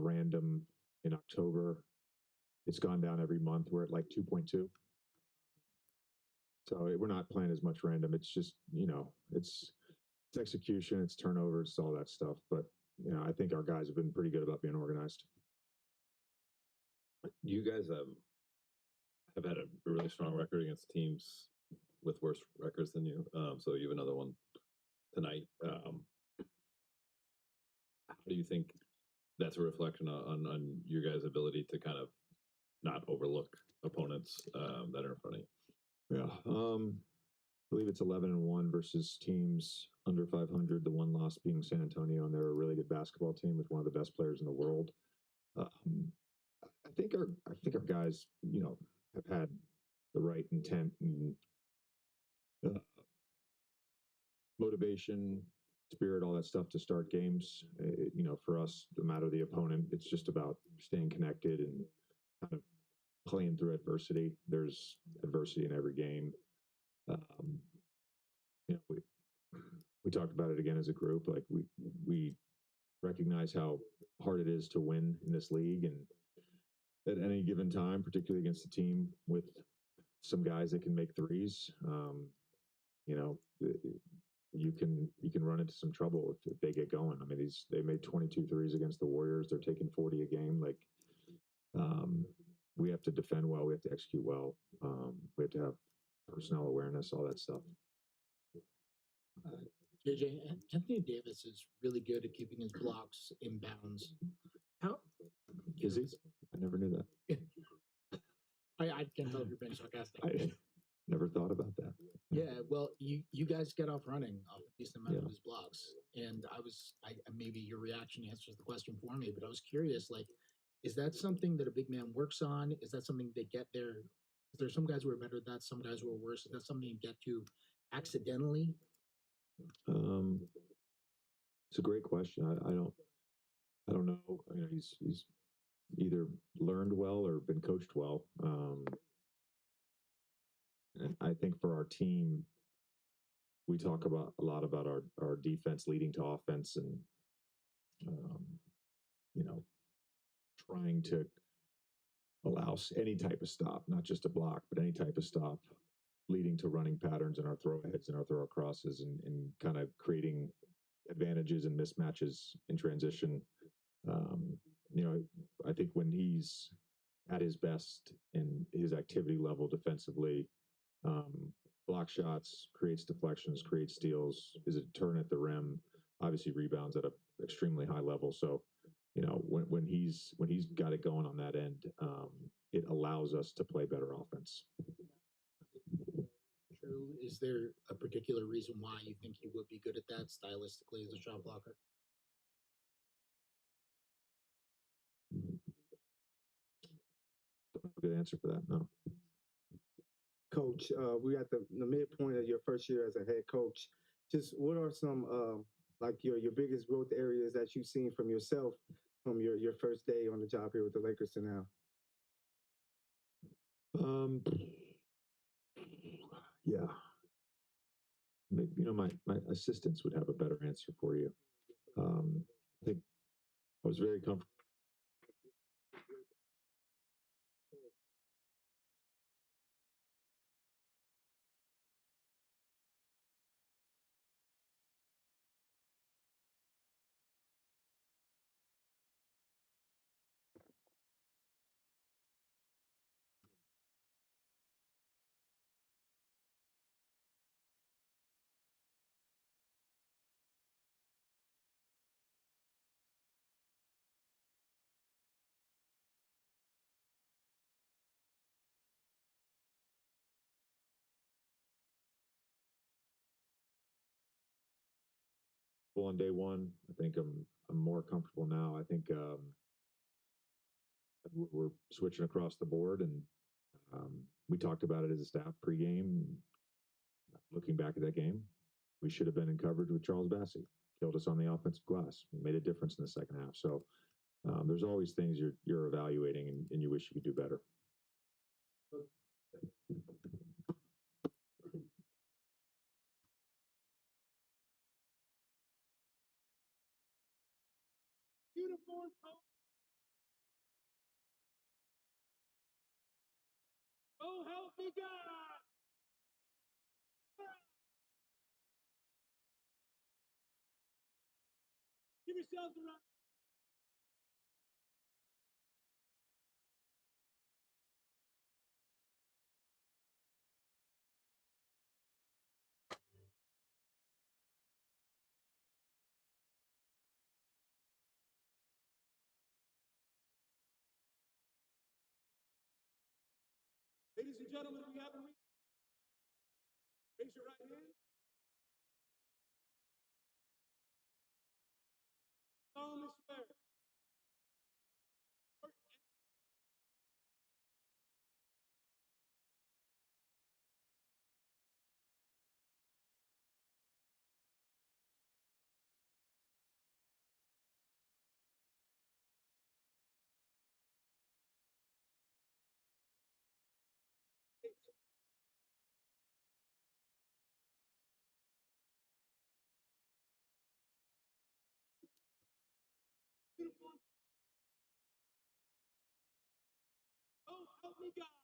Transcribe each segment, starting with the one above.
random in October. It's gone down every month. We're at like 2.2. So we're not playing as much random. It's just, it's execution, it's turnovers, it's all that stuff. But, I think our guys have been pretty good about being organized. You guys have had a really strong record against teams with worse records than you. So you have another one tonight. How do you think that's a reflection on your guys' ability to kind of not overlook opponents that are in front of you? Yeah. I believe it's 11-1 versus teams under 500. The one loss being San Antonio, and they're a really good basketball team with one of the best players in the world. I think our guys, have had the right intent and motivation, spirit, all that stuff to start games. For us, no matter the opponent, it's just about staying connected and kind of playing through adversity. There's adversity in every game. We talked about it again as a group. Like we recognize how hard it is to win in this league, and at any given time, particularly against a team with some guys that can make threes, you can run into some trouble if they get going. I mean, they made 22 threes against the Warriors. They're taking 40 a game. Like, we have to defend well. We have to execute well. We have to have personnel awareness, all that stuff. JJ, Anthony Davis is really good at keeping his blocks in bounds. How is he? I never knew that. I can't tell if you're being sarcastic. I never thought about that. Yeah, well, you guys get off running off a decent amount of his blocks, and I maybe your reaction answers the question for me, but I was curious, like, is that something that a big man works on? Is that something they get there? Is there some guys who are better at that, some guys who are worse? Is that something you get to accidentally? It's a great question. I don't know. He's either learned well or been coached well. And I think for our team, we talk a lot about our defense leading to offense, and trying to allow any type of stop, not just a block, but any type of stop, leading to running patterns in our throw heads and our throw crosses, and kind of creating advantages and mismatches in transition. I think when he's at his best in his activity level defensively, block shots, creates deflections, creates steals, is a turn at the rim, obviously rebounds at an extremely high level. So, when he's got it going on that end, it allows us to play better offense. True. Is there a particular reason why you think he would be good at that stylistically as a shot blocker? Don't have a good answer for that. No. Coach, we're at the midpoint of your first year as a head coach. Just what are some like your biggest growth areas that you've seen from yourself from your first day on the job here with the Lakers to now? Yeah. Maybe, my assistants would have a better answer for you. I think I was very comfortable. On day one, I think I'm more comfortable now. I think we're switching across the board, and we talked about it as a staff pregame. Looking back at that game, we should have been in coverage with Charles Bassey. Killed us on the offensive glass. Made a difference in the second half. So there's always things you're evaluating, and you wish you could do better. Uniform Help me God! Give yourselves a round. Ladies and gentlemen, we have a raise your right hand. Solemnly swear. Uniform. Oh, help me God.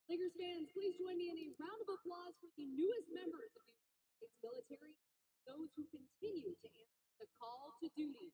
Lakers fans, please join me in a round of applause for the newest members of the United States military, those who continue to answer the call to duty.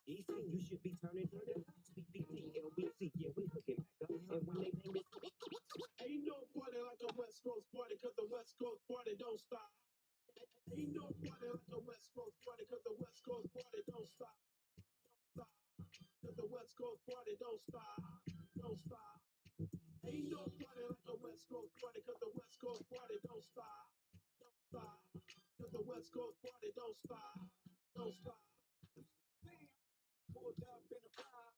Easy, you should be turning to the CBT, LBC, yeah, we hooking back up. And when they name it, ain't no party like a West Coast party, cause the West Coast party don't stop. Ain't no party like a West Coast party, cause the West Coast party don't stop. Stop. Cause the West Coast party don't stop. Don't stop. Ain't no party like a West Coast party, cause the West Coast party don't stop. Don't stop. Cause the West Coast party don't stop. Don't stop. Pulled up in the fire.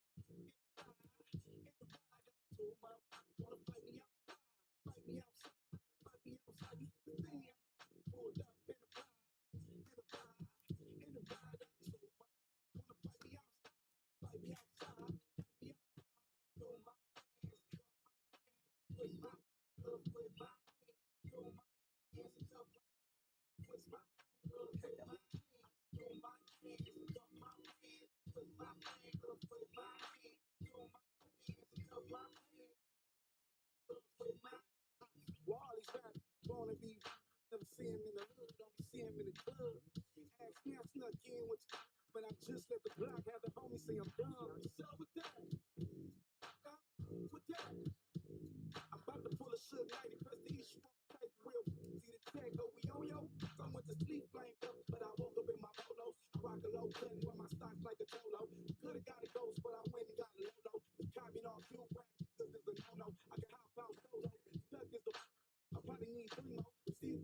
Wanna fight me outside, fight me outside, fight me outside. You see the thing? Pulled up in the fire, in the fire, in the fire. Wanna fight me outside, fight me outside, fight me outside. Throw my hands, twist my love with my hands, throw my hands and up, twist my love with my hands, throw my hands and up my hands, twist my love with my hands, throw my hands and up my hands. Wally's rap, wanna be, never see him in the hood, don't be see him in the club. Ask me, I snuck in with you, but I just let the block have the homie say I'm dumb. So with that, with that, I'm about to pull a shit 90, press the issue, type real. See the tag, go we on yo. So I went to sleep flamed up, but I woke up in my polos. I rock a low cut, wear my stocks like a cholo. Could've got a ghost, but I went and got a low. Copping off you rap, cause it's a no-no. I can hop out solo. Stuck is the I probably need 3 more. See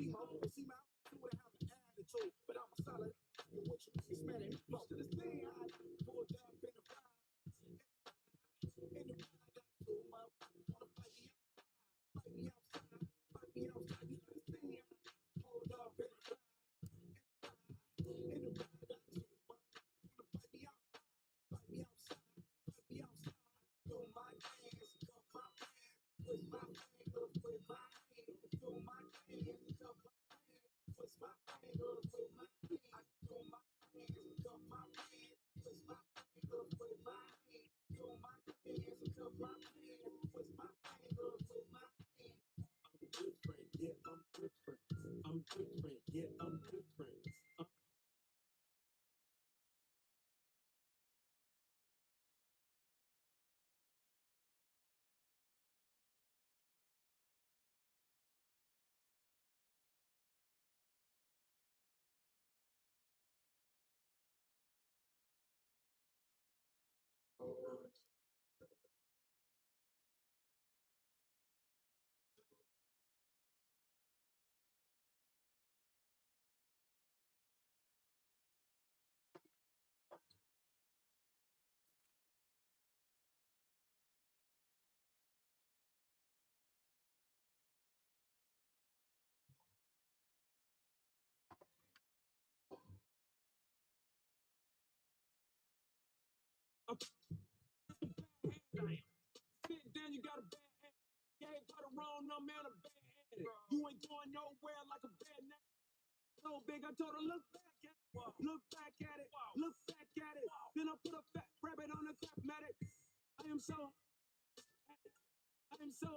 more. See my outfit, have an attitude, but I'm a solid. And what you niggas mad at me for? To this thing I pulled up in the fire. In the fire, I got 2 more. Wanna fight me outside, fight me outside, fight me outside. You see this thing I pulled up in the fire. In the fire, I got 2 more. Wanna fight me outside, fight me outside, fight me outside. Throw my hands, cup my hands, twist my fingers with my hands. Throw my hands, cup my hands, twist my fingers with my hands. Throw my hands, cup my hands, twist my fingers with my hands. Throw my hands, cup my hands, twist my fingers with my hands. I'm different, yeah, I'm different. I'm different, yeah, I'm different. Sit down, you got a bad head. Yeah, got a wrong number and a bad head. You ain't going nowhere like a bad neck. So big, I told her, look back at it. Look back at it. Look back at it. Then I put a fat rabbit on the clapmatic. I am so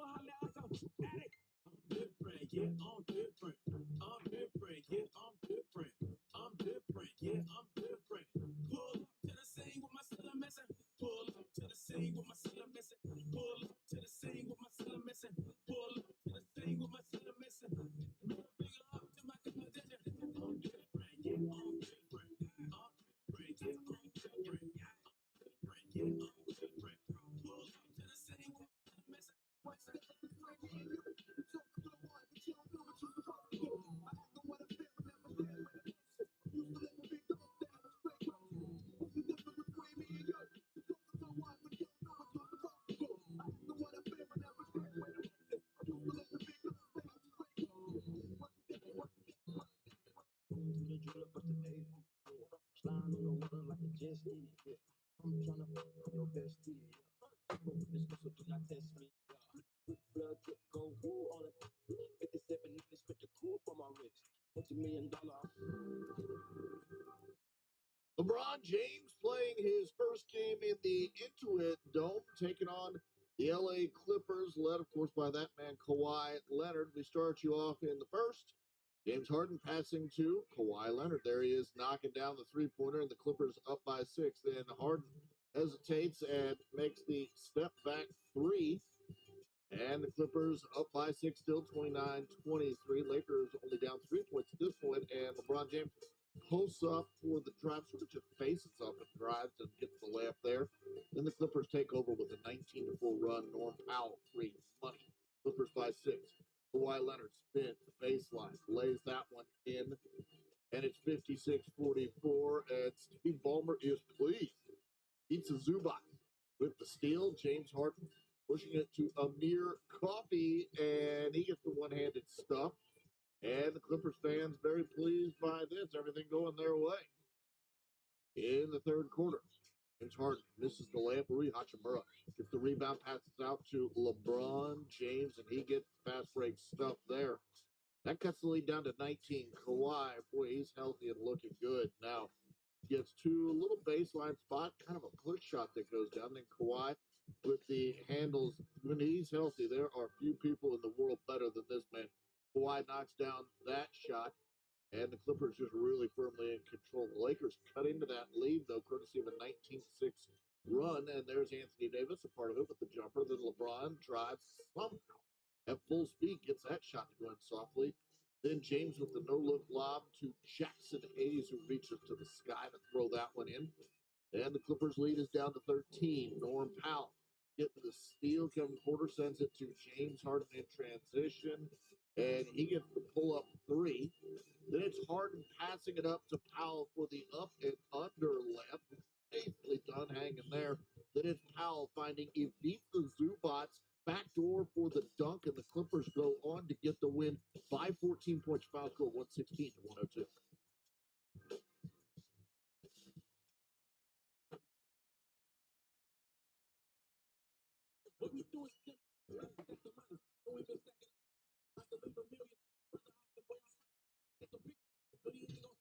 hot like a addict. I'm different, yeah, I'm different. I'm different, yeah, I'm different. I'm different, yeah, I'm different. Pull up to the scene with my cellar missing. Pull up to the scene with my cellar missing. Pull up to the scene with my cellar missing. Pull up to the scene with my cellar missing. Middle finger up to my competition. I'm different, yeah, I'm different. I'm different, yeah, I'm different. I'm different, yeah, I'm different. Pull up to the scene with my cellar missing. What's the difference between me and you? You talk a good one, but you don't do what you're supposed to do. I act on what I feel, but never did what I used to live a big dog that was straight up. What's the difference between me and you? You talk a good one, but you don't do what you're supposed to do. I act on what I feel, but never did what I used to live a big dog that was straight up. What's the difference? What's the difference? To the jeweler, but today slime on the water like a jet ski. Yeah. I'm tryna fuck your bestie. Yeah. But with this muscle, do not test me. Yeah. Quick blood, drip, go woo on it. 57 niggas with the cool for my wrist. million. LeBron James playing his first game in the Intuit Dome, taking on the LA Clippers, led, of course, by that man, Kawhi Leonard. We start you off in the first. James Harden passing to Kawhi Leonard. There he is, knocking down the three-pointer, and the Clippers up by 6. Then Harden hesitates and makes the step back three. And the Clippers up by 6, still 29-23. Lakers only down 3 points at this point, and LeBron James posts up for the drive, sort of just faces up and drives and gets the layup there. Then the Clippers take over with a 19-4 run. Norm Powell, free money. Clippers by 6. Kawhi Leonard spins the baseline, lays that one in, and it's 56-44. And Steve Ballmer is pleased. Beats a Zubac with the steal. James Harden pushing it to Amir Coffey, and he gets the one-handed stuff. And the Clippers fans very pleased by this. Everything going their way. In the third quarter, James Harden misses the layup. Rui Hachimura gets the rebound, passes out to LeBron James, and he gets fast break stuff there. That cuts the lead down to 19. Kawhi, boy, he's healthy and looking good. Now, gets to a little baseline spot, kind of a push shot that goes down. Then Kawhi with the handles. When he's healthy, there are few people in the world better than this man. Kawhi knocks down that shot, and the Clippers just really firmly in control. The Lakers cut into that lead, though, courtesy of a 19-6 run, and there's Anthony Davis, a part of it with the jumper. Then LeBron drives somehow at full speed, gets that shot to go in softly. Then James with the no-look lob to Jackson Hayes, who reaches to the sky to throw that one in. And the Clippers lead is down to 13. Norm Powell getting the steal. Kevin Porter sends it to James Harden in transition, and he gets the pull-up three. Then it's Harden passing it up to Powell for the up and under left. Basically done hanging there. Then it's Powell finding Ivica Zubac's backdoor for the dunk, and the Clippers go on to get the win by 14 points. Foul score 116-102. What we do is get the money. So we been stacking up to leave a million. The boy get the big, but he ain't gonna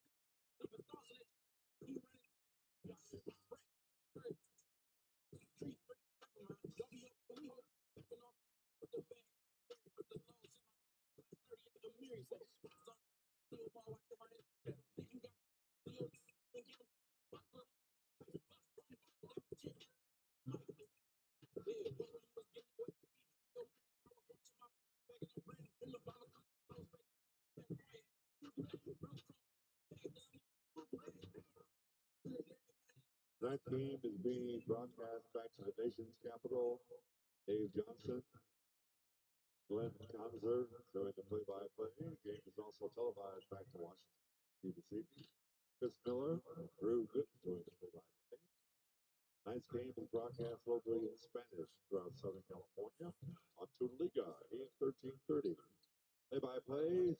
leave a thousand. He ran street. Don't be up for me. Stepping off with the bag. Put the lows in my 30 at the mirror. Say, still ball watch my head. Think you got deals and get them. That game is being broadcast back to the nation's capital. Dave Johnson, Glenn Conzer doing the play-by-play. The game is also televised back to Washington, D.C. Chris Miller, Drew Good doing the play-by-play. Tonight's game is broadcast locally in Spanish throughout Southern California on Tunaliga, AM 1330. Play-by-play.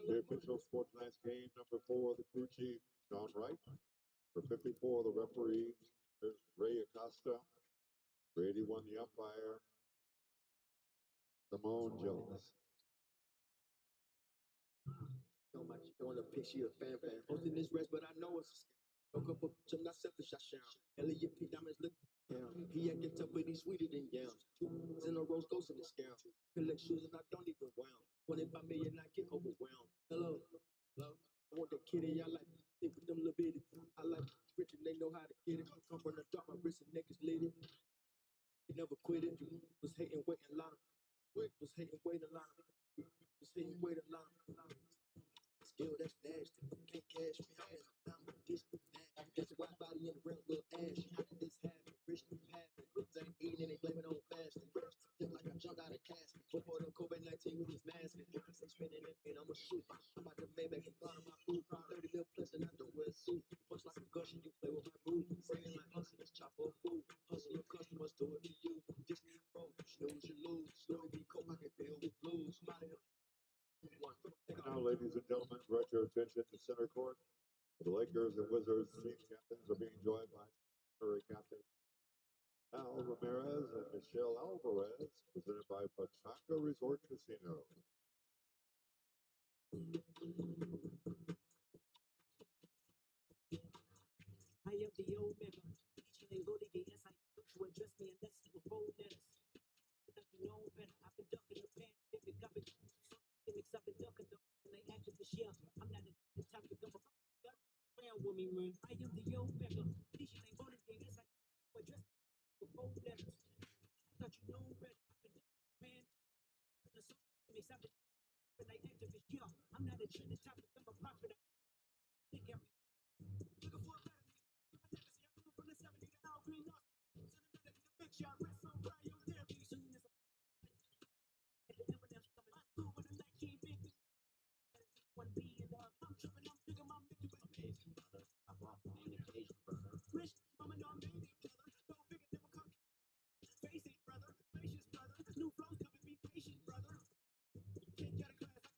The officials for tonight's game, number 4, the crew chief, Sean Wright. For 54, the referee, Ray Acosta. For 81, the umpire, Simone Jones. So much want a picture of fan. Hosting this rest, but I know it's a scam. Woke up, I'm not selfish, I share. Elliot P. Diamonds look down. He acting tough, but he's sweeter than yams. 2 in a row, goes in the scam. Collect shoes and I don't even wound. 25 million, I get overwhelmed. Hello, hello. I want that kitty, I like think with them little bitty. I like rich and they know how to get it. Come from the dark, my wrist and neck is litty. They never quit it. Was hating, waiting, line. Was hating, waiting, line. Was hating, waiting, line. Still, that's nasty. Can't cash me out and I'm with this nasty. That's a white body in the brown little ash. How did this happen? Rich and happy. Rich ain't eating and they blame it on fasting. Just like I jumped out of casket. Before the COVID-19 with his mask. Because they spinning it and I'm a shoot. I'm about to Maybach and bottom my boot. 30 mil plus and I don't wear a suit. Much like a gushing, you play with my boot. Singing like hustlers, chop for food. Hustle your customers, do it for you. This is pro. Snooze, you lose. Louis V. Coke, I can feel with blues. Now, ladies and gentlemen, direct your attention to center court. The Lakers and Wizards team captains are being joined by honorary captain Al Ramirez and Michelle Alvarez, presented by Pachanga Resort Casino. I am the Omega. Each and go to get yes, I to address me unless you were four letters. But you know better. I've been ducking the pandemic. I've been ducking the and they acted this year. I'm not the type to come around with me, man. I am the Omega. Each and go to get yes, I to address me with four letters. I thought you know better. I've been ducking the pandemic. When they acted this year. I'm not a trend type to come a prophet. Think every looking for a better me. From the 70 to now green lost. So the minute the big shot rest on cryotherapy. Soon as the evidence coming, I school when the light came in. One B and I'm tripping, I'm thinking my Mickey was amazing, brother. I'm off on the occasion, brother. Rich, mama, no, I'm made it, brother. Go bigger, never come. Face it, brother. Gracious, brother. New flows coming, be patient, brother. Can't get a class.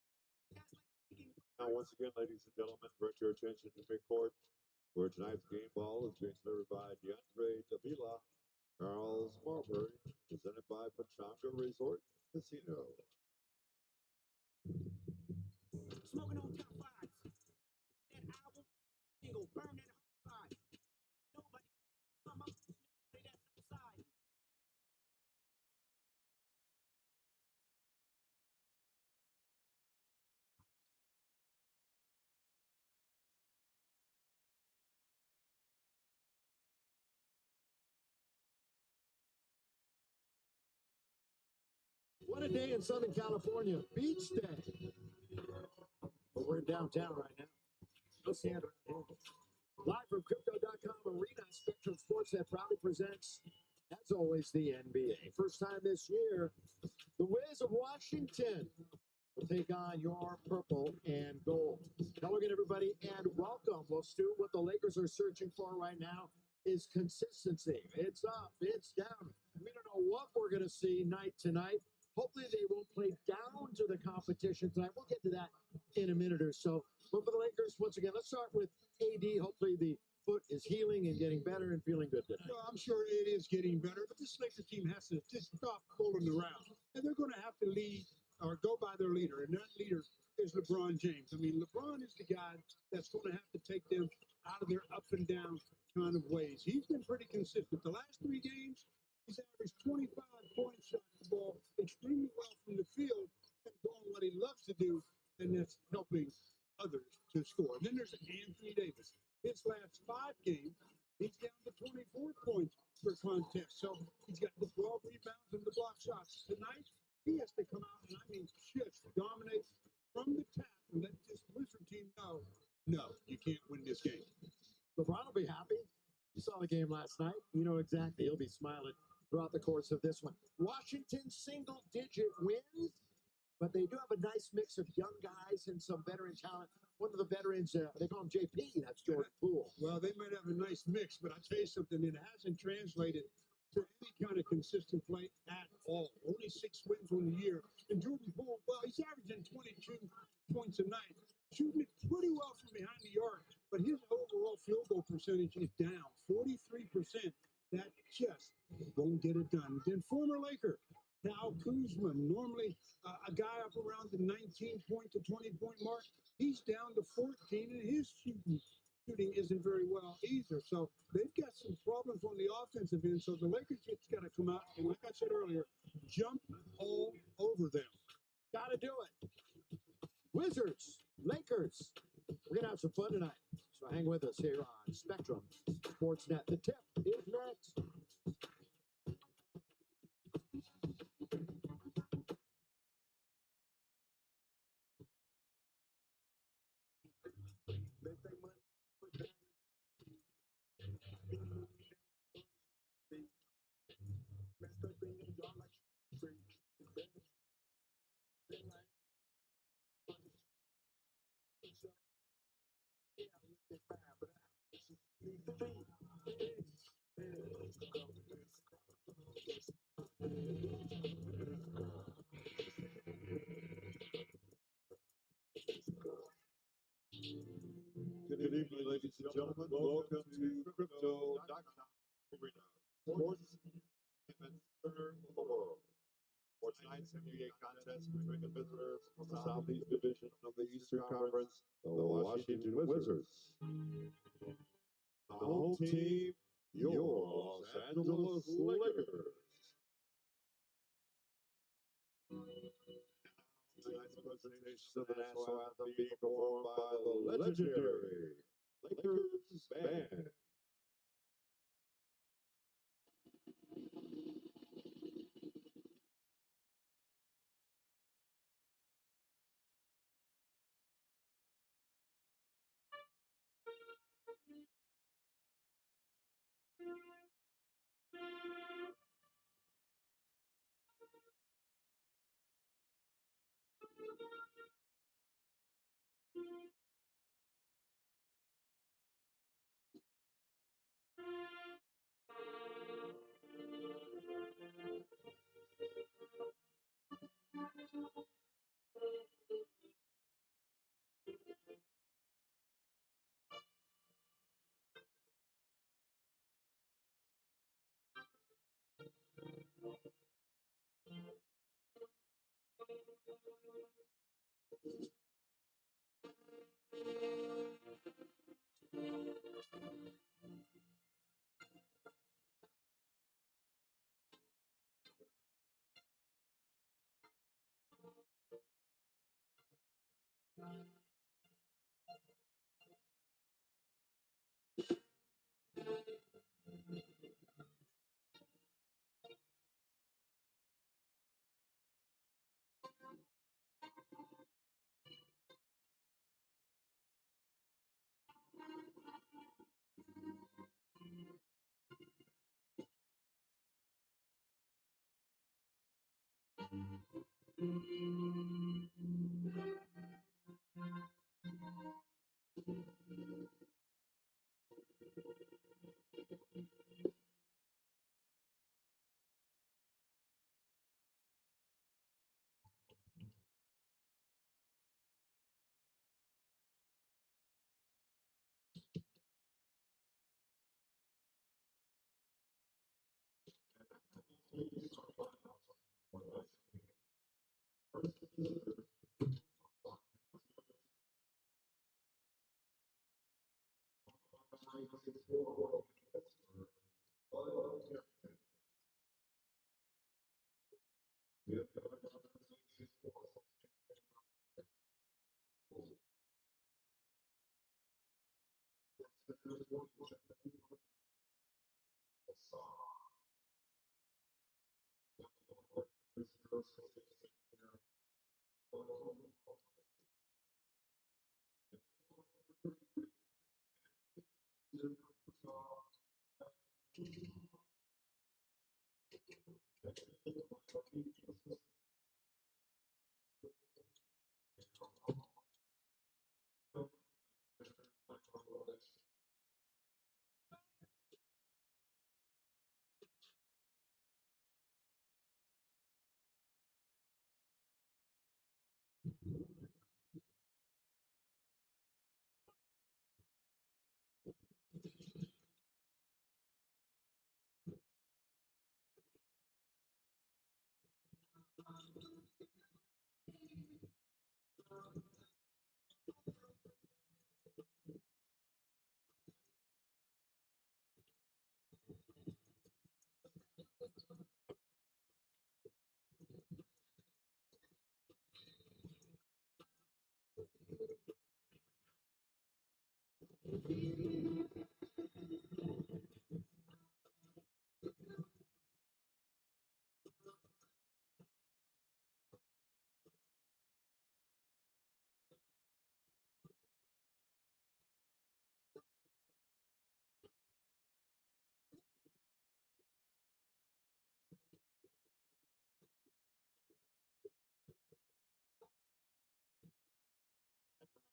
Now, once again, ladies and gentlemen, direct your attention to midcourt, where tonight's game ball is being delivered by DeAndre Davila, Charles Marbury, presented by Pachanga Resort Casino. Smoking on top fives. That album, they gon' burn that hard. Nobody come up, nobody that's outside. What a day in Southern California. Beach day. But we're downtown right now. No sand around here. Live from Crypto.com Arena, Spectrum Sportsnet proudly presents, as always, the NBA. First time this year, the Wiz of Washington will take on your purple and gold. Hello again, everybody, and welcome. Well, Stu, what the Lakers are searching for right now is consistency. It's up, it's down. We don't know what we're going to see night to night. Hopefully, they won't play down to the competition tonight. We'll get to that in a minute or so. But for the Lakers, once again, let's start with AD. Hopefully, the foot is healing and getting better and feeling good tonight. Well, I'm sure it is getting better, but this Lakers team has to just stop fooling around. And they're going to have to lead or go by their leader, and that leader is LeBron James. I mean, LeBron is the guy that's going to have to take them out of their up and down kind of ways. He's been pretty consistent. The last 3 games, he's averaged 25 points, shot the ball extremely well from the field, and doing what he loves to do, and that's helping others to score. And then there's Anthony Davis. His last 5 games, he's down to 24 points per contest. So he's got the 12 rebounds and the block shots. Tonight, he has to come out and, I mean, just dominate from the tap and let this Wizard team know, no, you can't win this game. LeBron will be happy. You saw the game last night. You know exactly. He'll be smiling throughout the course of this one. Washington single-digit wins, but they do have a nice mix of young guys and some veteran talent. One of the veterans, they call him JP, that's Jordan Poole. Well, they might have a nice mix, but I'll tell you something, it hasn't translated to any kind of consistent play at all. Only 6 wins on the year. And Jordan Poole, well, he's averaging 22 points a night, shooting it pretty well from behind the arc, but his overall field goal percentage is down 43%. That just won't get it done. Then former Laker, Kyle Kuzma, normally a guy up around the 19-point to 20-point mark, he's down to 14, and his shooting isn't very well either. So they've got some problems on the offensive end. So the Lakers just got to come out and, like I said earlier, jump all over them. Got to do it. Wizards, Lakers. We're going to have some fun tonight. So hang with us here on Spectrum Sportsnet. The tip is next. They say money, put down, messed up in your jaw like free. They like, yeah, they fine, but I need to be. Good evening, ladies and gentlemen. Welcome to Crypto.com Arena, sports event center of the world. For tonight's NBA contest between the visitors from the Southeast Division of the Eastern Conference, the Washington Wizards. The home team, your Los Angeles Lakers. Tonight's presentation of the national anthem being performed by the legendary Lakers Band.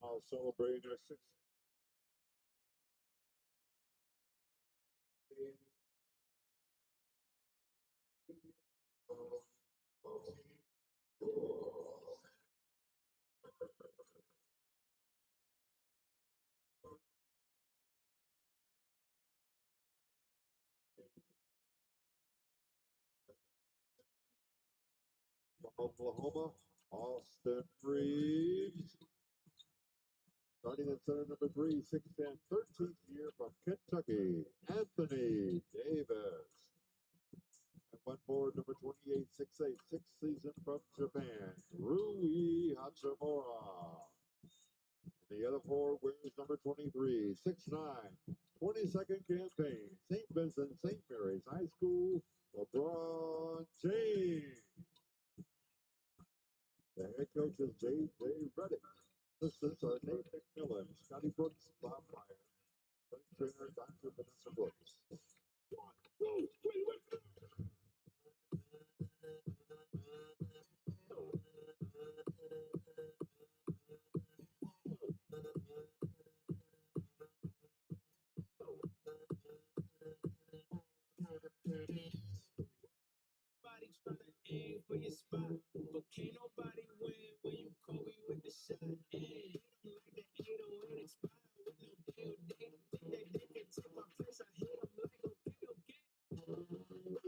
Now celebrating their sixth. From Oklahoma, Austin Reeves. Starting at center number 3, 6'10", 13th year from Kentucky, Anthony Davis. And one more, number 28, 6'8", sixth season from Japan, Rui Hachimura. And the other 4 wears number 23, 6'9", 22nd campaign, St. Vincent, St. Mary's High School, LeBron James. The head coach is J.J. Reddick. Assistants are Nate McMillan, Scotty Brooks, Bob Meyer, trainer Dr. Vanessa Brooks. Nobody tryna aim for your spot, but can't nobody win when you Kobe with the shot. Hey, hit 'em like the 808 expire with no deal date. Think they can take my place? I hit 'em like okay, okay. Can't get on my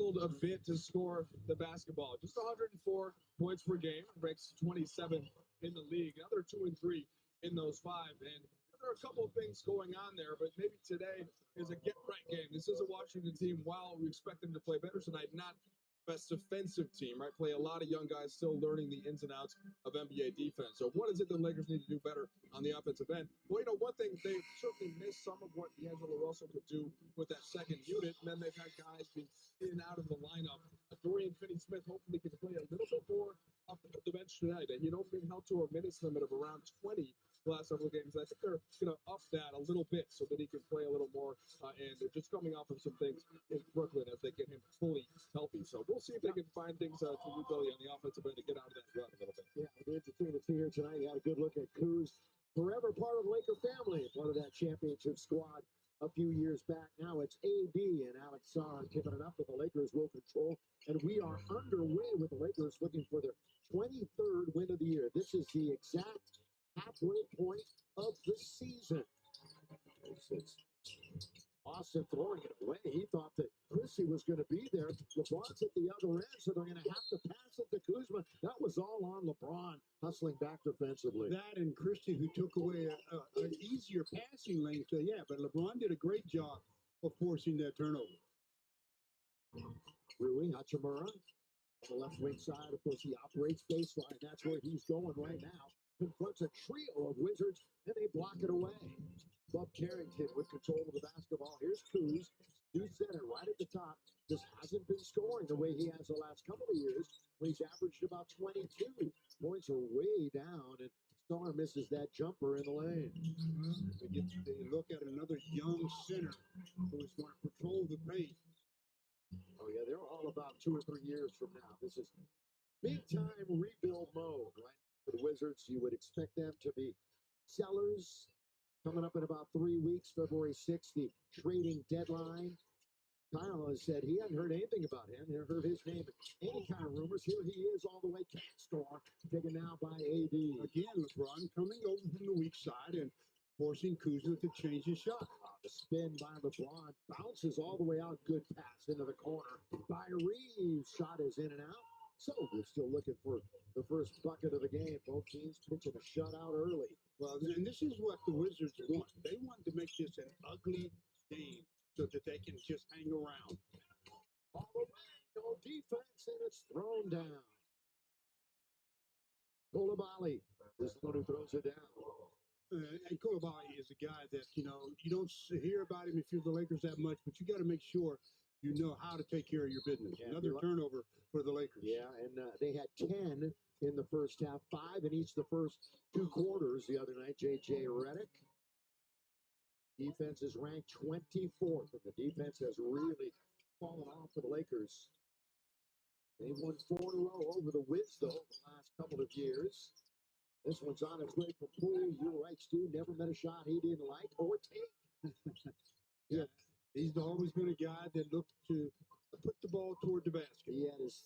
struggled a bit to score the basketball. Just 104 points per game, ranks 27th in the league. Now they're 2 and 3 in those 5. And there are a couple of things going on there, but maybe today is a get right game. This is a Washington team, while we expect them to play better tonight, not best defensive team, right? Play a lot of young guys still learning the ins and outs of NBA defense. So what is it the Lakers need to do better on the offensive end? Well, one thing, they certainly missed some of what D'Angelo Russell could do with that second unit, and then they've had guys be in and out of the lineup. Dorian Finney-Smith hopefully can play a little bit more off the bench tonight. And, being held to a minutes limit of around 20 the last several games. I think they're going to up that a little bit so that he can play a little more. And they're just coming off of some things in Brooklyn as they get him fully healthy. So we'll see if they can find things to do Billy on the offensive end to get out of that run a little bit. Yeah, it'll be interesting to see here tonight. You had a good look at Kuz, forever part of the Laker family, part of that championship squad a few years back. Now it's AD and Alex Sarr giving it up, but the Lakers will control. And we are underway with the Lakers looking for their 23rd win of the year. This is the exact halfway point of the season. It's Austin throwing it away. He thought that Christie was going to be there. LeBron's at the other end, so they're going to have to pass it to Kuzma. That was all on LeBron, hustling back defensively. That and Christie, who took away an easier passing lane. So, yeah, but LeBron did a great job of forcing that turnover. Rui Hachimura on the left wing side. Of course, he operates baseline. That's where he's going right now. Confronts a trio of Wizards, and they block it away. Bob Carrington with control of the basketball. Here's Kuz, new center right at the top. Just hasn't been scoring the way he has the last couple of years when he's averaged about 22. Points are way down, and Starr misses that jumper in the lane. They look at another young center who is going to patrol the paint. Oh, yeah, they're all about 2 or 3 years from now. This is big-time rebuild mode, right? For the Wizards, you would expect them to be sellers. Coming up in about 3 weeks, February 6th, the trading deadline. Kyle has said he hadn't heard anything about him. He heard his name in any kind of rumors. Here he is all the way, can't score, taken now by AD. Again, LeBron coming over from the weak side and forcing Kuzma to change his shot. The spin by LeBron bounces all the way out. Good pass into the corner by Reeves. Shot is in and out. So we're still looking for the first bucket of the game. Both teams pitching a shutout early. Well, and this is what the Wizards want. They want to make this an ugly game so that they can just hang around. All the way, no defense, and it's thrown down. Koulibaly is the one who throws it down. And Koulibaly is a guy that, you don't hear about him if you're the Lakers that much, but you got to make sure you know how to take care of your business. Yeah, another turnover for the Lakers. Yeah, and they had 10 in the first half, 5 in each of the first 2 quarters the other night. J.J. Redick. Defense is ranked 24th, and the defense has really fallen off for the Lakers. They've won 4 in a row over the Wiz, though, the last couple of years. This one's on its way from Poole. You're right, Stu. Never met a shot he didn't like or take. Yeah, he's always been a guy that looked to put the ball toward the basket. He had his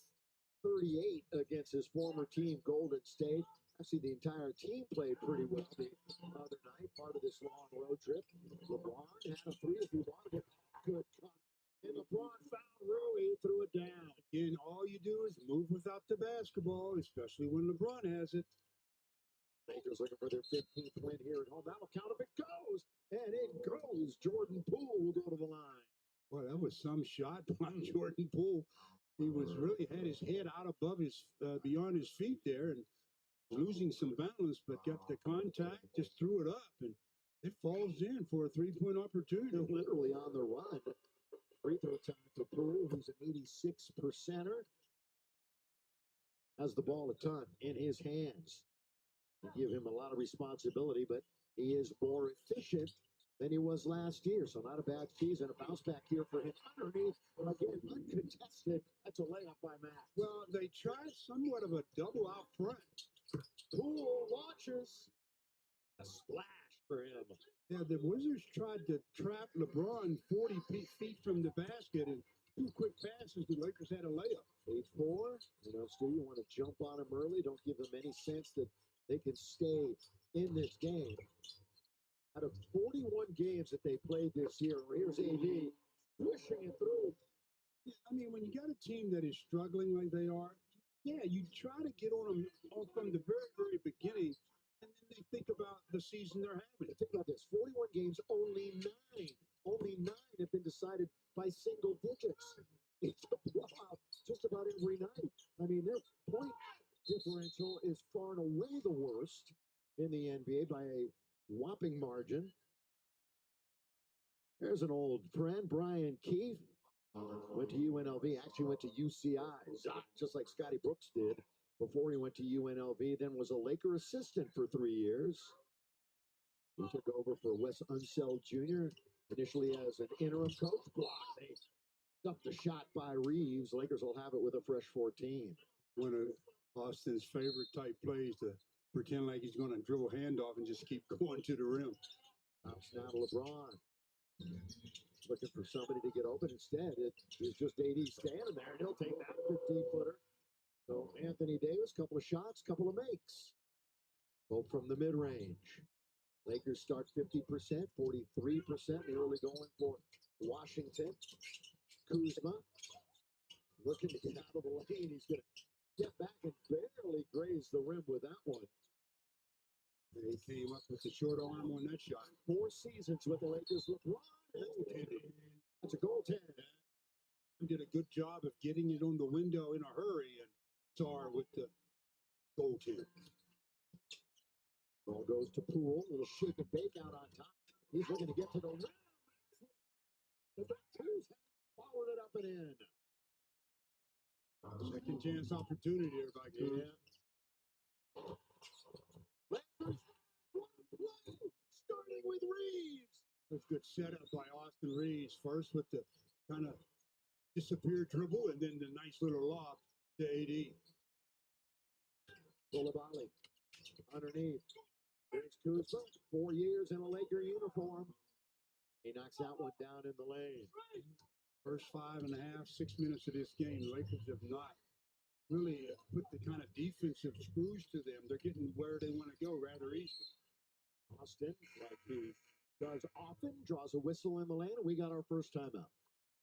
38 against his former team, Golden State. Actually, the entire team played pretty well the other night, part of this long road trip. LeBron had a 3 if he wanted it. Good cut. And LeBron found Rui, threw it down. Again, all you do is move without the basketball, especially when LeBron has it. Lakers looking for their 15th win here at home. That'll count if it goes. And it goes. Jordan Poole will go to the line. Well, that was some shot by Jordan Poole. He was really had his head out above his, beyond his feet there and losing some balance, but got the contact, just threw it up, and it falls in for a 3-point opportunity. They're literally on the run. Free throw time for Poole, who's an 86%er. Has the ball a ton in his hands. They give him a lot of responsibility, but he is more efficient than he was last year. So not a bad season. A bounce back here for him underneath. Again, uncontested. That's a layup by Matt. Well, they tried somewhat of a double out front. Poole launches. A splash for him. Yeah, the Wizards tried to trap LeBron 40 feet from the basket, and 2 quick passes, the Lakers had a layup. 8-4. Stu, you want to jump on him early. Don't give them any sense that they can stay in this game. Out of 41 games that they played this year, here's AD pushing it through. Yeah, I mean, when you got a team that is struggling like they are, yeah, you try to get on them from the very, very beginning, and then they think about the season they're having. Think about this: 41 games, only 9 have been decided by single digits. It's a blowout just about every night. I mean, their point differential is far and away the worst in the NBA by a whopping margin. There's an old friend, Brian Keefe. Went to UNLV, actually went to UCI, just like Scotty Brooks did before he went to UNLV, then was a Laker assistant for 3 years. He took over for Wes Unseld Jr. initially as an interim coach. Block. They stuffed the shot by Reeves. Lakers will have it with a fresh 14. One of Austin's favorite type plays to pretend like he's going to dribble handoff and just keep going to the rim. Bounce now to LeBron. Looking for somebody to get open. Instead, it is just AD standing there, and he'll take that 15-footer. So Anthony Davis, couple of shots, couple of makes. Both from the mid-range. Lakers start 50%, 43%. Nearly going for Washington. Kuzma looking to get out of the lane. He's going to get back and barely graze the rim with that one. He came up with the short arm on that shot. 4 seasons with the Lakers. LeBron. That's a goaltend. He did a good job of getting it on the window in a hurry, and Sarr with the goaltend. Ball goes to Poole. Little shake and bake out on top. He's looking to get to the rim. The Lakers followed it up and in. Second chance opportunity there by Kuz. Yeah. Lakers, what a play! Starting with Reeves. That's good setup by Austin Reeves. First with the kind of disappear dribble, and then the nice little lob to AD. Koulibaly underneath. Here's Kuzma, 4 years in a Laker uniform. He knocks that one down in the lane. First 5.5, 6 minutes of this game, the Lakers have not really put the kind of defensive screws to them. They're getting where they want to go rather easily. Austin, like he does often, draws a whistle in the lane, and we got our first timeout.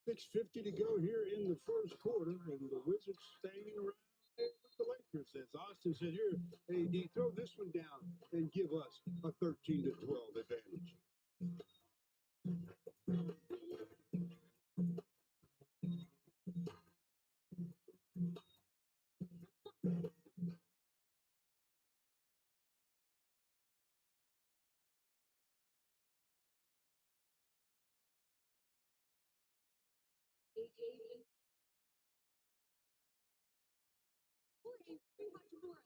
6:50 to go here in the first quarter, and the Wizards staying around there with the Lakers. As Austin said, here, AD, throw this one down and give us a 13-12 advantage. Morning, Green Hachimura.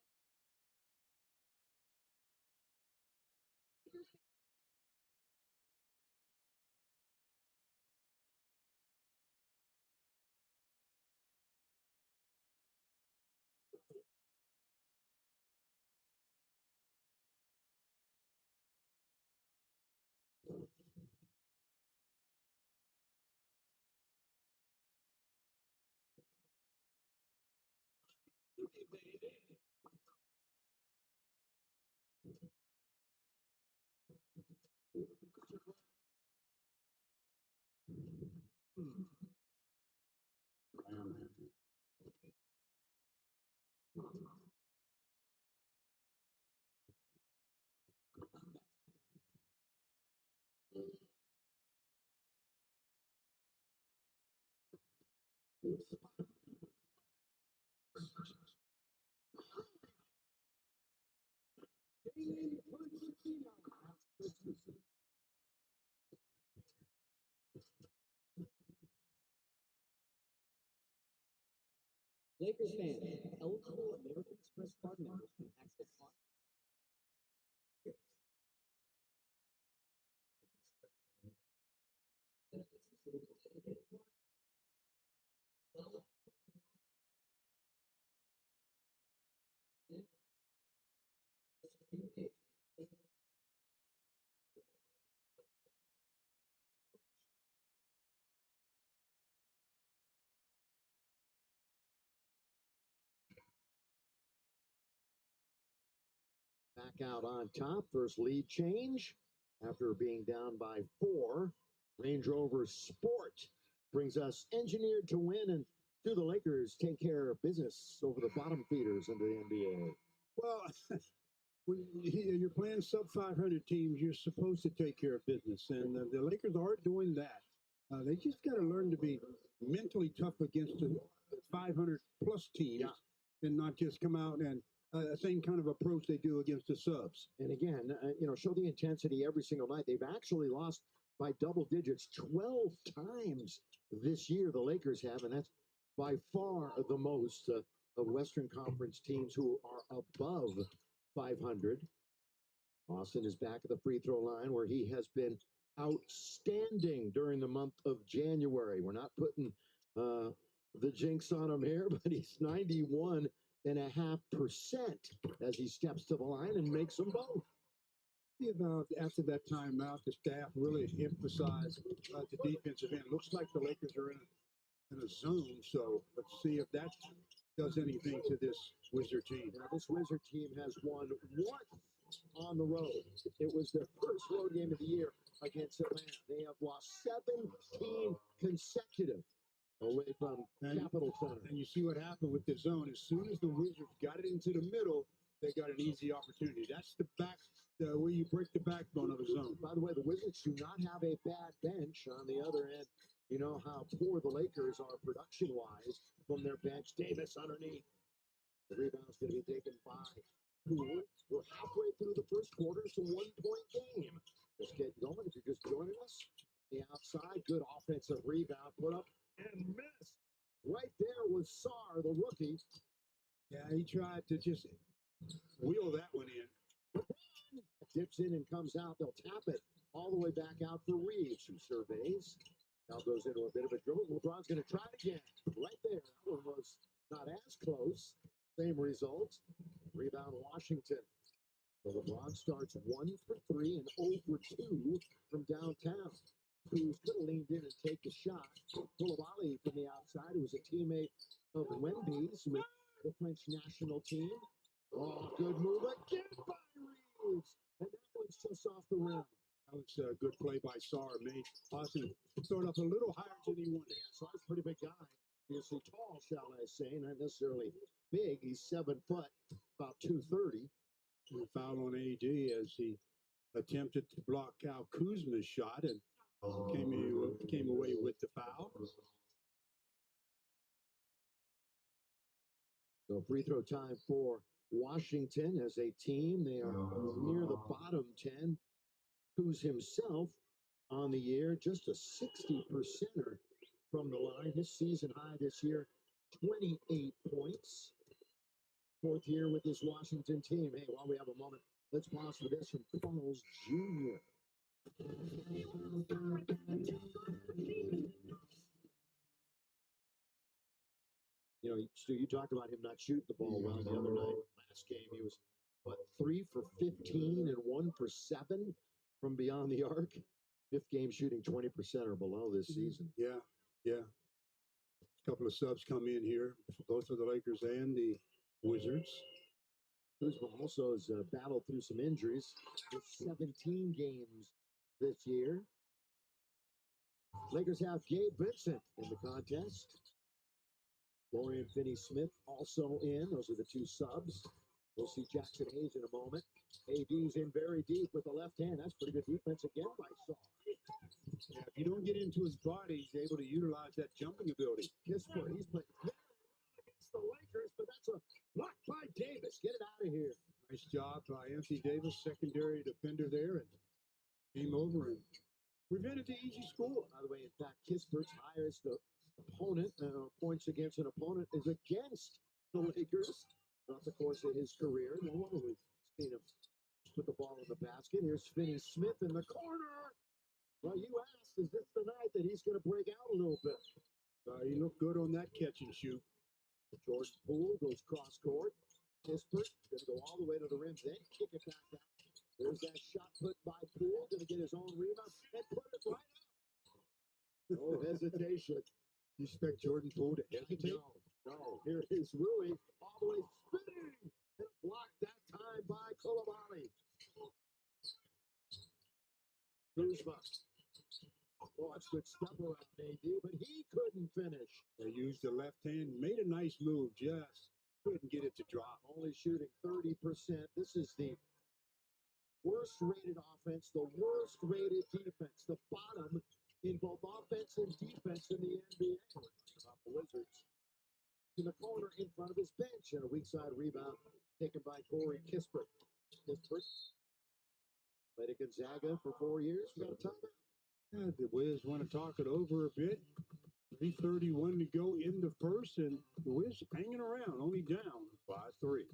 Lakers fans, eligible American Express card members can access card. Back out on top. First lead change after being down by 4. Range Rover Sport brings us engineered to win, and do the Lakers take care of business over the bottom feeders in the NBA? Well, when you're playing sub-500 teams, you're supposed to take care of business, and the Lakers are doing that. They just got to learn to be mentally tough against the 500-plus teams, and not just come out and same kind of approach they do against the subs. And again, show the intensity every single night. They've actually lost by double digits 12 times this year, the Lakers have, and that's by far the most of Western Conference teams who are above 500. Austin is back at the free throw line where he has been outstanding during the month of January. We're not putting the jinx on him here, but he's 91.5% as he steps to the line and makes them both. After that timeout, the staff really emphasized the defensive end. Looks like the Lakers are in a zone, so let's see if that does anything to this Wizard team. Now, this Wizard team has won once on the road. It was their first road game of the year against Atlanta. They have lost 17 consecutive away from Capital Center. And you see what happened with the zone. As soon as the Wizards got it into the middle, they got an easy opportunity. That's the where you break the backbone of a zone. By the way, the Wizards do not have a bad bench. On the other end, you know how poor the Lakers are production-wise from their bench. Davis underneath. The rebound's going to be taken by Poole. We're halfway through the first quarter. It's a one-point game. Just get going. If you're just joining us, the outside, good offensive rebound, put up and miss. Right there was Sarr, the rookie. Yeah, he tried to just wheel that one in. Dips in and comes out. They'll tap it all the way back out for Reeves, who surveys. Now goes into a bit of a dribble. LeBron's going to try it again. Right there. That one was not as close. Same result. Rebound Washington. So LeBron starts 1 for 3 and 0 for 2 from downtown. Cruz could have leaned in and take the shot. Koulibaly from the outside, who was a teammate of Wemby's with the French national team. Oh, good move again by Reeves. And that one's just off the rim. That was a good play by Sarr. Made Austin throw it up a little higher than he wanted. Yeah, Sarr's a pretty big guy. Obviously tall, shall I say. Not necessarily big. He's 7 foot, about 230. And a foul on AD as he attempted to block Kyle Kuzma's shot and came away with the foul. So free throw time for Washington as a team. They are near the bottom 10. Kuz himself on the year, just a 60%er from the line. His season high this year, 28 points. Fourth year with this Washington team. Hey, while we have a moment, let's pause for this from Carl's Jr. You know, Stu, you talked about him not shooting the ball well the other night. Last game, he was, 3 for 15 and 1 for 7 from beyond the arc. Fifth game shooting 20% or below this season. Yeah. A couple of subs come in here, both for the Lakers and the Wizards. Kuzma also has battled through some injuries. With 17 games this year. Lakers have Gabe Vincent in the contest. Dorian Finney-Smith also in. Those are the two subs. We'll see Jackson Hayes in a moment. AD's in very deep with the left hand. That's pretty good defense again by Saul. Yeah, if you don't get into his body, he's able to utilize that jumping ability. Kispert, he's playing against the Lakers, but that's a block by Davis. Get it out of here. Nice job by Anthony Davis, secondary defender there, and came over and prevented the easy score. By the way, in fact, Kispert's highest opponent, points against an opponent, is against the Lakers throughout the course of his career. No one we've seen him put the ball in the basket. Here's Finney-Smith in the corner. Well, you asked, is this the night that he's going to break out a little bit? He looked good on that catch and shoot. Jordan Poole goes cross court. Kispert going to go all the way to the rim, then kick it back out. There's that shot put by Poole, going to get his own rebound and put it right up. No hesitation. You expect Jordan Poole to hesitate? No. Here is Rui all the way spinning and blocked that time by Koulibaly. Kuzma. Oh, that's good step around AD, but he couldn't finish. They used the left hand, made a nice move, just couldn't get it to drop. Only shooting 30%. This is the worst rated offense, the worst rated defense, the bottom in both offense and defense in the NBA. We're talking about the Wizards. In the corner in front of his bench, and a weak side rebound taken by Corey Kispert. Kispert played at Gonzaga for 4 years. We got a timeout. Yeah, the Wiz want to talk it over a bit. 3:31 to go in the first, and the Wiz hanging around, only down by 3.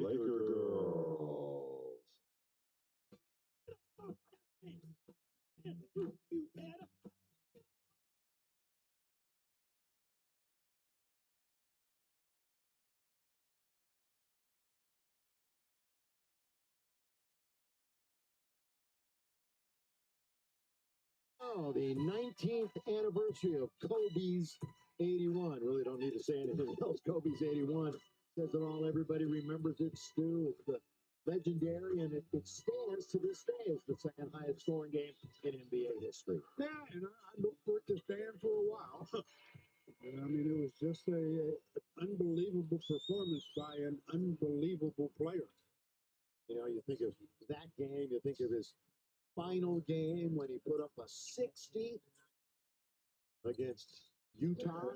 Laker girls. Oh, the 19th anniversary of Kobe's 81. Really don't need to say anything else. Kobe's 81 says it all. Everybody remembers it, Stu. It's the legendary, and it stands to this day as the second highest scoring game in NBA history. Yeah, and I looked for it to stand for a while. I mean, it was just a unbelievable performance by an unbelievable player. You know, you think of that game, you think of his final game when he put up a 60 against Utah.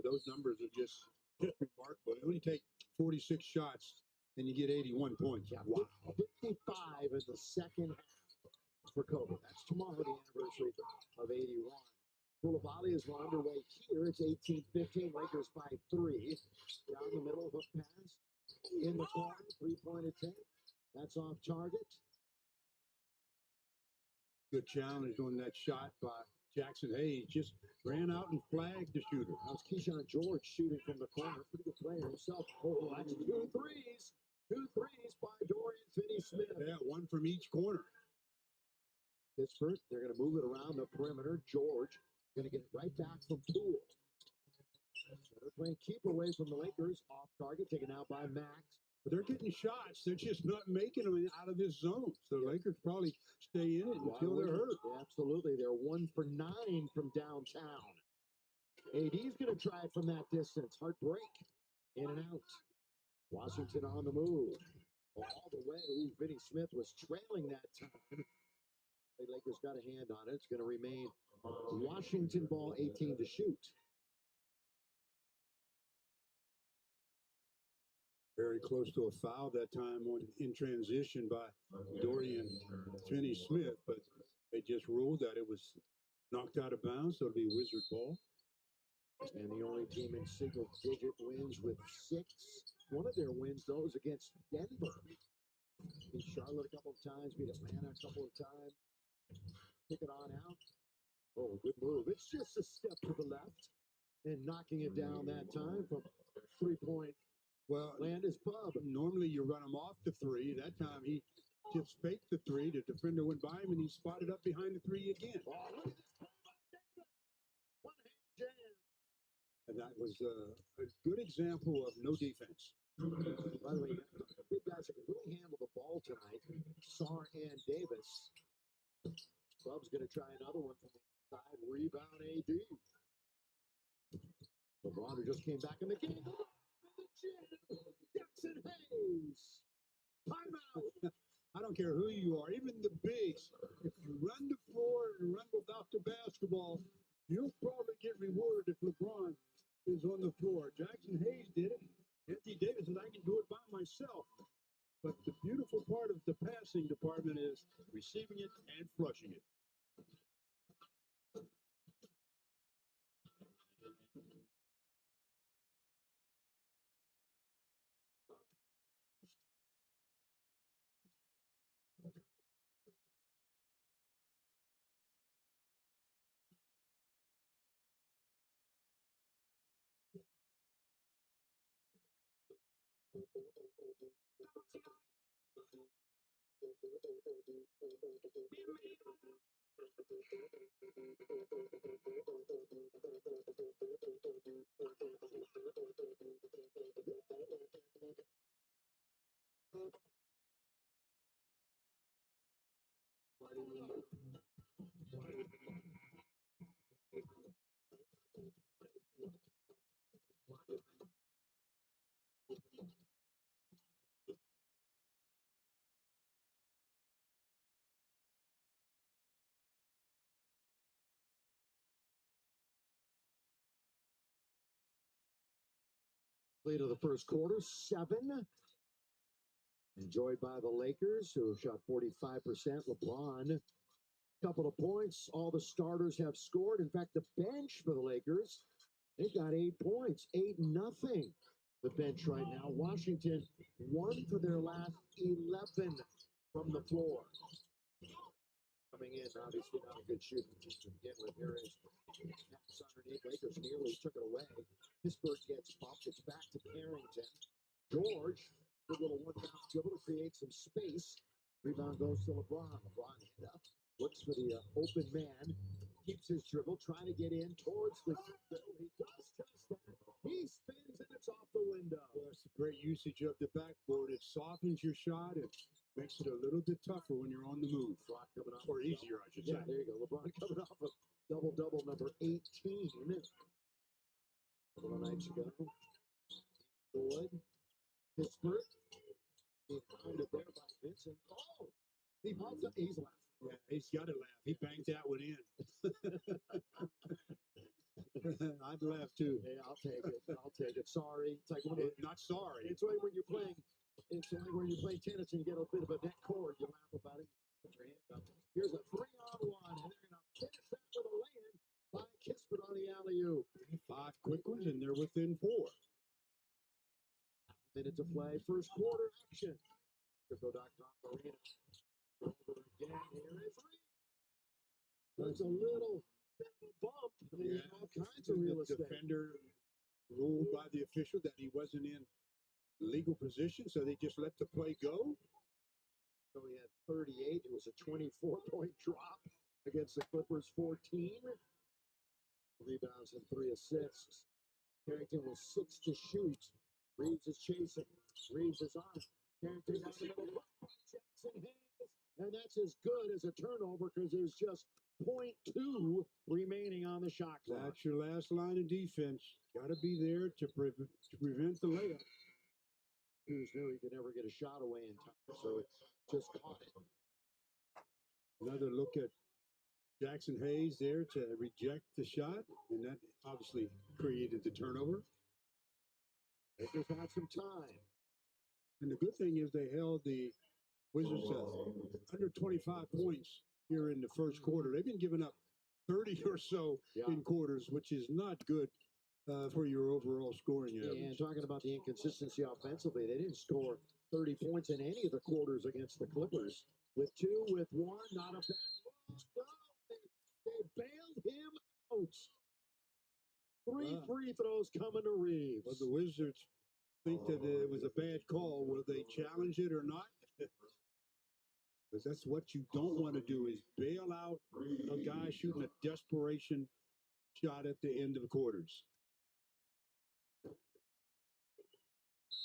Those numbers are just remarkable. You only take 46 shots and you get 81 points. Yeah, Wow. 55 in the second half for Kobe. That's tomorrow, the anniversary of 81. Koulibaly is underway here. It's 18-15. Lakers by 3. Down the middle, hook pass. In the corner, three-point attempt. That's off target. Good challenge on that shot by Jackson Hayes. Just ran out and flagged the shooter. How's Keyshawn George shooting from the corner? Pretty good player himself. Oh, that's 2 threes. 2 threes by Dorian Finney-Smith. Yeah, one from each corner. Pittsburgh, they're going to move it around the perimeter. George going to get it right back from Poole. So they're playing keep away from the Lakers. Off target, taken out by Max. But they're getting shots. They're just not making them out of this zone. So the Lakers probably stay in it until they're hurt. Yeah, absolutely. They're 1 for 9 from downtown. AD's going to try it from that distance. Heartbreak. In and out. Washington on the move. All the way. Ooh, Vinny Smith was trailing that time. The Lakers got a hand on it. It's going to remain Washington ball 18 to shoot. Very close to a foul that time in transition by Dorian Finney-Smith, but they just ruled that it was knocked out of bounds, so it'll be Wizard ball. And the only team in single-digit wins with 6. One of their wins, though, is against Denver. Beat Charlotte a couple of times, beat Atlanta a couple of times. Kick it on out. Oh, good move. It's just a step to the left. And knocking it down that time from three-point. Well, Landis Bub. Normally you run him off the 3. That time he just faked the 3. The defender went by him and he spotted up behind the 3 again. Oh, look at this. One-hand jam. And that was a good example of no defense. By the way, big guys that can really handle the ball tonight. Sarr and Davis. Bub's going to try another one from the inside. Rebound AD. LeBron, who just came back in the game. Jackson Hayes. Timeout. I don't care who you are, even the bigs. If you run the floor and run without the basketball, you'll probably get rewarded if LeBron is on the floor. Jackson Hayes did it. Anthony Davis said, I can do it by myself. But the beautiful part of the passing department is receiving it and flushing it. Lead of the first quarter, 7. Enjoyed by the Lakers, who shot 45%. LeBron, couple of points. All the starters have scored. In fact, the bench for the Lakers, they've got 8 points, 8-0. The bench right now. Washington, 1 for their last 11 from the floor. Coming in, obviously not a good shooting team to begin with. Here is pass underneath. Lakers nearly took it away. Pittsburgh gets bumped. It's back to Carrington. George, good little one-bounce dribble to create some space. Rebound goes to LeBron. LeBron hit up, looks for the open man, keeps his dribble, trying to get in towards the middle. He does just that. He spins and it's off the window. Well, that's a great usage of the backboard. It softens your shot. It makes it a little bit tougher when you're on the move. LeBron coming off. Or easier, I should say. Yeah, there you go. LeBron coming off a double-double number 18. A couple of nights ago. Good. Pittsburgh. He found it there by Vincent. Oh! He's laughing. Yeah, he's got to laugh. He banged that one in. I'd laugh too. Yeah, I'll take it. I'll take it. Sorry. It's like one of Not sorry. It's like when you're playing. It's like when you're playing tennis and you get a bit of a net cord. You laugh about it. Put your hand up. Here's a 3-on-1, and they're gonna finish that with a lay-in by Kispert on the alley-oop. 5 quick ones, and they're within 4. Minute to play. First quarter action. Crypto.com arena. Over again. Here is Reed. There's a little bit of a bump. And he had all kinds of real The estate. defender ruled by the official that he wasn't in legal position, so they just let the play go. So he had 38. It was a 24-point drop against the Clippers, 14. Rebounds and 3 assists. Carrington was 6 to shoot. Reeves is chasing. Reeves is on. Carrington down the middle. Jackson Hayes. And that's as good as a turnover because there's just 0.2 remaining on the shot clock. That's your last line of defense. Got to be there to prevent the layup. Hughes knew he could never get a shot away in time, so it just caught it. Another look at Jackson Hayes there to reject the shot, and that obviously created the turnover. Lakers had some time. And the good thing is they held the Wizards under 25 points here in the first quarter. They've been giving up 30 or so in quarters, which is not good for your overall scoring average. And talking about the inconsistency offensively, they didn't score 30 points in any of the quarters against the Clippers. With 2, with 1, not a bad look. No, they bailed him out. 3 free throws coming to Reeves. Well, the Wizards think that it was a bad call. Will they challenge it or not? Because that's what you don't want to do is bail out a guy shooting a desperation shot at the end of the quarters.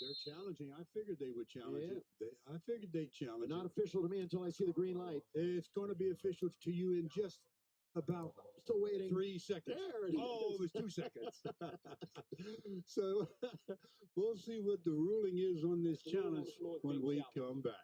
They're challenging. I figured they would challenge it. I figured they'd challenge Not it. official to me until I see the green light. It's going to be official to you in just about Still waiting. 3 seconds. There it Oh, is. it was 2 seconds. So we'll see what the ruling is on this challenge when we come back.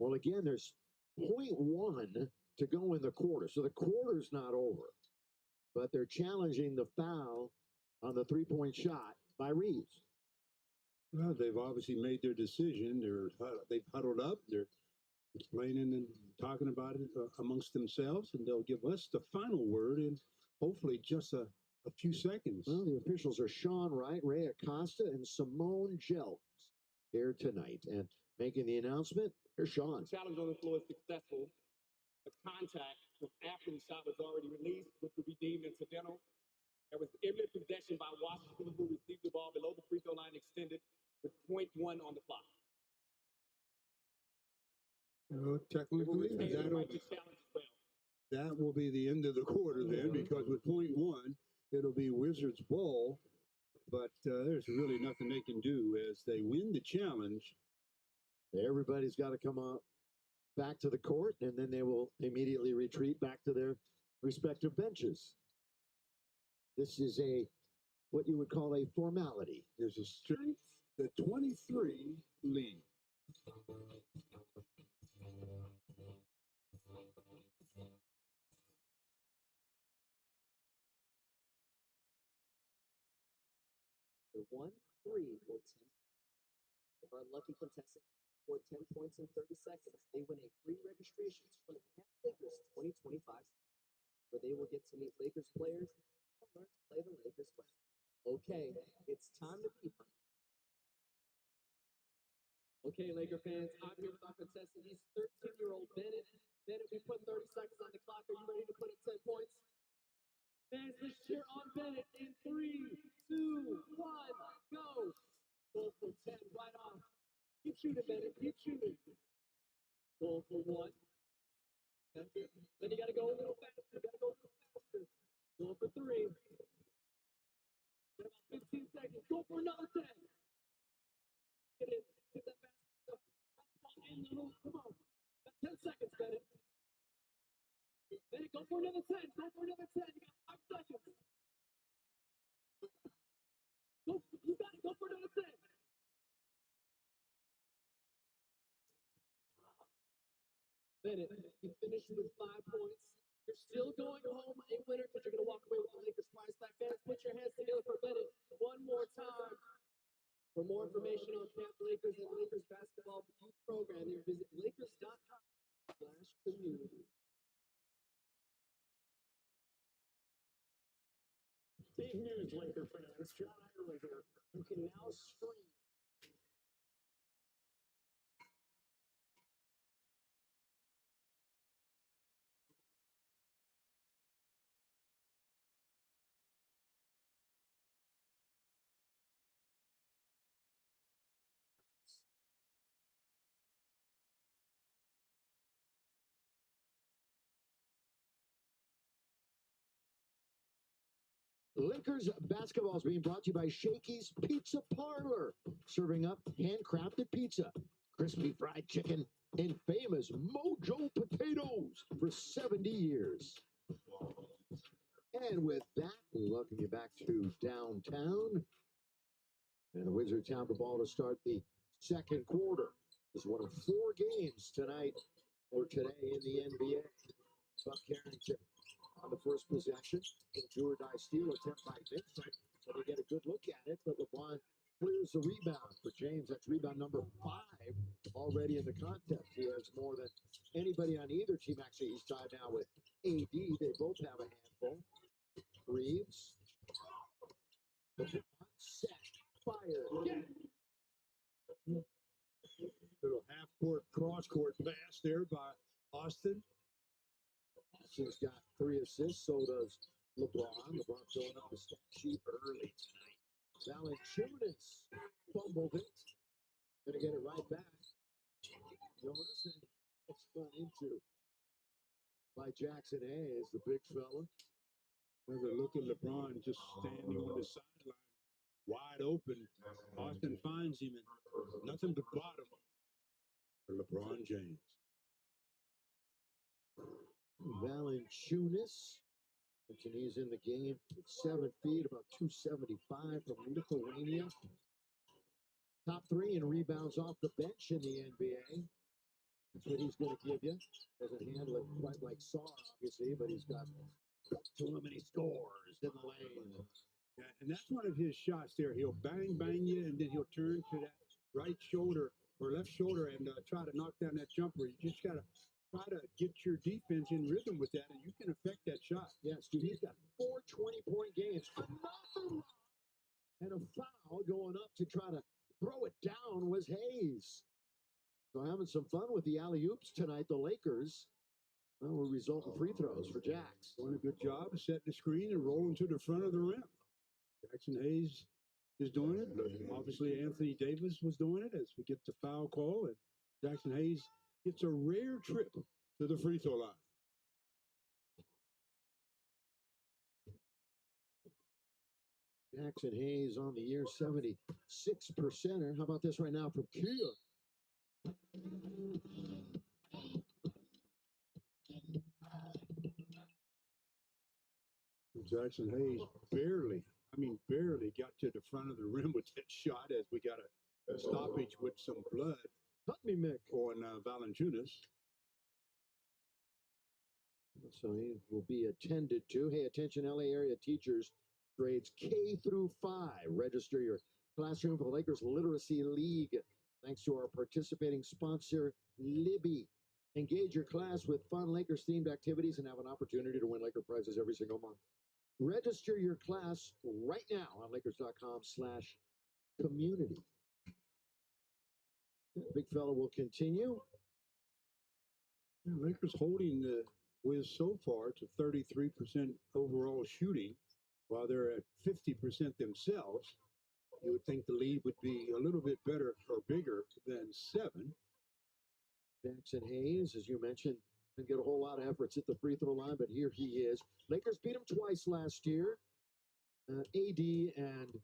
Well, again, there's 0.1 to go in the quarter, so the quarter's not over. But they're challenging the foul on the 3-point shot by Reeves. Well, they've obviously made their decision. They've huddled up. They're explaining and talking about it amongst themselves, and they'll give us the final word in hopefully just a few seconds. Well, the officials are Sean Wright, Ray Acosta, and Simone Jelks here tonight. And making the announcement, here's Sean. Challenge on the floor is successful. The contact was after the shot was already released, which would be deemed incidental. There was imminent possession by Washington, who received the ball below the free throw line extended with 0.1 on the clock. Technically, that will be the end of the quarter then, because with 0.1, it'll be Wizards ball. But there's really nothing they can do as they win the challenge. Everybody's got to come up back to the court, and then they will immediately retreat back to their respective benches. This is what you would call a formality. There's a strength, the 23 lead. The 1-3 will 10. If our lucky contestant scored 10 points in 30 seconds, they win a free registration to the Camp Lakers 2025, where they will get to meet Lakers players and learn to play the Lakers way. Okay, it's time to be. Okay, Laker fans, I'm here with our contestant. He's 13-year-old Bennett. Bennett, we put 30 seconds on the clock. Are you ready to put in 10 points? Fans, let's cheer on Bennett in 3, 2, 1, go. Goal for 10, right off. Keep shooting, Bennett. Keep shooting. Goal for 1. Then you got to go a little faster. You got to go a little faster. Goal for 3. Got about 15 seconds. Go for another 10. Get it. Get that basketball in the hoop. Come on. Got 10 seconds, Bennett. Bennett, go for another 10. Go for another 10. You got 5 seconds. You got it. Go for another 10. Bennett, you finished with 5 points. You're still going home a winner because you're going to walk away with the Lakers prize tag. Fans, put your hands together for Bennett one more time. For more information on Camp Lakers and Lakers basketball youth program, visit lakers.com/community. Big news, Laker fans. John Ireland here. You can now stream. Lakers basketball is being brought to you by Shakey's Pizza Parlor, serving up handcrafted pizza, crispy fried chicken, and famous Mojo potatoes for 70 years. And with that, we welcome you back to downtown. And the Wizards have the ball to start the second quarter. This is one of 4 games tonight or today in the NBA. Buck Carrington on the first possession. A do or die steal attempt by Vincent. So they get a good look at it, but LeBron clears the rebound for James. That's rebound number 5 already in the contest. He has more than anybody on either team. Actually, he's tied now with AD. They both have a handful. Reeves. Set. Fire. Little half-court, cross-court pass there by Austin. Austin's got 3 assists, so does LeBron. LeBron filling up the stat sheet early tonight. Valanciunas fumbled it. Gonna get it right back. Jonas, and it's run into by Jackson Hayes, the big fella. Another look at LeBron just standing on the sideline, wide open. Austin finds him, and nothing but bottom for LeBron James. Valanciunas. He's in the game. 7 feet, about 275 from Lithuania. Top 3 in rebounds off the bench in the NBA. That's what he's going to give you. Doesn't handle it quite like Saar, obviously, but he's got too many scores in the lane. Yeah, and that's one of his shots there. He'll bang you, and then he'll turn to that right shoulder or left shoulder and try to knock down that jumper. You just got to try to get your defense in rhythm with that, and you can affect that shot. Yes, dude, he's got 4 20-point games. Another one. And a foul going up to try to throw it down was Hayes. So having some fun with the alley-oops tonight, the Lakers. Well, will result in free throws for Jax. Doing a good job of setting the screen and rolling to the front of the rim. Jackson Hayes is doing it. Obviously, Anthony Davis was doing it as we get the foul call, and Jackson Hayes gets a rare trip to the free throw line. Jackson Hayes on the year, 76%. How about this right now from Kia? Jackson Hayes barely got to the front of the rim with that shot as we got a stoppage with some blood. Cut me, Mick. On Valanciunas. So he will be attended to. Hey, attention, LA area teachers, grades K through 5. Register your classroom for the Lakers Literacy League. Thanks to our participating sponsor, Libby. Engage your class with fun Lakers-themed activities and have an opportunity to win Laker prizes every single month. Register your class right now on Lakers.com/community. Big fella will continue. The Lakers holding the Wiz so far to 33% overall shooting, while they're at 50% themselves. You would think the lead would be a little bit better or bigger than 7. Jackson Hayes, as you mentioned, didn't get a whole lot of efforts at the free throw line, but here he is. Lakers beat him twice last year. AD and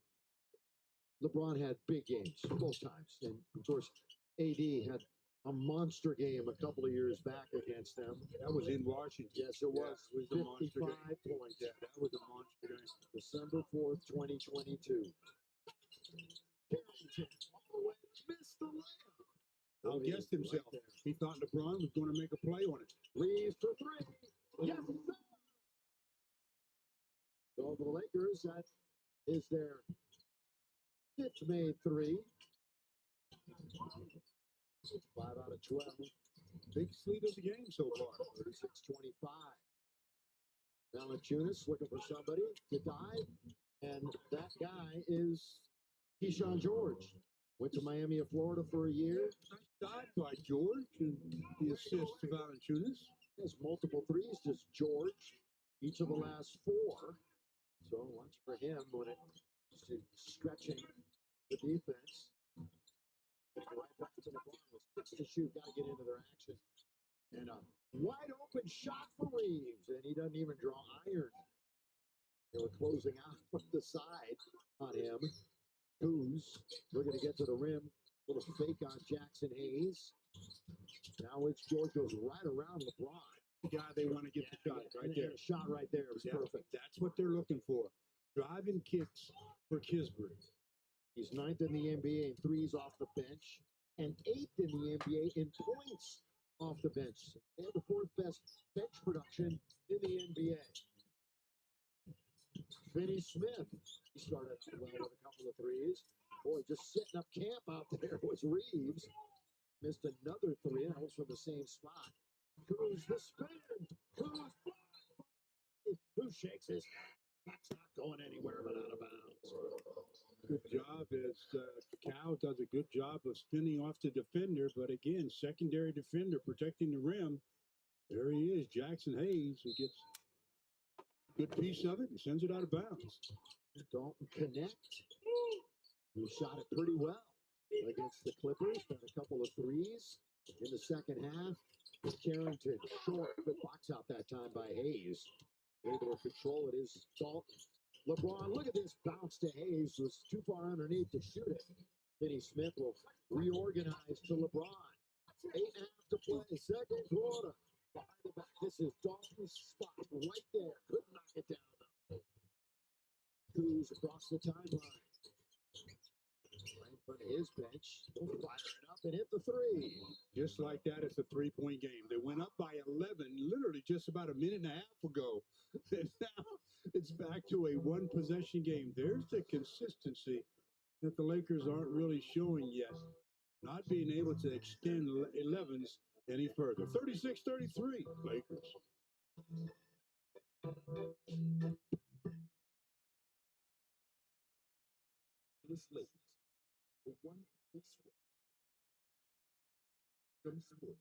LeBron had big games both times. And, of course, AD had a monster game a couple of years back against them. That was in Washington. Yes, it was. Yeah, it was a monster 55 game. points. Yeah, that was a monster game. December 4th, 2022. Carrington all the way, missed the layup. Outguessed himself. Right there. He thought LeBron was going to make a play on it. Reeves for 3. Yes, sir. So for the Lakers, that is their 5th made 3. 5 out of 12. Big lead of the game so far. 36-25. Valanciunas looking for somebody to dive, and that guy is Keyshawn George. Went to Miami of Florida for a year. Nice dive by George and the assist to Valanciunas. Has multiple threes, just George, each of the last 4. So watch for him when it's stretching the defense. Right back to LeBron with 6 to shoot. Got to get into their action. And a wide open shot for Reeves, and he doesn't even draw iron. They were closing out from the side on him. Kuz looking to get to the rim. Little fake on Jackson Hayes. Now it's George goes right around LeBron. The guy they want to get the shot right there. The shot right there was perfect. That's what they're looking for. Driving kicks for Kispert. He's 9th in the NBA in threes off the bench and 8th in the NBA in points off the bench. They have the 4th best bench production in the NBA. Finney Smith, he started out well with a couple of threes. Boy, just setting up camp out there was Reeves. Missed another 3, and that was from the same spot. Kuz the spin. Who shakes his head? That's not going anywhere but out of bounds. Good job as Cal does a good job of spinning off the defender, but again, secondary defender protecting the rim. There he is, Jackson Hayes, who gets a good piece of it and sends it out of bounds. Dalton Connect, who shot it pretty well against the Clippers. Got a couple of threes in the second half. Carrington short, good box out that time by Hayes. Able to control it is Dalton. LeBron, look at this bounce to Hayes. Was too far underneath to shoot it. Finney Smith will reorganize to LeBron. 8.5 to play, second quarter. Behind the back, this is Dalton's spot right there. Couldn't knock it down though. Kuz across the timeline. Right in front of his bench. Firing up and hit the three. Just like that, it's a 3-point game. They went up by 11 literally just about a minute and a half ago. And now it's back to a one-possession game. There's the consistency that the Lakers aren't really showing yet. Not being able to extend 11s any further. 36-33, Lakers. This Lakers, the one this way from sports.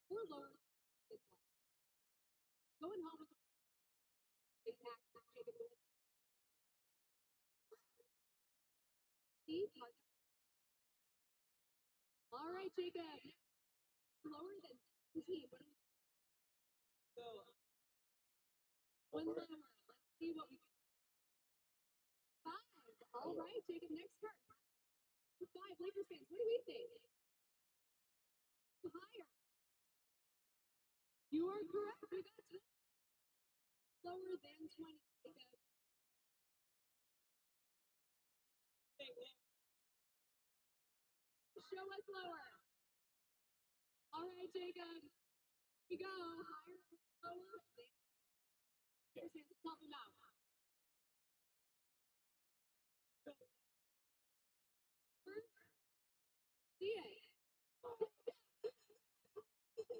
Or lower is one. Going home with a pack for Jacob Lewis. Steve Martin. All right, Jacob. Lower than 17. What do we so one lower. Let's see what we get. 5. All right, Jacob. Next turn. 5. Lakers fans, what do we think? Higher. You are correct. We got 20. Lower than 20, Jacob. Show us lower. All right, Jacob. Here we go. Higher, lower. Here's hands. Help him out. CA.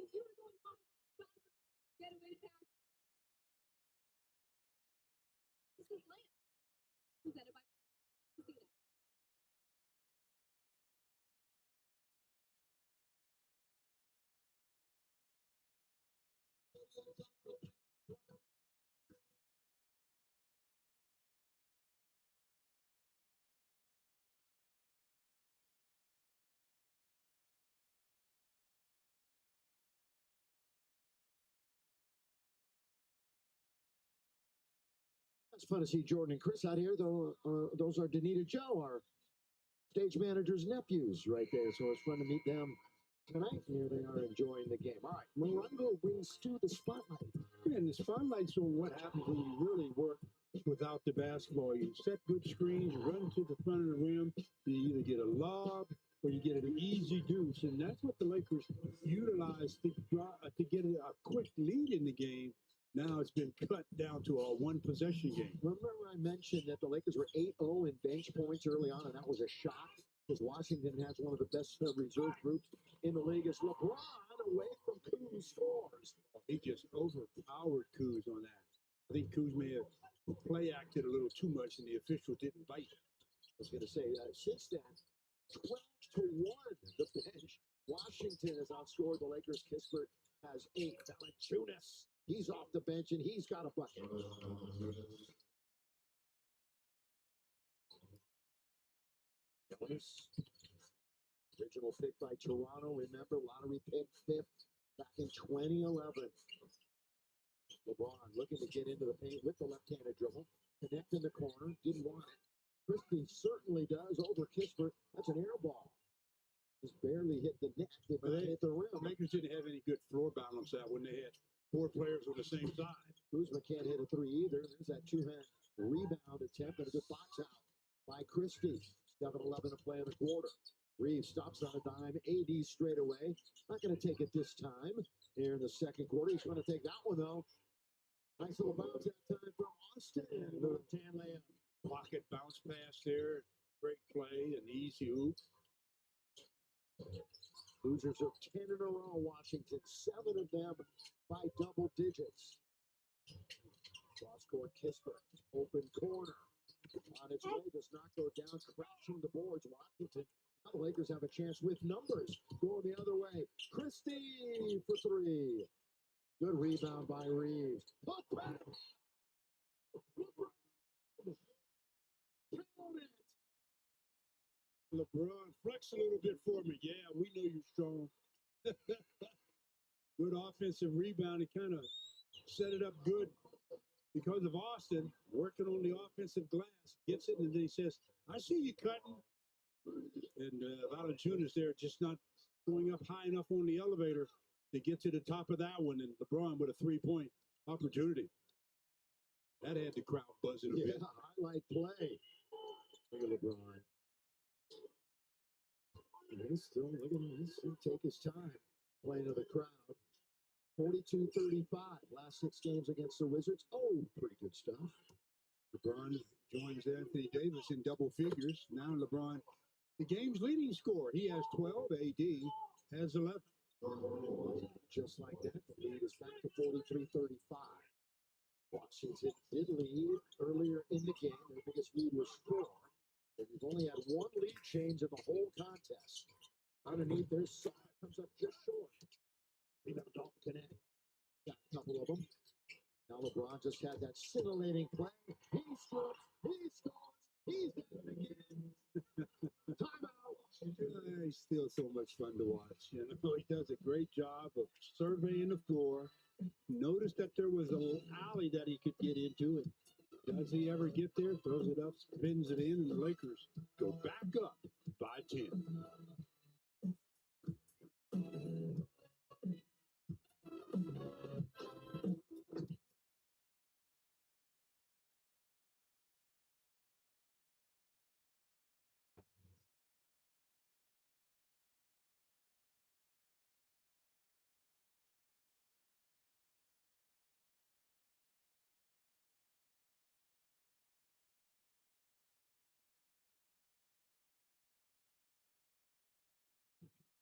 You were going home. Get away to pass. This is Lance. Presented by Casino. It's fun to see Jordan and Chris out here, though. Those are Danita Joe, our stage manager's nephews, right there. So it's fun to meet them tonight. Here they are enjoying the game. All right, Morongo brings Stu the spotlight. Yeah, and the spotlight's on what happens when you really work without the basketball. You set good screens, run to the front of the rim. You either get a lob or you get an easy deuce, and that's what the Lakers utilized to get a quick lead in the game. Now it's been cut down to a one-possession game. Remember I mentioned that the Lakers were 8-0 in bench points early on, and that was a shock because Washington has one of the best reserve groups in the league. As LeBron away from Kuz scores. He just overpowered Kuz on that. I think Kuz may have play acted a little too much, and the official didn't bite. I was going to say that since then, 12-1 the bench. Washington has outscored the Lakers. Kispert has 8. Valanciunas, he's off the bench and he's got a bucket. Jonas, original pick by Toronto. Remember, lottery pick 5th back in 2011. LeBron looking to get into the paint with the left-handed dribble. Connect in the corner. Didn't want it. Christie certainly does over Kispert. That's an air ball. Just barely hit the net. Did not hit the rim. The Lakers didn't have any good floor balance out when they had 4 players on the same side. Kuzma can't hit a 3 either. There's that 2-hand rebound attempt and a good box out by Christie. 7-11 to play in the quarter. Reeves stops on a dime. AD straight away. Not going to take it this time. Here in the second quarter. He's going to take that one, though. Nice little bounce that time from Austin. Little tan layup. Pocket bounce pass there. Great play. An easy hoop. Losers of 10 in a row. Washington. 7 of them by double digits. Cross court Kispert. Open corner. On its way. Does not go down. Crashing the boards. Washington. Now the Lakers have a chance with numbers. Going the other way. Christie for 3. Good rebound by Reeves. LeBron, flex a little bit for me. Yeah, we know you're strong. Good offensive rebound. He kind of set it up good because of Austin working on the offensive glass, gets it, and then he says, "I see you cutting." And Valanciunas there just not going up high enough on the elevator to get to the top of that one, and LeBron with a 3-point opportunity. That had the crowd buzzing a bit. Highlight play. Look at LeBron. And he's still, look at him, he'll take his time playing to the crowd. 42-35, last 6 games against the Wizards. Oh, pretty good stuff. LeBron joins Anthony Davis in double figures. Now LeBron, the game's leading scorer. He has 12. AD has 11. Just like that, the lead is back to 43-35. Washington did lead earlier in the game. Their biggest lead was 4. But we've only had 1 lead change in the whole contest. Underneath, there's Saw comes up just short. Rebound don't connect. Got a couple of them. Now LeBron just had that scintillating play. He scores. He scores. He's done it again. Timeout. He's still so much fun to watch. You know, he does a great job of surveying the floor. Noticed that there was a little alley that he could get into, and does he ever get there? Throws it up, spins it in, and the Lakers go back up by 10.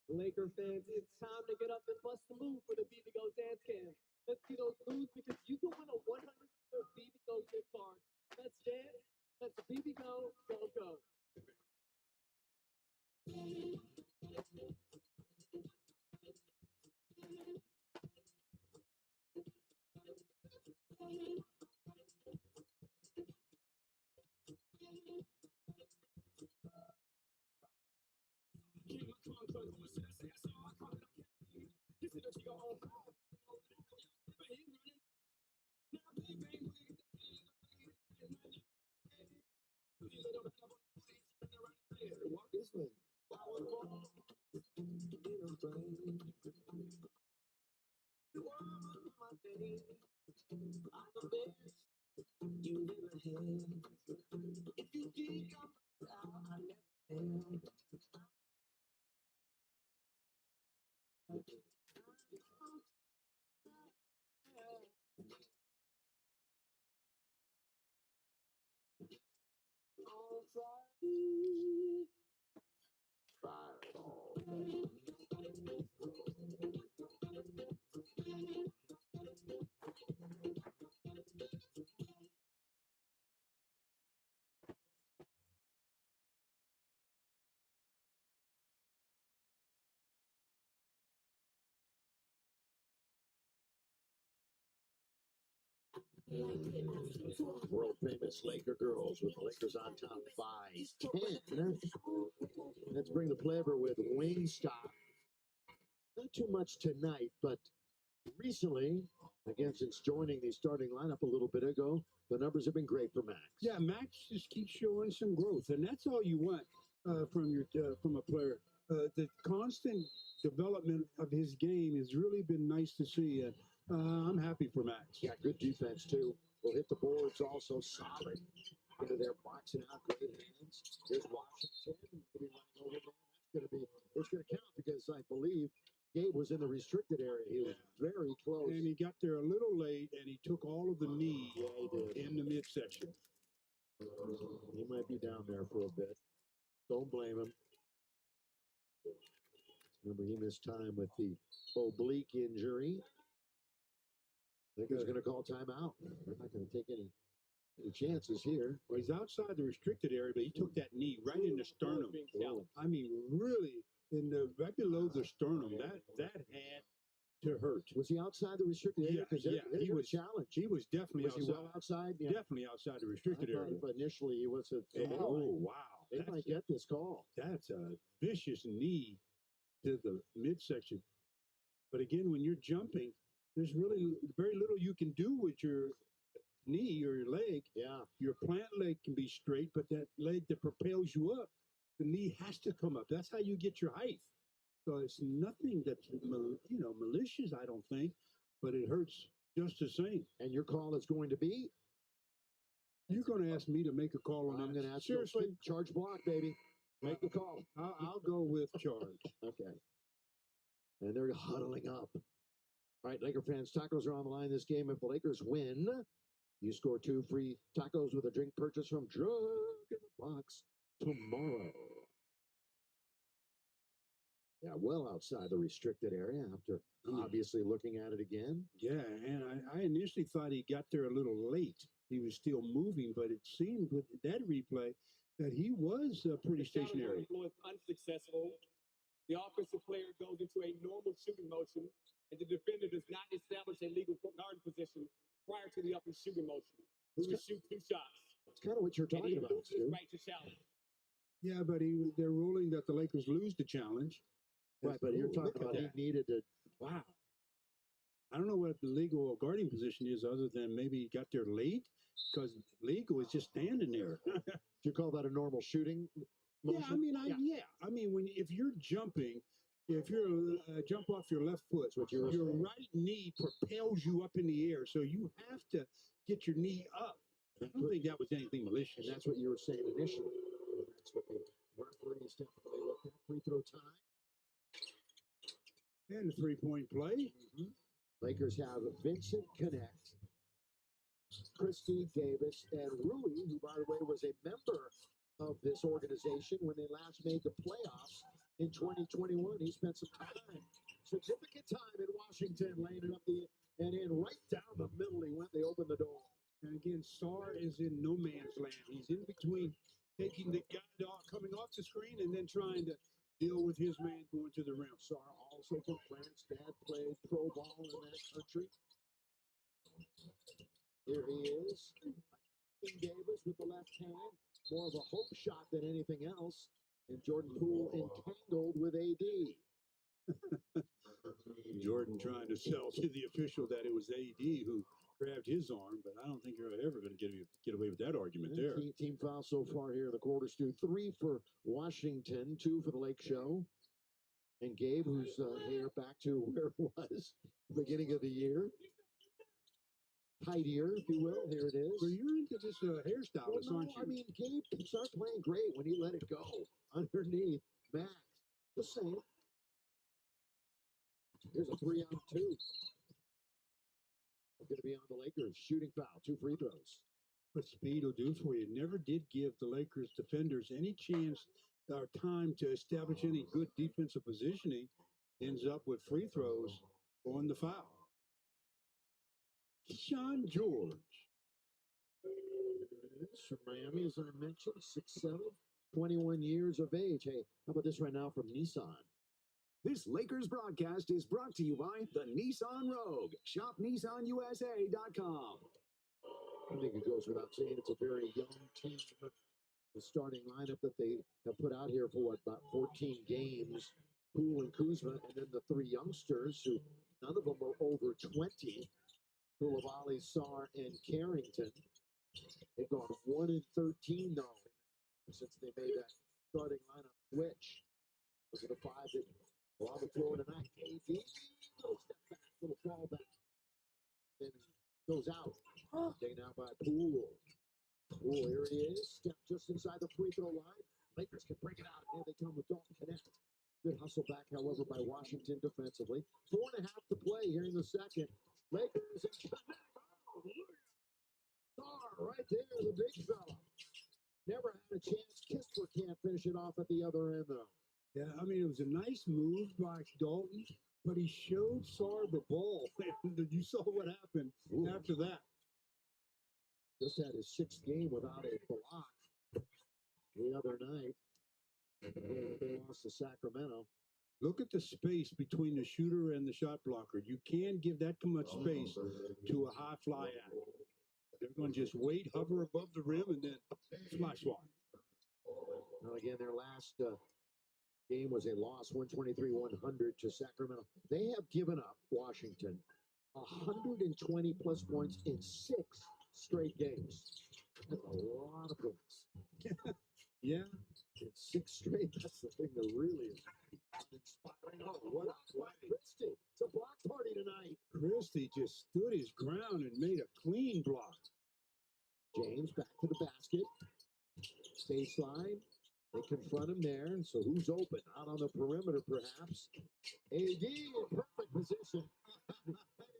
Laker fans, it's time to get up and bust the move for the BBGO Dance Cam. Let's see those moves because you can win a $100 BBGO gift card. Let's dance. Let's BBGO, go, go. Walk this way. World famous Laker girls with the Lakers on top by 10. Let's bring the flavor with Wingstop. Not too much tonight, but recently, again, since joining the starting lineup a little bit ago, the numbers have been great for Max. Yeah, Max just keeps showing some growth, and that's all you want from a player. The constant development of his game has really been nice to see. I'm happy for Max. Yeah, good defense too. Will hit the boards also solid. Into their boxing out, great hands. Here's Washington. Maybe running over there. It's gonna count because I believe Gabe was in the restricted area. He was very close. And he got there a little late, and he took all of the knee in the midsection. He might be down there for a bit. Don't blame him. Remember, he missed time with the oblique injury. I think he's going to call timeout. They're not going to take any chances here. Well, he's outside the restricted area, but he took that knee right in the sternum. I mean, really, right below the sternum. That had to hurt. Was he outside the restricted area? He was challenged. He was definitely was outside. He well outside? Yeah. Definitely outside the restricted area. But initially, he was oh wow! They might get this call. That's a vicious knee to the midsection. But again, when you're jumping, there's really very little you can do with your knee or your leg, your plant leg can be straight, but that leg that propels you up, the knee has to come up. That's how you get your height. So it's nothing that's malicious, I don't think, but it hurts just the same. And your call is going to be? You're going to ask me to make a call on that. I'm going to ask Seriously, you, charge block, baby. Make the call. I'll go with charge. Okay. And they're huddling up. All right, Laker fans, tacos are on the line this game. If the Lakers win, you score 2 free tacos with a drink purchase from Drug in the Box tomorrow. Yeah, well outside the restricted area after obviously looking at it again. Yeah, and I initially thought he got there a little late. He was still moving, but it seemed with that replay that he was pretty stationary. The was unsuccessful. The offensive player goes into a normal shooting motion, and the defender does not establish a legal guard position prior to the up and shooting motion. He would shoot 2 shots. That's kind of what you're And he talking about, loses his right to challenge. Yeah, but they're ruling that the Lakers lose the challenge. Right, but you're talking about he needed to. Wow. I don't know what the legal guarding position is other than maybe he got there late because legal is just standing there. Do you call that a normal shooting motion? Yeah, I mean, if you're jumping, if you're jump off your left foot, your right knee propels you up in the air, so you have to get your knee up. I don't think that was anything malicious. And that's what you were saying initially. That's what the referees definitely looked at. Free throw time. And a 3-point play. Lakers have Vincent Connect, Christy Davis, and Rui, who, by the way, was a member of this organization when they last made the playoffs in 2021. He spent some time, significant time in Washington, laying it up and in right down the middle. He went. They opened the door. And again, Sarr is in no man's land. He's in between taking the guy coming off the screen and then trying to deal with his man going to the rim. Sarr also from France. Dad played pro ball in that country. Here he is. King Davis with the left hand. More of a hope shot than anything else. And Jordan Poole entangled with AD. Jordan trying to sell to the official that it was AD who grabbed his arm, but I don't think you're ever going to get away with that argument there. Team foul so far here in the quarter, Stu. 3 for Washington, 2 for the Lake Show. And Gabe, who's here back to where it was beginning of the year. Tidier, if you will. Here it is. Well, you're into this hairstylist, aren't you? I mean, Gabe started playing great when he let it go underneath Max. Just saying. Here's a 3-on-2. Going to be on the Lakers. Shooting foul, 2 free throws. What speed will do for you. Never did give the Lakers defenders any chance or time to establish any good defensive positioning. Ends up with free throws on the foul. Sean George. From Miami, as I mentioned, 6'7", 21 years of age. Hey, how about this right now from Nissan? This Lakers broadcast is brought to you by the Nissan Rogue. Shop NissanUSA.com. I think it goes without saying it's a very young team. The starting lineup that they have put out here for about 14 games. Poole and Kuzma, and then the 3 youngsters who none of them are over 20. Koulibaly, Sarr, and Carrington. They've gone 1-13 though since they made that starting lineup switch. Those are the 5 that were on the floor tonight. AD, little step back, little fall back. Then goes out. Taken out by Poole. Poole, here he is. Step just inside the free throw line. Lakers can bring it out. Here they come with Dalton Connect. Good hustle back, however, by Washington defensively. 4.5 to play here in the second. Lakers and Sarr right there, the big fella. Never had a chance. Kistler can't finish it off at the other end, though. Yeah, I mean, it was a nice move by Dalton, but he showed Sarr the ball. You saw what happened after that. Just had his 6th game without a block the other night. They lost to Sacramento. Look at the space between the shooter and the shot blocker. You can't give that much space to a high fly out. They're going to just wait, hover above the rim, and then fly swat. Now, again, their last game was a loss, 123-100 to Sacramento. They have given up, Washington, 120-plus points in 6 straight games. That's a lot of points. Yeah. It's 6 straight. That's the thing that really is inspiring. Oh, what a play. Christie. It's a block party tonight. Christie just stood his ground and made a clean block. James back to the basket. Baseline. They confront him there. So who's open? Out on the perimeter, perhaps. AD in perfect position.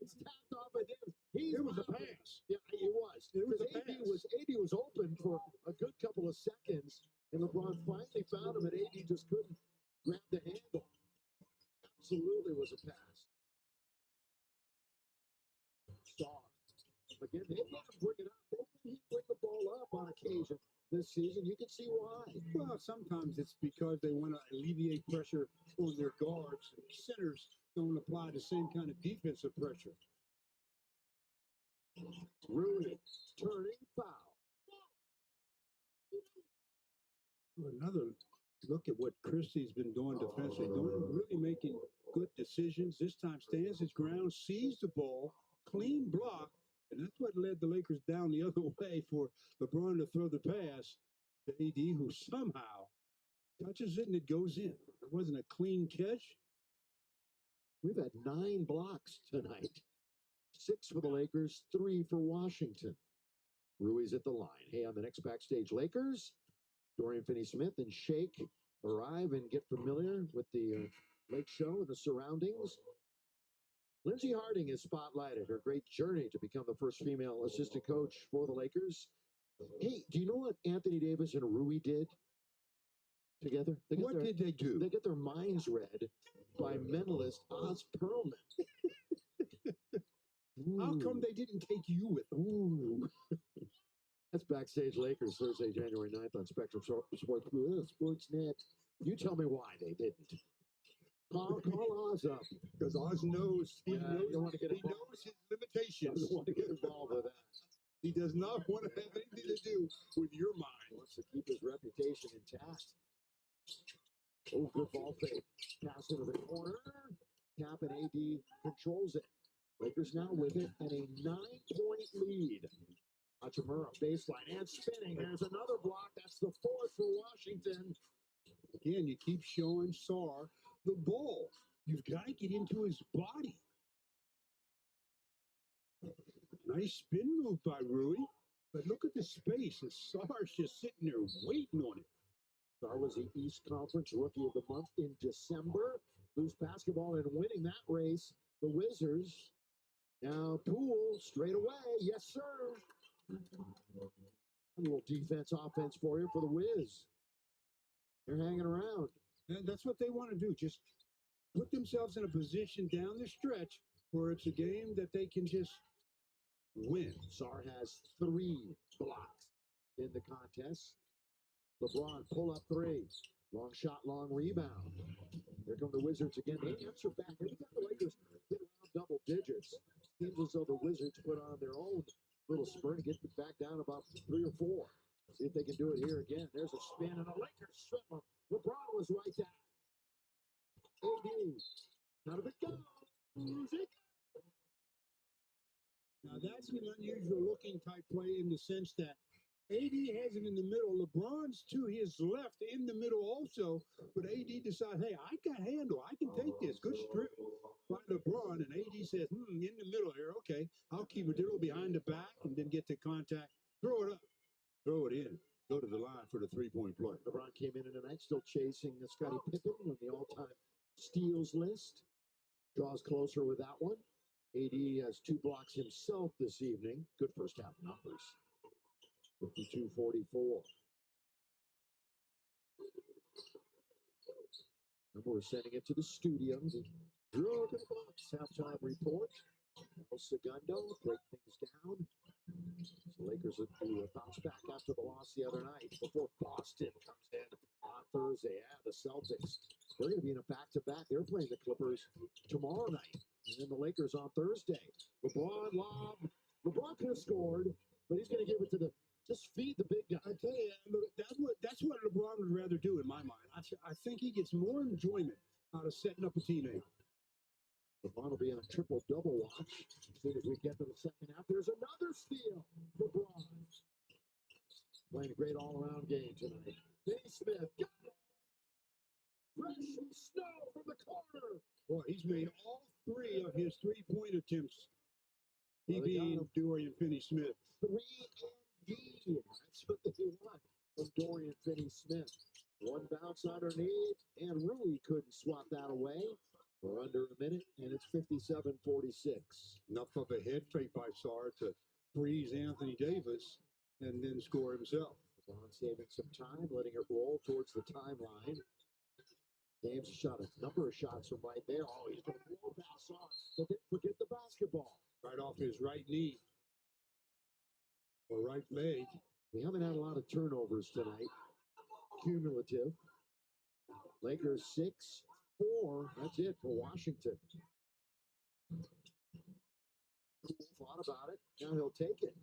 It's tapped off of him. It was a pass. Yeah, it was. It was a AD pass. was open for a good couple of seconds, and LeBron finally found him, and AD just couldn't grab the handle. Absolutely was a pass. Star. Again, they let him bring it up. They let him bring the ball up on occasion this season. You can see why. Well, sometimes it's because they want to alleviate pressure on their guards. Centers don't apply the same kind of defensive pressure. Rui turning foul. Another look at what Christie's been doing defensively, really making good decisions. This time stands his ground, sees the ball, clean block, and that's what led the Lakers down the other way for LeBron to throw the pass to AD, who somehow touches it and it goes in. It wasn't a clean catch. We've had 9 blocks tonight. 6 for the Lakers, 3 for Washington. Rui's at the line. Hey, on the next Backstage Lakers, Dorian Finney-Smith and Shake arrive and get familiar with the Lake Show and the surroundings. Lindsey Harding is spotlighted, her great journey to become the first female assistant coach for the Lakers. Hey, do you know what Anthony Davis and Rui did together? What did they do? They get their minds read by mentalist Oz Perlman. How come they didn't take you with them? Ooh. That's Backstage Lakers, Thursday, January 9th on Spectrum Sportsnet. You tell me why they didn't. Call Oz up. Because Oz knows, he knows his limitations. Doesn't want to get involved with that. He does not want to have anything to do with your mind. He wants to keep his reputation intact. Oh, good ball fake. Pass into the corner. Cap and AD controls it. Lakers now with it and a 9-point lead. Hachimura baseline and spinning. There's another block. That's the 4th for Washington. Again, you keep showing Sarr the ball. You've got to get into his body. Nice spin move by Rui. But look at the space. And Sarr's just sitting there waiting on it. Sarr was the East Conference Rookie of the Month in December. Loose basketball and winning that race. The Wizards. Now Poole straight away. Yes, sir. A little defense, offense for you for the Wiz. They're hanging around. And that's what they want to do. Just put themselves in a position down the stretch where it's a game that they can just win. Sarr has 3 blocks in the contest. LeBron pull up 3. Long shot, long rebound. Here come the Wizards again. They answer back. Every time the Lakers get around double digits, seems as though the Wizards put on their own little sprint, get back down about 3 or 4. See if they can do it here again. There's a spin and a Lakers strip. LeBron was right there. AD. Out of it goes. Music. Now that's an unusual looking type play in the sense that AD has it in the middle. LeBron's to his left in the middle also, but AD decides, hey, I got handle. I can take this. Good strip by LeBron, and AD says, in the middle here. Okay, I'll keep it a little behind the back and then get to contact. Throw it up. Throw it in. Go to the line for the 3-point play. LeBron came in tonight still chasing Scottie Pippen on the all-time steals list. Draws closer with that one. AD has 2 blocks himself this evening. Good first half numbers. 52-44. Remember, we're sending it to the studio. The Drew Look at the Box halftime report. El Segundo break things down. The Lakers would do a bounce back after the loss the other night before Boston comes in on Thursday. Yeah, the Celtics. They're going to be in a back-to-back. They're playing the Clippers tomorrow night. And then the Lakers on Thursday. LeBron lob. LeBron could have scored, but he's going to give it to the just feed the big guy. I tell you, that's what LeBron would rather do in my mind. I think he gets more enjoyment out of setting up a teammate. LeBron will be on triple-double watch as soon as we get to the second half. There's another steal for Braun. Playing a great all-around game tonight. Vinny Smith got it. Fresh snow from the corner. Boy, he's made all 3 of his 3-point attempts. He Well, they got being him. Dorian Finney-Smith. 3 and D. That's what they want from Dorian Finney-Smith. One bounce underneath, and Rui couldn't swat that away. We're under a minute, and it's 57-46. Enough of a head fake by Sarr to freeze Anthony Davis and then score himself. LeBron saving some time, letting it roll towards the timeline. James shot a number of shots from right there. Oh, he's going to blow past off. Forget the basketball. Right off his right knee or right leg. We haven't had a lot of turnovers tonight. Cumulative. Lakers 6-4. That's it for Washington. Thought about it. Now he'll take it.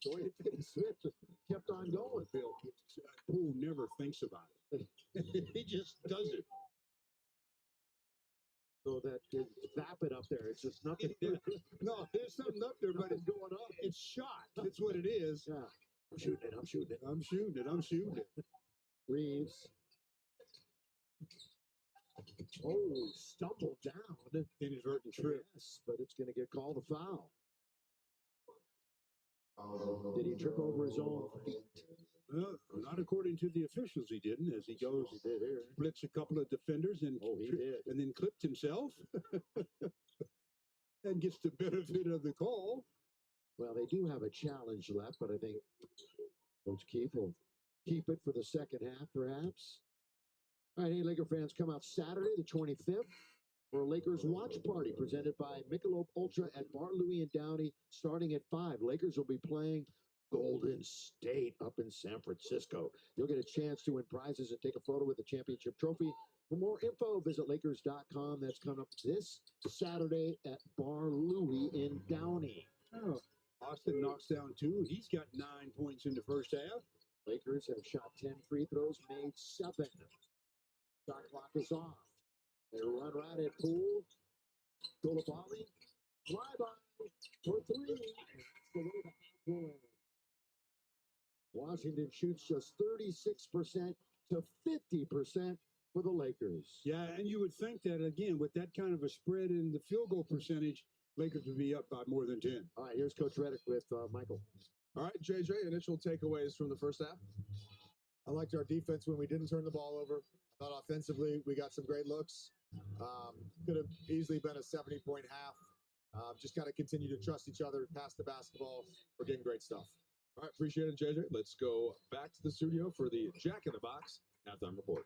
Dorian Finney-Smith just kept on going. Bill, Poole never thinks about it. He just does it. So that vapid up there, it's just nothing. No, there's something up there, but it's going up. It's shot. That's what it is. Yeah. I'm shooting it. I'm shooting it. I'm shooting it. I'm shooting it. Reeves. Oh, stumbled down. Inadvertent trip. Yes, but it's going to get called a foul. Did he trip over his own feet? Well, not according to the officials, he didn't. As he goes, He did here. blitz a couple of defenders and Oh, he did. and then clipped himself, and gets the benefit of the call. Well, they do have a challenge left, but I think Coach Keefe will keep it for the second half, perhaps. All right, hey, Laker fans, come out Saturday, the 25th, for a Lakers watch party presented by Michelob Ultra at Bar Louie and Downey, starting at 5. Lakers will be playing Golden State up in San Francisco. You'll get a chance to win prizes and take a photo with the championship trophy. For more info, visit Lakers.com. That's coming up this Saturday at Bar Louie in Downey. Oh, Austin knocks down 2. He's got 9 points in the first half. Lakers have shot 10 free throws, made 7. Shot clock is off. They run right at Poole. Koulibaly, fly-by for 3. And that's the way the half will end. Washington shoots just 36% to 50% for the Lakers. Yeah, and you would think that, again, with that kind of a spread in the field goal percentage, Lakers would be up by more than 10. All right, here's Coach Reddick with Michael. All right, JJ, initial takeaways from the first half. I liked our defense when we didn't turn the ball over. I thought offensively we got some great looks. Could have easily been a 70-point half. Just got to continue to trust each other, pass the basketball. We're getting great stuff. All right, appreciate it, JJ. Let's go back to the studio for the Jack in the Box halftime report.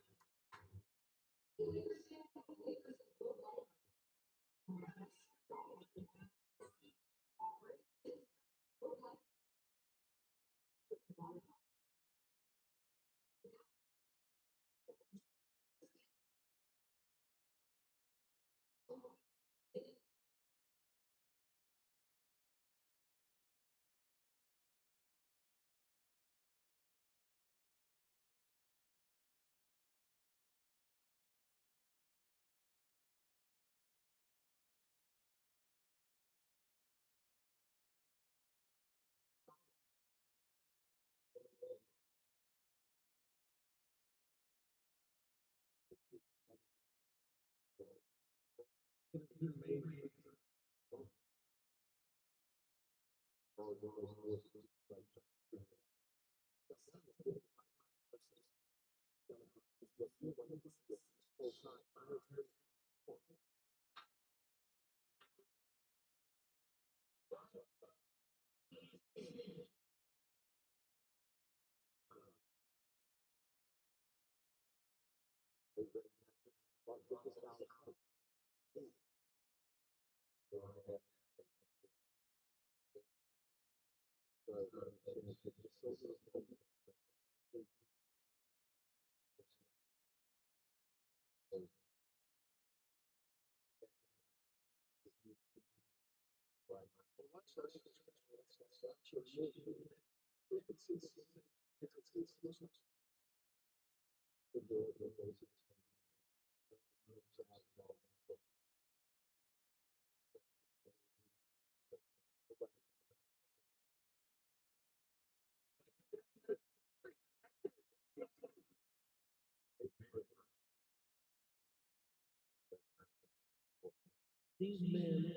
These men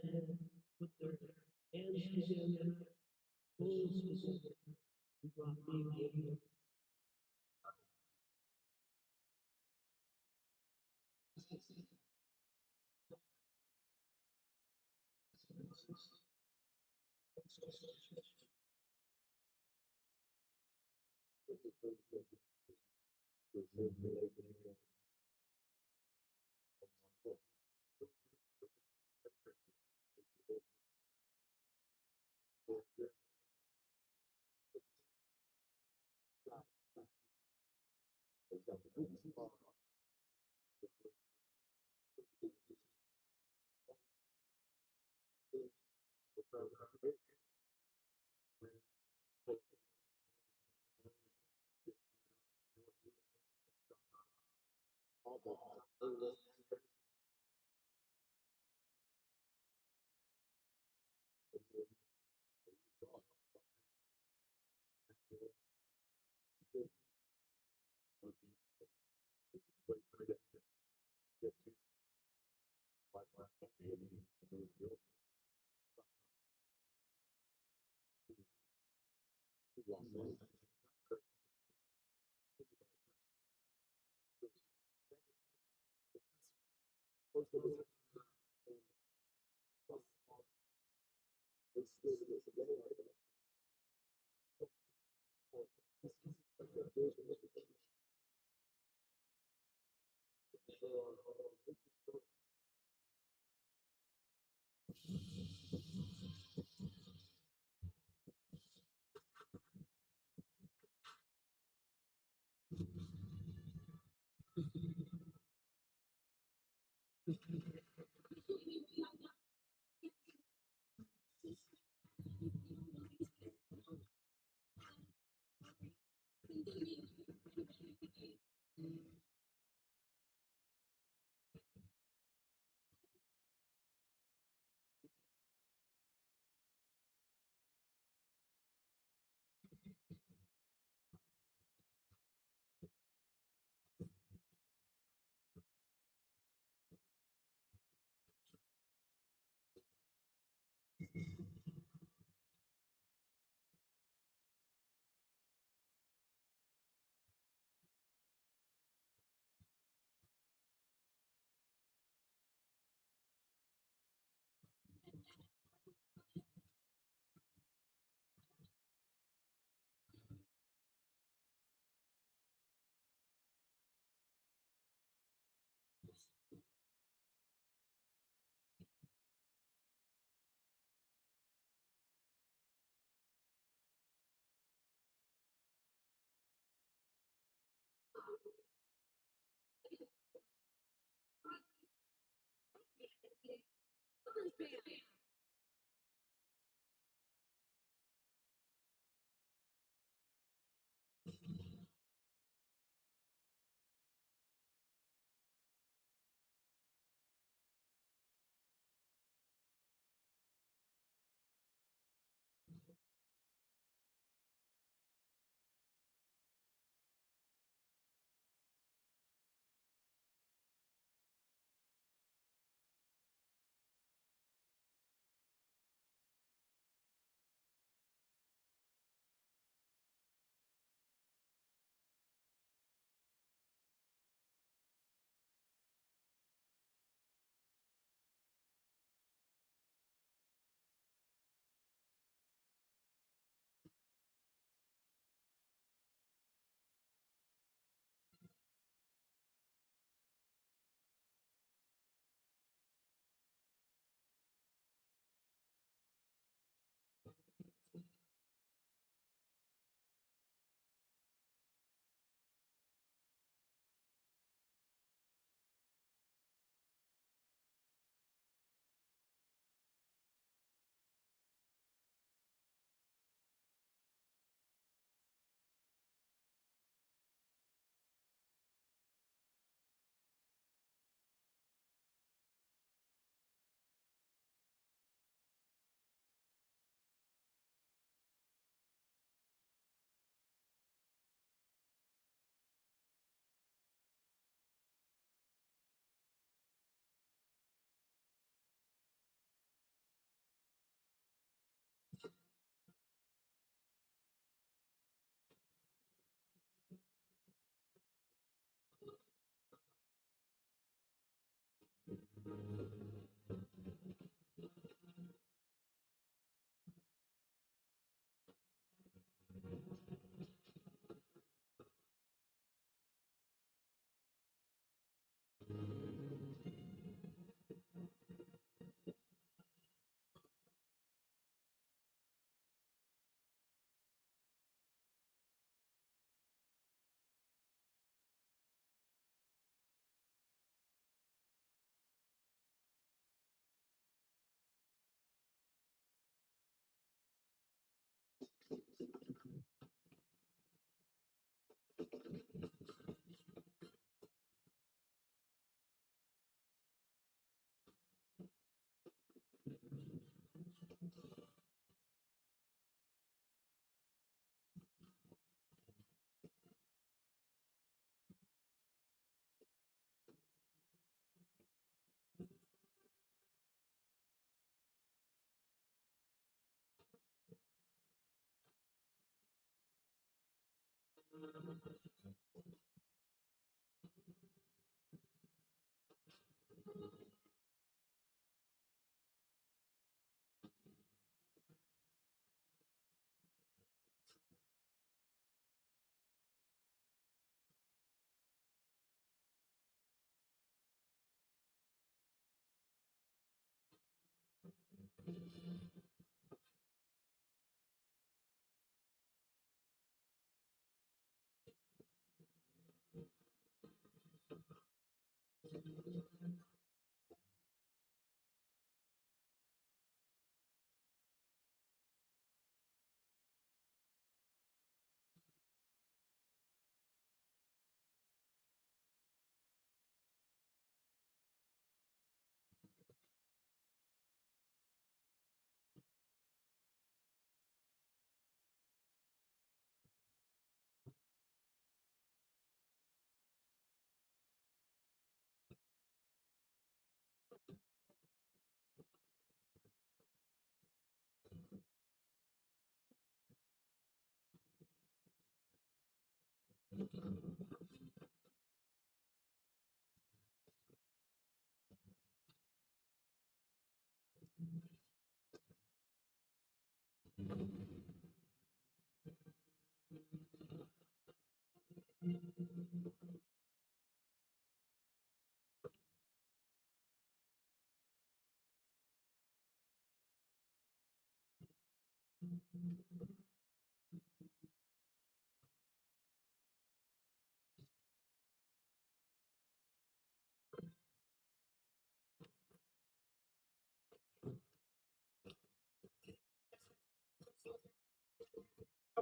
put their hands together, souls together, and brought me with them.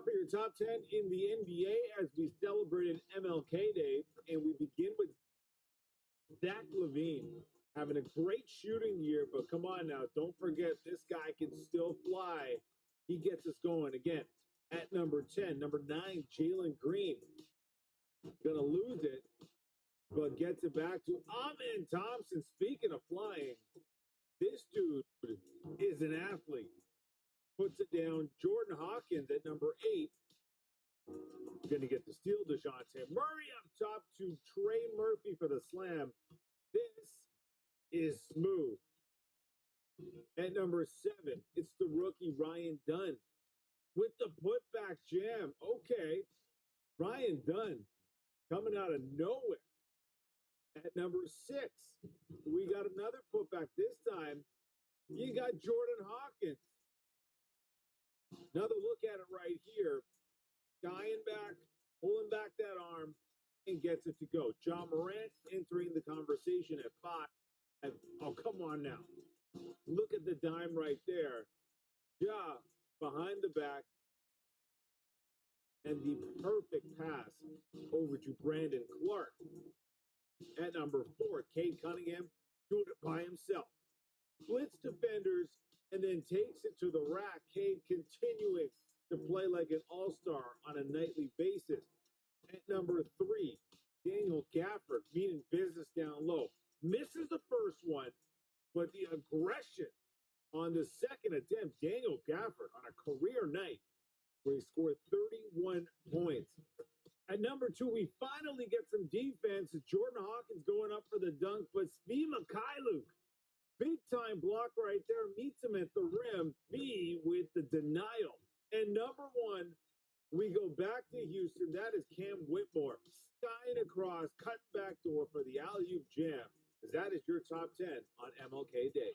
For your top 10 in the NBA as we celebrate an MLK Day, and we begin with Zach Levine having a great shooting year, but come on now, don't forget this guy can still fly. He gets us going again at number 10. Number 9, Jalen Green. Gonna lose it, but gets it back to Amen Thompson. Speaking of flying, this dude is an athlete. Puts it down. Jordan Hawkins at number 8. Going to get the steal. DeJounte Murray up top to Trey Murphy for the slam. This is smooth. At number 7, it's the rookie Ryan Dunn with the putback jam. Okay, Ryan Dunn coming out of nowhere. At number 6, we got another putback. This time, you got Jordan Hawkins. Another look at it right here. Skying back, pulling back that arm, and gets it to go. John Morant entering the conversation at 5. Oh, come on now. Look at the dime right there. Ja behind the back. And the perfect pass over to Brandon Clark. At number 4, Cade Cunningham doing it by himself. Splits defenders and then takes it to the rack. Cade continuing to play like an all-star on a nightly basis. At number 3, Daniel Gafford meaning business down low. Misses the first one, but the aggression on the second attempt, Daniel Gafford on a career night where he scored 31 points. At number 2, we finally get some defense. Jordan Hawkins going up for the dunk, but Svi Mikhailuk, big time block right there, meets him at the rim. Me with the denial. And number 1, we go back to Houston. That is Cam Whitmore. Skying across, cut back door for the alley-oop jam. That is your top 10 on MLK Day.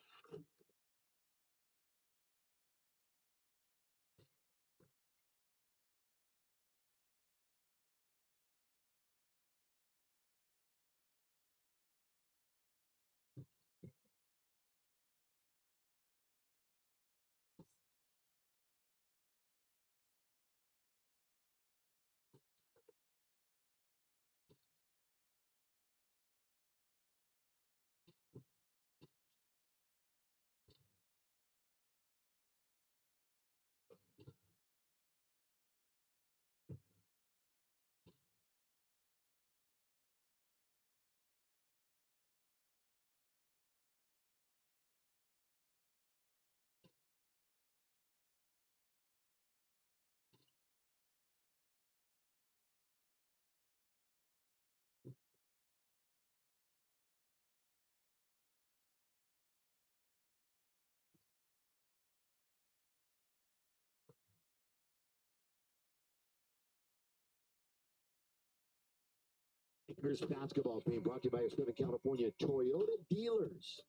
Lakers basketball being brought to you by Southern California Toyota dealers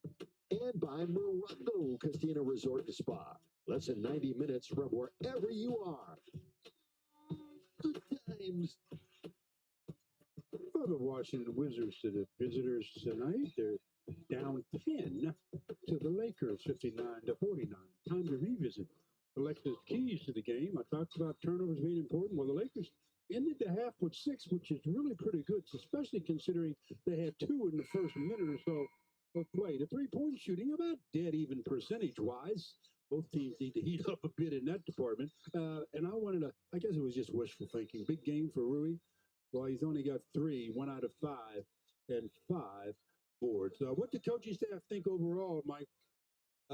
and by Morongo Casino Resort and Spa. Less than 90 minutes from wherever you are. Good times. For the Washington Wizards to the visitors tonight, they're down 10 to the Lakers, 59-49. Time to revisit Alexis keys to the game. I talked about turnovers being important. Well, the Lakers ended the half with 6, which is really pretty good, especially considering they had 2 in the first minute or so of play. The three-point shooting about dead even percentage-wise. Both teams need to heat up a bit in that department. And I guess it was just wishful thinking. Big game for Rui. Well, he's only got 3, 1 out of 5, and 5 boards. What the coaching staff think overall, Mike?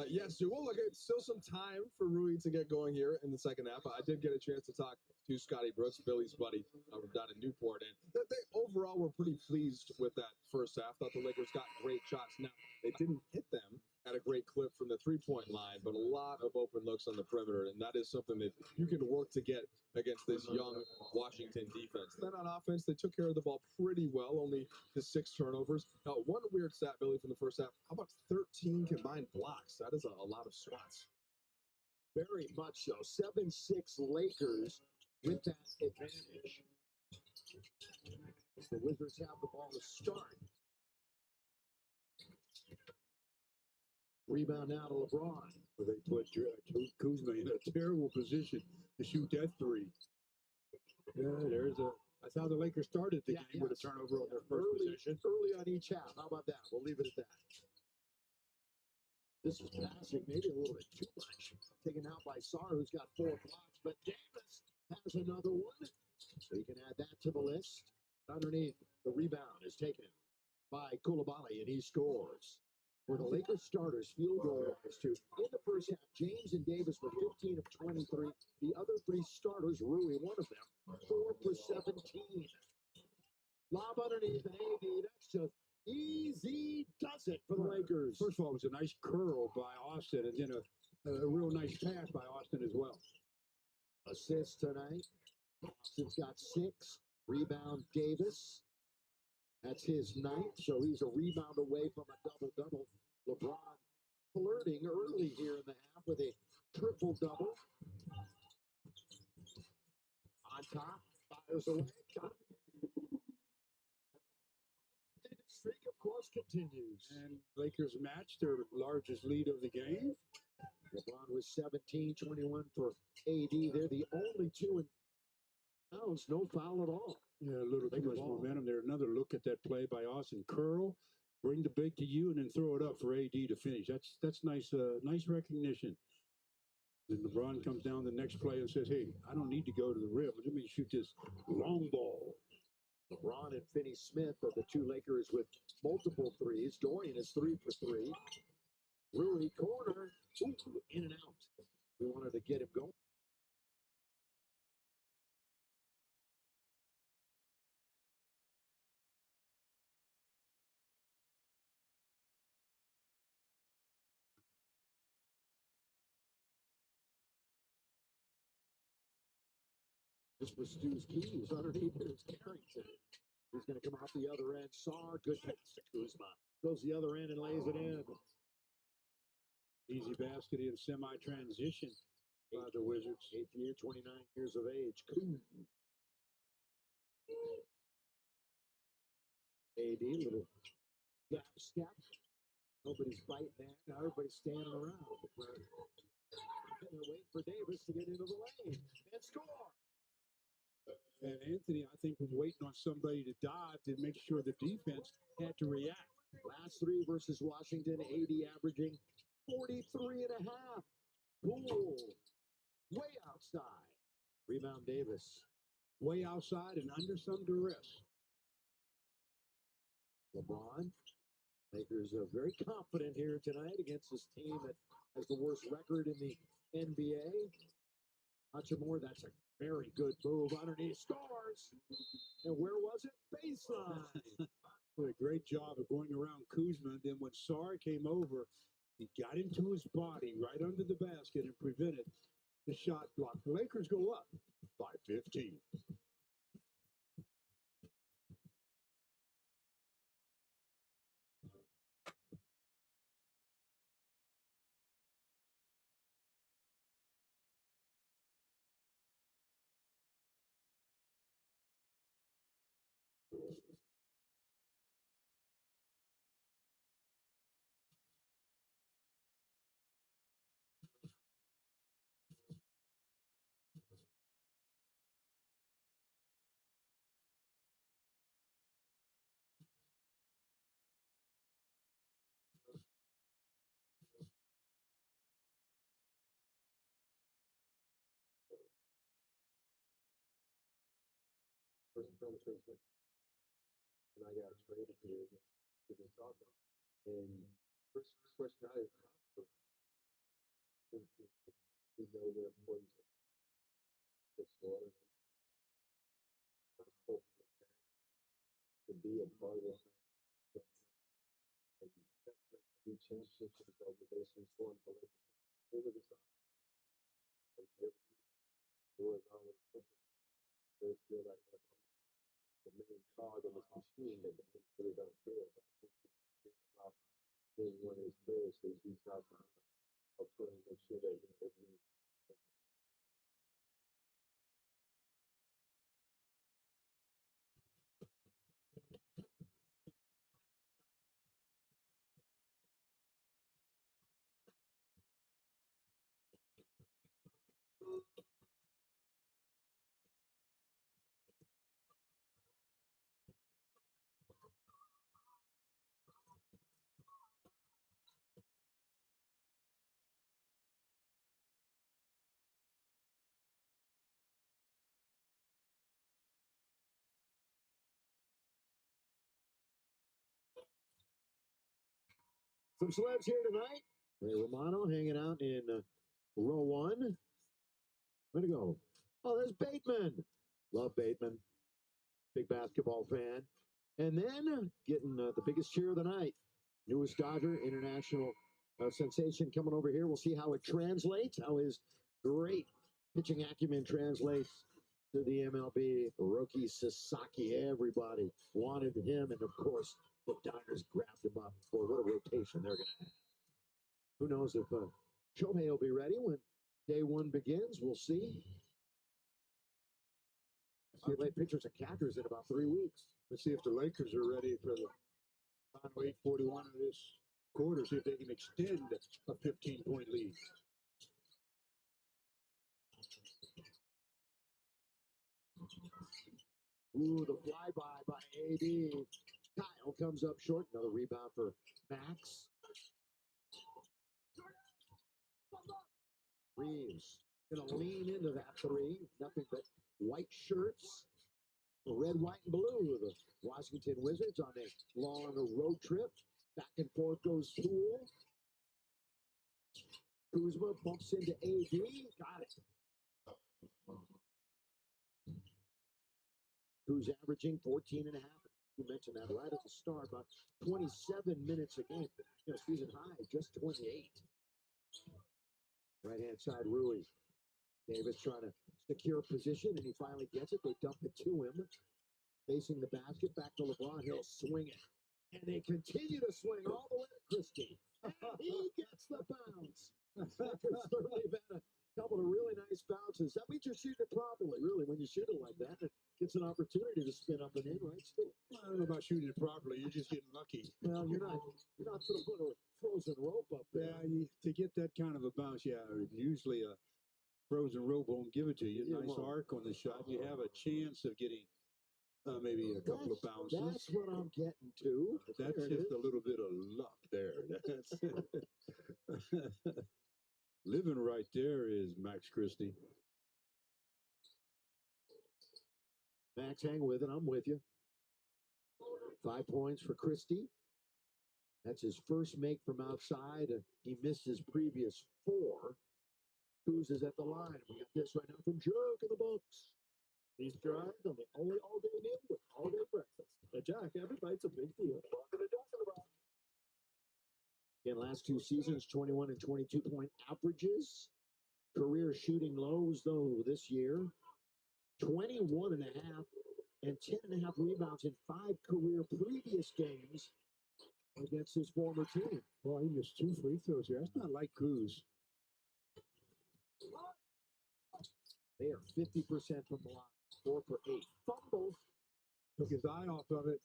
Yes, Stu. Well, look, it's still some time for Rui to get going here in the second half. I did get a chance to talk to Scotty Brooks, Billy's buddy, down in Newport, and they overall were pretty pleased with that first half. Thought the Lakers got great shots. Now, they didn't hit them at a great clip from the three-point line, but a lot of open looks on the perimeter, and that is something that you can work to get against this young Washington defense. Then on offense, they took care of the ball pretty well, only the 6 turnovers. Now, one weird stat, Billy, from the first half, how about 13 combined blocks? That is a lot of swats. Very much so. 7-6 Lakers with that advantage. The Wizards have the ball to start. Rebound now to LeBron. They put Kuzma in a terrible position to shoot that 3. Yeah, that's how the Lakers started the game with a turnover on their first possession. Early on each half. How about that? We'll leave it at that. This is passing maybe a little bit too much. Taken out by Sarr, who's got 4 blocks, but Davis has another one. So you can add that to the list. Underneath, the rebound is taken by Koulibaly, and he scores. For the Lakers starters, field goal is 2. In the first half, James and Davis were 15 of 23. The other 3 starters, Rui, one of them, 4 for 17. Lob underneath an AD. That's just easy does it for the Lakers. First of all, it was a nice curl by Austin, and then a real nice pass by Austin as well. Assists tonight. Austin's got 6. Rebound Davis. That's his 9th, so he's a rebound away from a double-double. LeBron flirting early here in the half with a triple-double. On top, fires away. Got it. The streak, of course, continues. And Lakers match their largest lead of the game. LeBron was 17, 21 for AD. They're the only 2 in bounds, no foul at all. Yeah, a little too much momentum there. Another look at that play by Austin. Curl, bring the big to you, and then throw it up for AD to finish. That's nice. Nice recognition. Then LeBron comes down the next play and says, "Hey, I don't need to go to the rim. Let me shoot this long ball." LeBron and Finney Smith are the 2 Lakers with multiple threes. Dorian is 3 for 3. Rui corner, in and out. We wanted to get him going. This was Stu's keys underneath it. It's Carrington. He's going to come out the other end. Sarr, good pass to Kuzma. Goes the other end and lays it in. Easy basket in semi-transition by the Wizards. 8th year, 29 years of age. AD, little gap step. Nobody's biting there. Now everybody's standing around. And they're waiting for Davis to get into the lane and score. And Anthony, I think, was waiting on somebody to dive to make sure the defense had to react. Last 3 versus Washington, AD averaging 43 and a half. Poole, way outside. Rebound Davis. Way outside and under some duress. LeBron. Lakers are very confident here tonight against this team that has the worst record in the NBA. Hachimura, that's a very good move underneath, scores. And where was it? Baseline. Did a great job of going around Kuzma. Then when Sarr came over, he got into his body right under the basket and prevented the shot block. The Lakers go up by 15. first conversation, and I got traded here to this talk. And first question I asked, we know their employees this water to be a part of this. And we championships with organizations for and over the side. And doors always open. They feel like the main cog in this machine that they really don't care about being one of his players. So he's out there. I'll try and make sure that they Some celebs here tonight. Ray Romano hanging out in row one. Way to go. Oh, there's Bateman. Love Bateman. Big basketball fan. And then getting the biggest cheer of the night. Newest Dodger, international sensation coming over here. We'll see how it translates, how his great pitching acumen translates to the MLB. Roki Sasaki. Everybody wanted him. And of course, the Dodgers grabbed him up. Boy, what a rotation they're going to have. Who knows if Shohei will be ready when day one begins. We'll see. See late pitchers and catchers in about 3 weeks. Let's see if the Lakers are ready for the final 8:41 of this quarter. See if they can extend a 15-point lead. Ooh, the flyby by AD. Kyle comes up short. Another rebound for Max. Reeves gonna lean into that three. Nothing but white shirts. Red, white, and blue. The Washington Wizards on a long road trip. Back and forth goes Poole. Kuzma bumps into AD. Got it. Who's averaging 14 and a half. You mentioned that right at the start, about 27 minutes a game. You know, season high, just 28. Right-hand side, Rui. Davis trying to secure position, and he finally gets it. They dump it to him. Facing the basket, back to LeBron. He'll swing it. And they continue to swing all the way to Christie. And he gets the bounce. Lakers certainly have had a couple of really nice bounces. That means you're shooting it properly, really. When you shoot it like that, it gets an opportunity to spin up and in, right, Steve? I don't know about shooting it properly. You're just getting lucky. Well, you're not going to put a frozen rope up there. Yeah, to get that kind of a bounce, usually a frozen rope won't give it to you. Nice arc on the shot. You have a chance of getting maybe a couple of bounces. That's what I'm getting to. That's just a little bit of luck there. That's living right there is Max Christie. Max, hang with it. I'm with you. 5 points for Christie. That's his first make from outside. He missed his previous 4. Kuz is at the line. We got this right now from Jack in the box. These drives on the only all-day meal with all-day breakfast. At Jack, every bite's a big deal. Again, last 2 seasons, 21 and 22 point averages. Career shooting lows, though, this year. 21 and a half and 10 and a half rebounds in 5 career previous games against his former team. Well, he missed 2 free throws here. That's not like Kuz. They are 50% from the line. 4 for 8. Fumble. Took his eye off of it.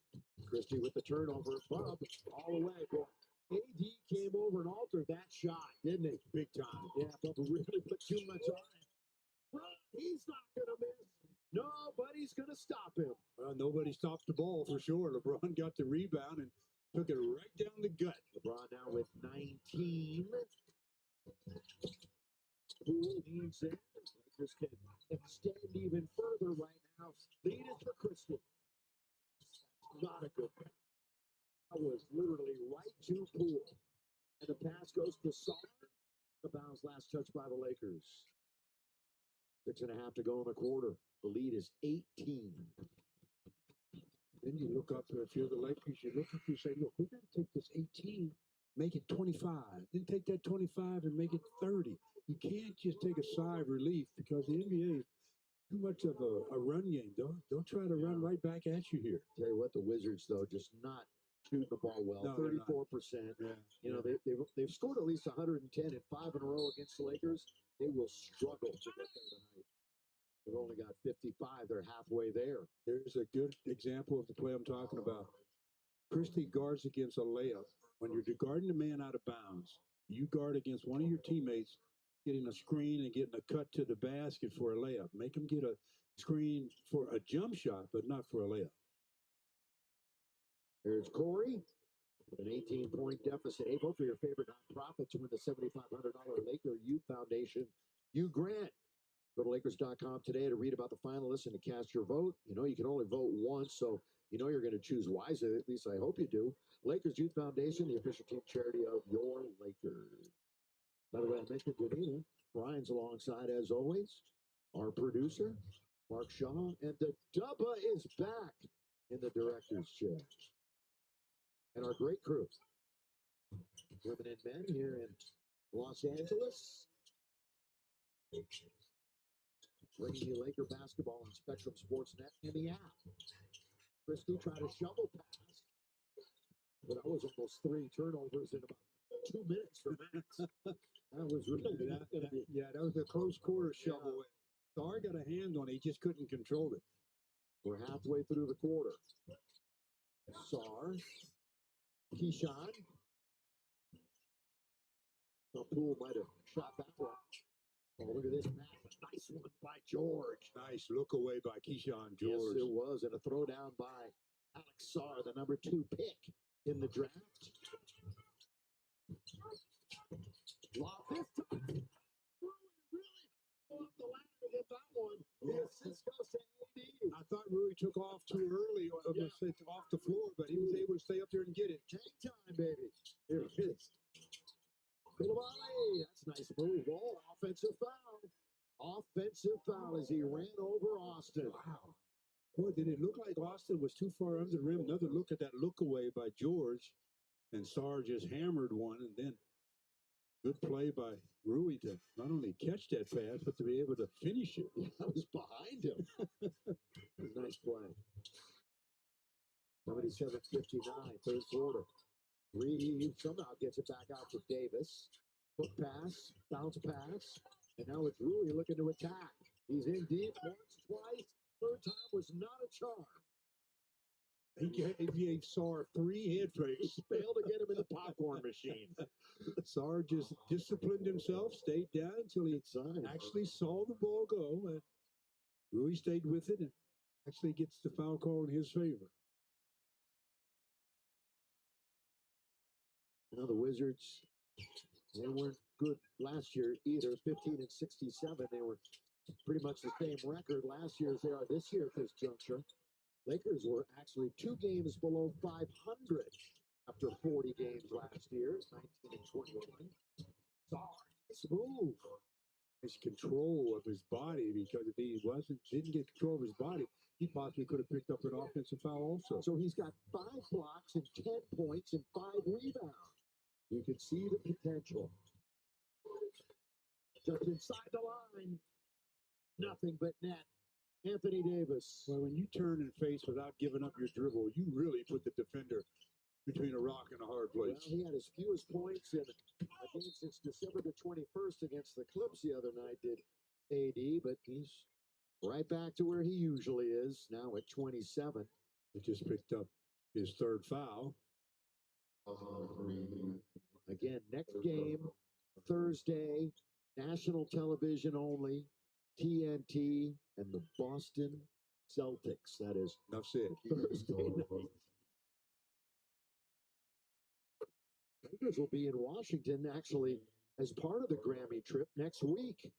Christie with the turnover. Bub all the way. Boy, AD came over and altered that shot, didn't he? Big time. Yeah, Bubba really put too much on it. He's not going to miss. Nobody's going to stop him. Well, nobody stopped the ball for sure. LeBron got the rebound and took it right down the gut. LeBron now with 19. Poole leads in. Lakers can extend even further right Now, lead is for Christie. Not a good pass. That was literally right to Poole. And the pass goes to Saar. The bounce last touch by the Lakers. 6.5 to go in the quarter. The lead is 18. Then you look up, if you're the Lakers, you look up and say, look, we got to take this 18, make it 25. Then take that 25 and make it 30. You can't just take a sigh of relief because the NBA is too much of a run game. They'll try to run right back at you here. Tell you what, the Wizards, though, just not shooting the ball well. No, they're not. 34%. Yeah. You know, they've scored at least 110 in 5 in a row against the Lakers. They will struggle to get there tonight. They've only got 55. They're halfway there. There's a good example of the play I'm talking about. Christie guards against a layup. When you're guarding a man out of bounds, you guard against one of your teammates getting a screen and getting a cut to the basket for a layup. Make them get a screen for a jump shot, but not for a layup. There's Corey with an 18-point deficit. Hey, vote for your favorite nonprofit to win the $7,500 Laker Youth Foundation. Hugh Grant. Go to Lakers.com today to read about the finalists and to cast your vote. You know, you can only vote once, so you know you're going to choose wisely. At least I hope you do. Lakers Youth Foundation, the official team charity of your Lakers. By the way, I mentioned Janina. Brian's alongside, as always. Our producer, Mark Shaw, and the Dubba is back in the director's chair. And our great crew, women and men here in Los Angeles. Bringing you Laker basketball on Spectrum Sportsnet and the app. Christie tried a shovel pass, but that was almost 3 turnovers in about 2 minutes for Max. That was really that was a close quarter shovel. Saar got a hand on it. He just couldn't control it. We're halfway through the quarter. Saar, Keyshawn. Poole might have shot that one. Oh, look at this pass. A nice one by George. Nice look away by Keyshawn George. Yes, it was. And a throwdown by Alex Saar, the number 2 pick in the draft. Lob this time. Really off the ladder to get that one. The assist goes to AD. I thought Rui took off too early, off the floor, but he was able to stay up there and get it. Tank time, baby. Here it is. Coulibaly. That's a nice move. Oh, offensive foul. Offensive foul as he ran over Austin. Wow. Boy, did it look like Austin was too far under the rim. Another look at that look away by George. And Saar just hammered one. And then good play by Rui to not only catch that pass, but to be able to finish it. I was behind him. It was a nice play. 77-59, third quarter. Reeves somehow gets it back out to Davis. Hook pass, bounce pass. And now it's Rui looking to attack. He's in deep once, twice. Third time was not a charm. He gave Saar 3 head fakes. Failed to get him in the popcorn machine. Saar just disciplined himself, stayed down until he actually saw the ball go. And Rui stayed with it and actually gets the foul call in his favor. You know, the Wizards, they weren't good last year either. 15-67. They were pretty much the same record last year as they are this year at this juncture. Lakers were actually 2 games below 500 after 40 games last year, 19-21. Nice move. His control of his body, because if he didn't get control of his body, he possibly could have picked up an offensive foul also. So he's got 5 blocks and 10 points and 5 rebounds. You can see the potential. Just inside the line, nothing but net. Anthony Davis. Well, when you turn and face without giving up your dribble, you really put the defender between a rock and a hard place. Well, he had his fewest points in a game since December the 21st against the Clips the other night, did AD, but he's right back to where he usually is, now at 27. He just picked up his 3rd foul. Again, next game, Thursday, national television only, TNT, and the Boston Celtics. That is enough said. Thursday night. Lakers will be in Washington actually as part of the Grammy trip next week.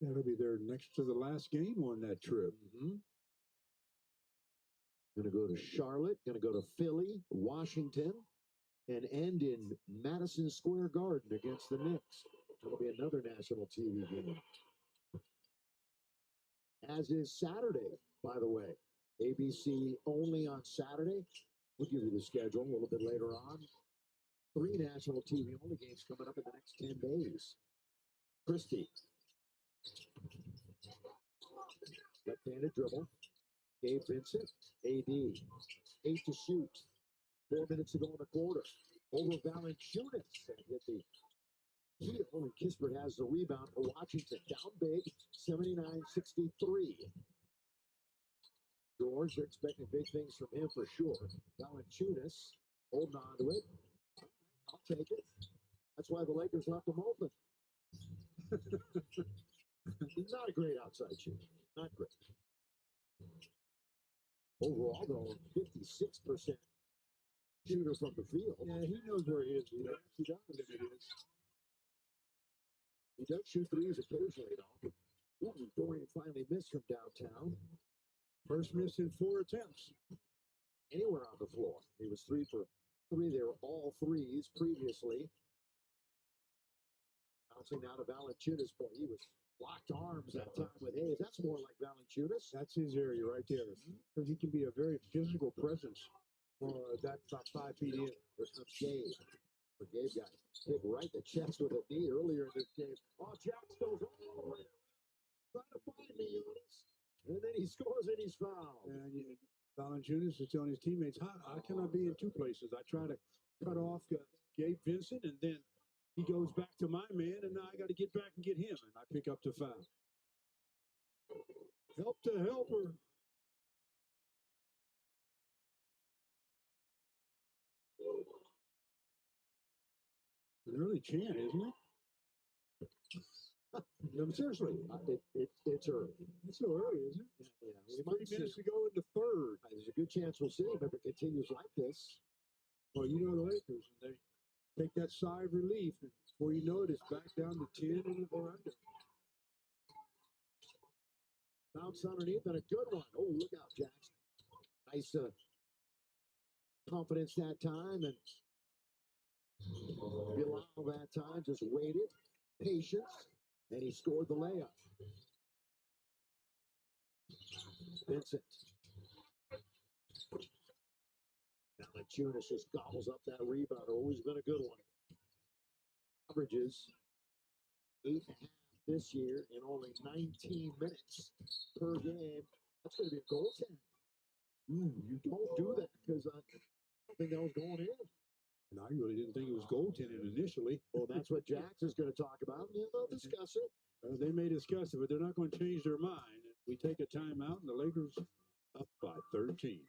That'll be their next to the last game on that trip. Going to go to Charlotte, going to go to Philly, Washington, and end in Madison Square Garden against the Knicks. It'll be another national TV game. As is Saturday, by the way. ABC only on Saturday. We'll give you the schedule a little bit later on. 3 national TV only games coming up in the next 10 days. Christie. Left-handed dribble. Gabe Vincent. AD. 8 to shoot. 4 minutes to go in the quarter. Over Valanciunas. And hit the heel. And Kispert has the rebound for Washington. Down big. 79-63. George, they're expecting big things from him for sure. Valanciunas holding on to it. I'll take it. That's why the Lakers left him open. He's not a great outside shooter. Not great. Overall, though, 56% shooter from the field. Yeah, he knows where he is. He does. He does shoot threes occasionally, though. Ooh, Dorian finally missed from downtown. First miss in 4 attempts. Anywhere on the floor. He was 3 for 3. They were all threes previously. Bouncing out of Valanciunas. Boy, he was locked arms that time with Hayes. That's more like Valanciunas. That's his area right there. Because he can be a very physical presence for that about 5 feet in. Here comes Gabe. But Gabe got hit right in the chest with a knee earlier in this game. Oh, Jax goes all the way. Trying to find me, Eunice. And then he scores and he's fouled. And Valanciunas is telling his teammates, how can I be in 2 places? I try to cut off Gabe Vincent, and then he goes back to my man, and now I got to get back and get him, and I pick up the foul. Help the helper. An early chant, isn't it? No, seriously, it's early. It's so early, isn't it? Yeah, we might 3 minutes to go in the third. There's a good chance we'll see him if it continues like this. Well, you know the Lakers, and they take that sigh of relief, and before you know it, it's back down to 10 and or under. Bounce underneath and a good one. Oh, look out, Jackson. Nice confidence that time, and Bilal that time just waited, patience, and he scored the layup. Vincent. Valanciunas just gobbles up that rebound. Always been a good one. Averages 8.5 this year in only 19 minutes per game. That's going to be a goaltend. You don't do that because I don't think that was going in. And I really didn't think it was goaltending initially. Well, that's what Jax is going to talk about. Yeah, they'll discuss it. They may discuss it, but they're not going to change their mind. We take a timeout, and the Lakers up by 13.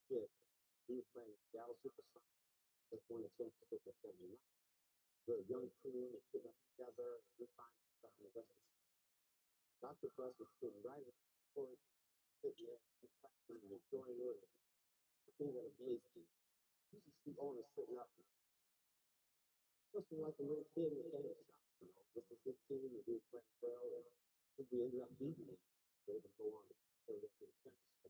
Yeah, he was playing Seattle Supersonics. Just won the championship in '79. We're a young team and putting us together, and we find stuff in the rest of the season. Dr. Bus was sitting right in the court, sitting there, he's practicing and enjoying it. The thing that amazed me, you used to see owners sitting up. Must be like a little kid in the candy shop, you know. This is his team, and we were playing well, and we ended up beating them. They would go on to play up to the championship.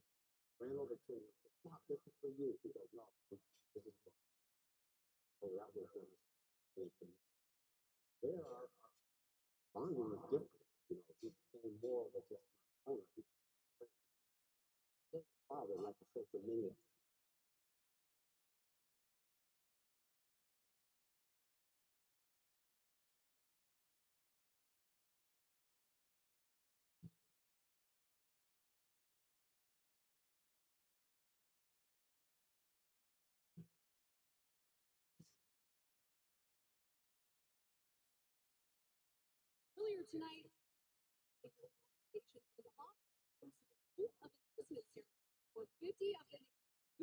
Ran over to him and said, "Doc, this is for you." He goes, "No, this is for me." Oh, that was one of the there are bonding is different. You know, he became more of a just my owner. His father, like I said, for many. Earlier tonight, the was off of enlistment ceremony for 50 of the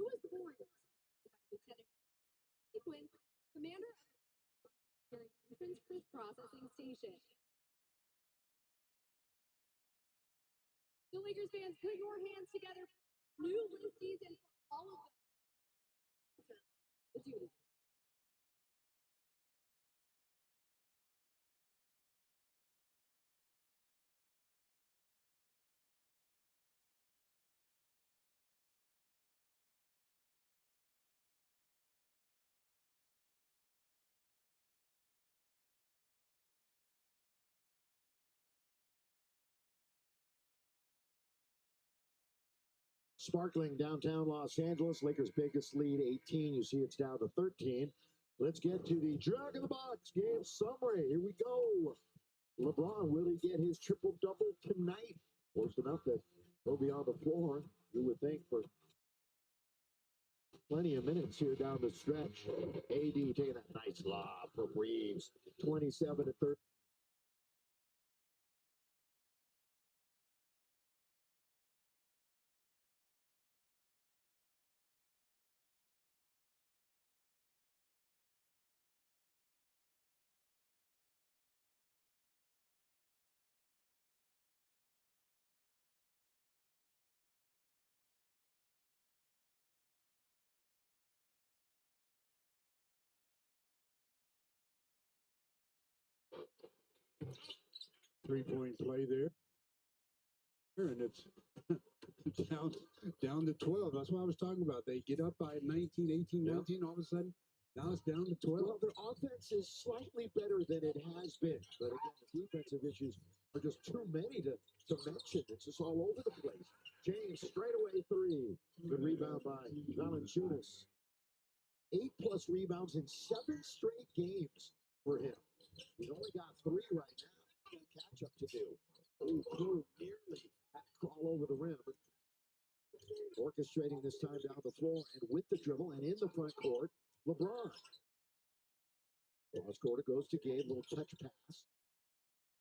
newest warriors by Lieutenant Quinn, commander of the Entrance Cruise Processing Station. So Lakers fans, put your hands together. New listies and all of them. The duty. Sparkling downtown Los Angeles. Lakers' biggest lead, 18. You see it's down to 13. Let's get to the Drag in the Box game summary. Here we go. LeBron, will he get his triple-double tonight? Forced enough that he'll be on the floor, you would think, for plenty of minutes here down the stretch. AD taking a nice lob from Reeves. 27 to 30. Three-point play there. And it's down to 12. That's what I was talking about. They get up by 19, 18, 19. All of a sudden, now it's down to 12. Well, their offense is slightly better than it has been. But again, the defensive issues are just too many to mention. It's just all over the place. James, straightaway three. Good rebound by Valanciunas. 8+ rebounds in 7 straight games for him. He's only got 3 right now. Got catch up to do. Oh, Crew nearly had to crawl over the rim. Orchestrating this time down the floor and with the dribble and in the front court, LeBron. Cross quarter goes to Gabe, little touch pass.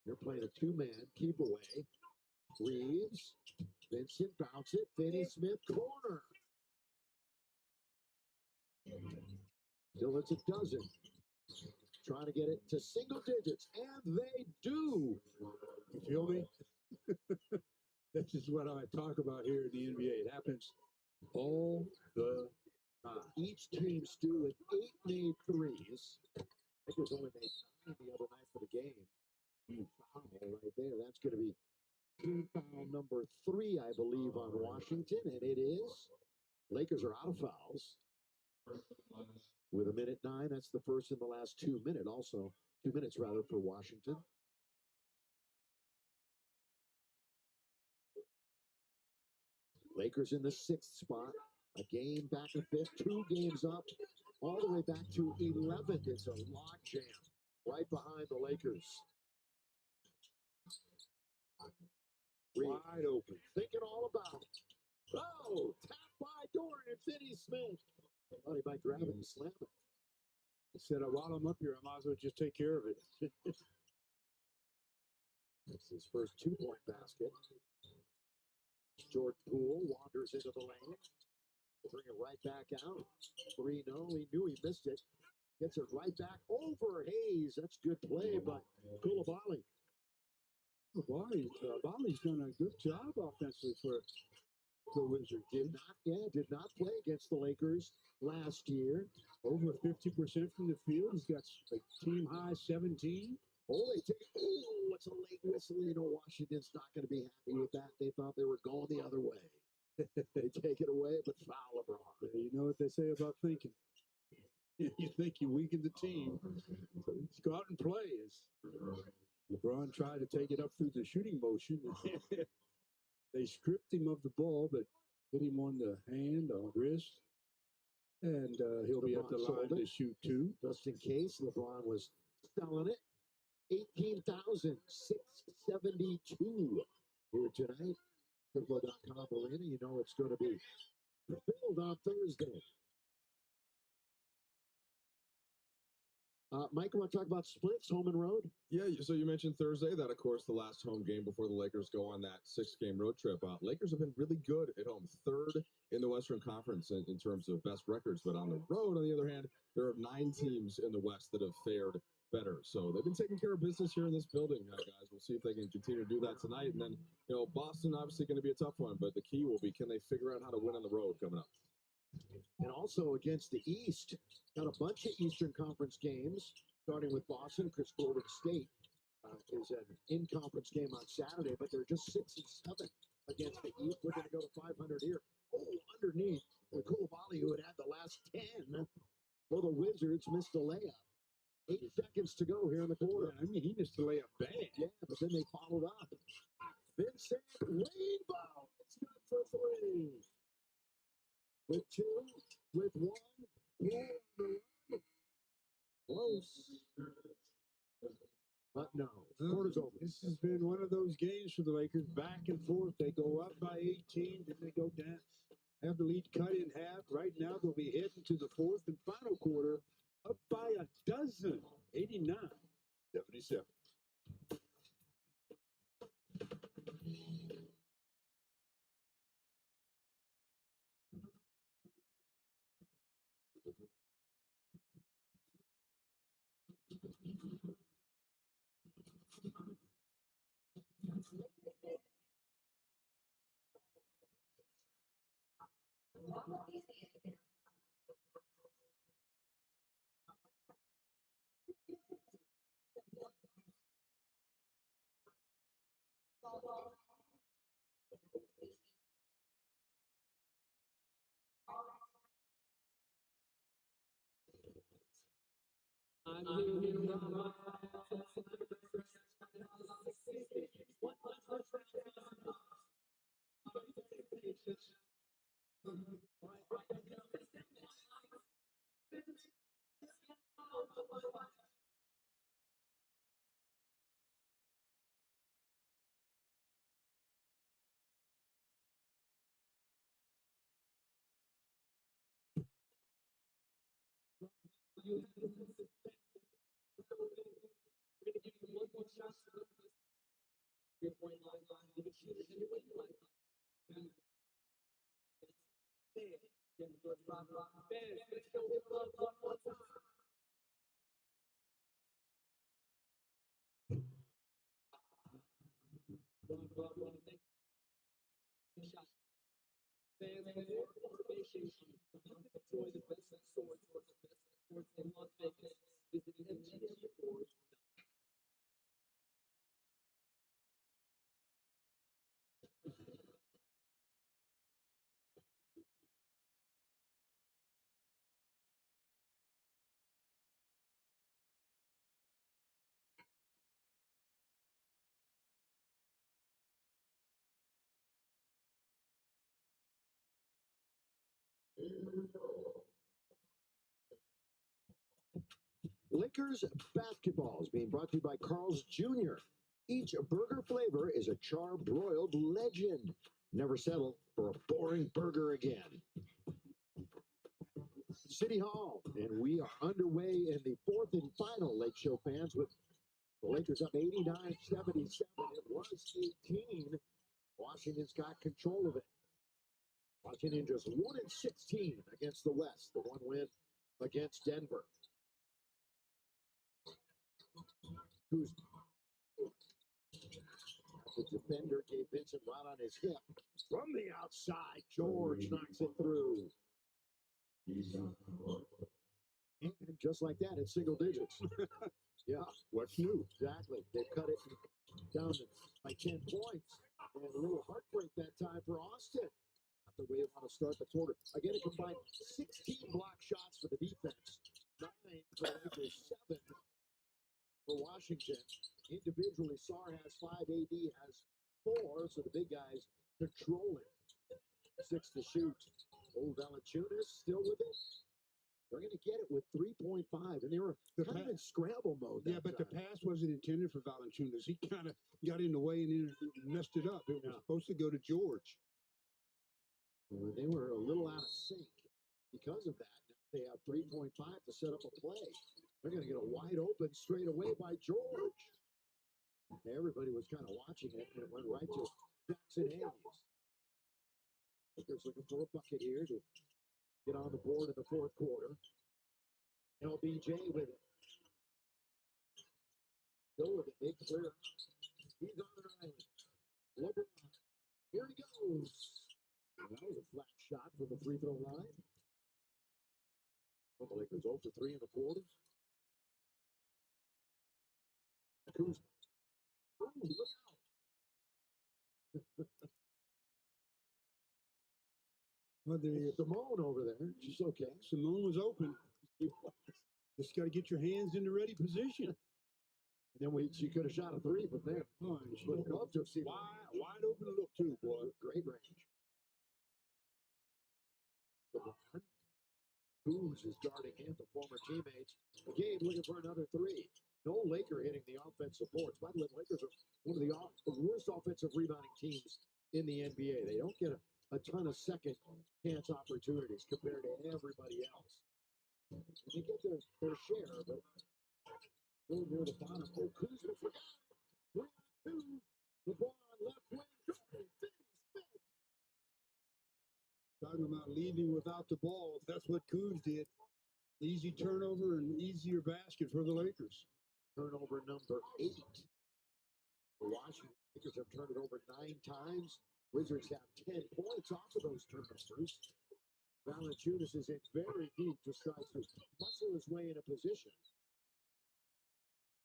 You're playing a 2-man, keep away. Reeves, Vincent bounce it, Finney Smith corner. Still it's a dozen. Trying to get it to single digits, and they do. You feel me? This is what I talk about here in the NBA. It happens all the time. Each team stew with 8 made threes. Lakers only made 9 the other night for the game. Foul right there. That's going to be team foul number 3, I believe, on Washington, and it is. Lakers are out of fouls. With 1:09, that's the first in the last 2 minutes. Also, 2 minutes rather for Washington. Lakers in the 6th spot. A game back a fifth, 2 games up, all the way back to 11th. It's a log jam right behind the Lakers. Wide open. Thinking all about it. Oh, tap by Dorian and Finney Smith. Thought he might grab it and slam it. He said, while I'm up here, I might as well just take care of it. That's his first 2-point basket. Jordan Poole wanders into the lane. Bring it right back out. 3-0. He knew he missed it. Gets it right back over Hayes. That's good play by Koulibaly. Bali's done a good job offensively for the Wizards. Did not play against the Lakers last year. Over 50% from the field. He's got a team high 17. Oh, it's a late whistle. You know, Washington's not going to be happy with that. They thought they were going the other way. They take it away, but foul LeBron. You know what they say about thinking. You think you weaken the team. So just go out and play. LeBron tried to take it up through the shooting motion. They stripped him of the ball, but hit him on the hand or wrist. And he'll be at the line to shoot 2. Just in case, LeBron was selling it. 18,672 here tonight. Crypto.com arena. You know it's going to be filled on Thursday. Mike, you want to talk about splits, home and road? Yeah, so you mentioned Thursday. That, of course, the last home game before the Lakers go on that 6-game road trip. Lakers have been really good at home, 3rd in the Western Conference in terms of best records. But on the road, on the other hand, there are 9 teams in the West that have fared better. So they've been taking care of business here in this building, guys. We'll see if they can continue to do that tonight. And then, Boston obviously going to be a tough one, but the key will be, can they figure out how to win on the road coming up? And also against the East, got a bunch of Eastern Conference games, starting with Boston. Chris Golden State is an in-conference game on Saturday, but they're just 6-7 against the East. We're going to go to 500 here. Oh, underneath, the Koulibaly, who had the last 10 for the Wizards, missed a layup. 8 seconds to go here in the quarter. I mean, he missed a layup bad. Yeah, but then they followed up. Vincent Rainbow. It's good for 3. with two, with one, more on the run. Close. But no, quarter's over. This has been one of those games for the Lakers, back and forth. They go up by 18, then they go down, have the lead cut in half. Right now, they'll be heading to the fourth and final quarter, up by a dozen, 89. 77. I'm here. We're going to give you one more shot to go to the 3-point line. You can shoot it any way you like. Let's go hit one more time. Fans, for more information, enjoy the best sports in Las Vegas. Visit MGM. Lakers basketball is being brought to you by Carl's Jr. Each burger flavor is a char-broiled legend. Never settle for a boring burger again. City Hall, and we are underway in the fourth and final, Lake Show fans, with the Lakers up 89-77. It was 18. Washington's got control of it. Washington just 1-16 against the West. The one win against Denver. Who's the defender gave Vincent right on his hip. From the outside, George knocks it through. And just like that, it's single digits. Yeah. What's new? Exactly. They cut it down by 10 points. And a little heartbreak that time for Austin. Not the way you want to start the quarter. Again, it combined 16 block shots for the defense. 9 for the Lakers, 7 for Washington. Individually, Sarr has 5, AD has 4, so the big guys controlling. 6 to shoot. Old Valanciunas still with it. They're going to get it with 3.5, and they were kind of in scramble mode. Yeah, but the pass wasn't intended for Valanciunas. He kind of got in the way and then messed it up. It was supposed to go to George. They were a little out of sync because of that. Now they have 3.5 to set up a play. They're going to get a wide open straight away by George. Everybody was kind of watching it, and it went right to Jackson Hayes. Lakers looking for a bucket here to get on the board in the fourth quarter. LBJ with it. Go with it. Big clear. He's on the island. LeBron. Here he goes. And that was a flat shot from the free throw line. Well, the Lakers 0 for 3 in the quarter. Kuzma. Ooh, look out. Well, Simone over there. She's okay. Simone was open. Just got to get your hands in the ready position. And then she could have shot a 3 from there. Oh, and she Would love to have seen wide open look too, boy. Great range. LeBron. Kuz is guarding him, the former teammates. Gabe looking for another three. No Laker hitting the offensive boards. By the way, the Lakers are one of the worst offensive rebounding teams in the NBA. They don't get a ton of second chance opportunities compared to everybody else. They get their share, but still near the bottom. Oh, Kuzma forgot it. 3-2. LeBron left wing. Jordan Finney-Smith. Talking about leaving without the ball. That's what Kuz did. Easy turnover and easier basket for the Lakers. Turnover number 8. The Washington Lakers have turned it over 9 times. Wizards have 10 points off of those turnovers. Valanciunas is in very deep, just tries to muscle his way in a position.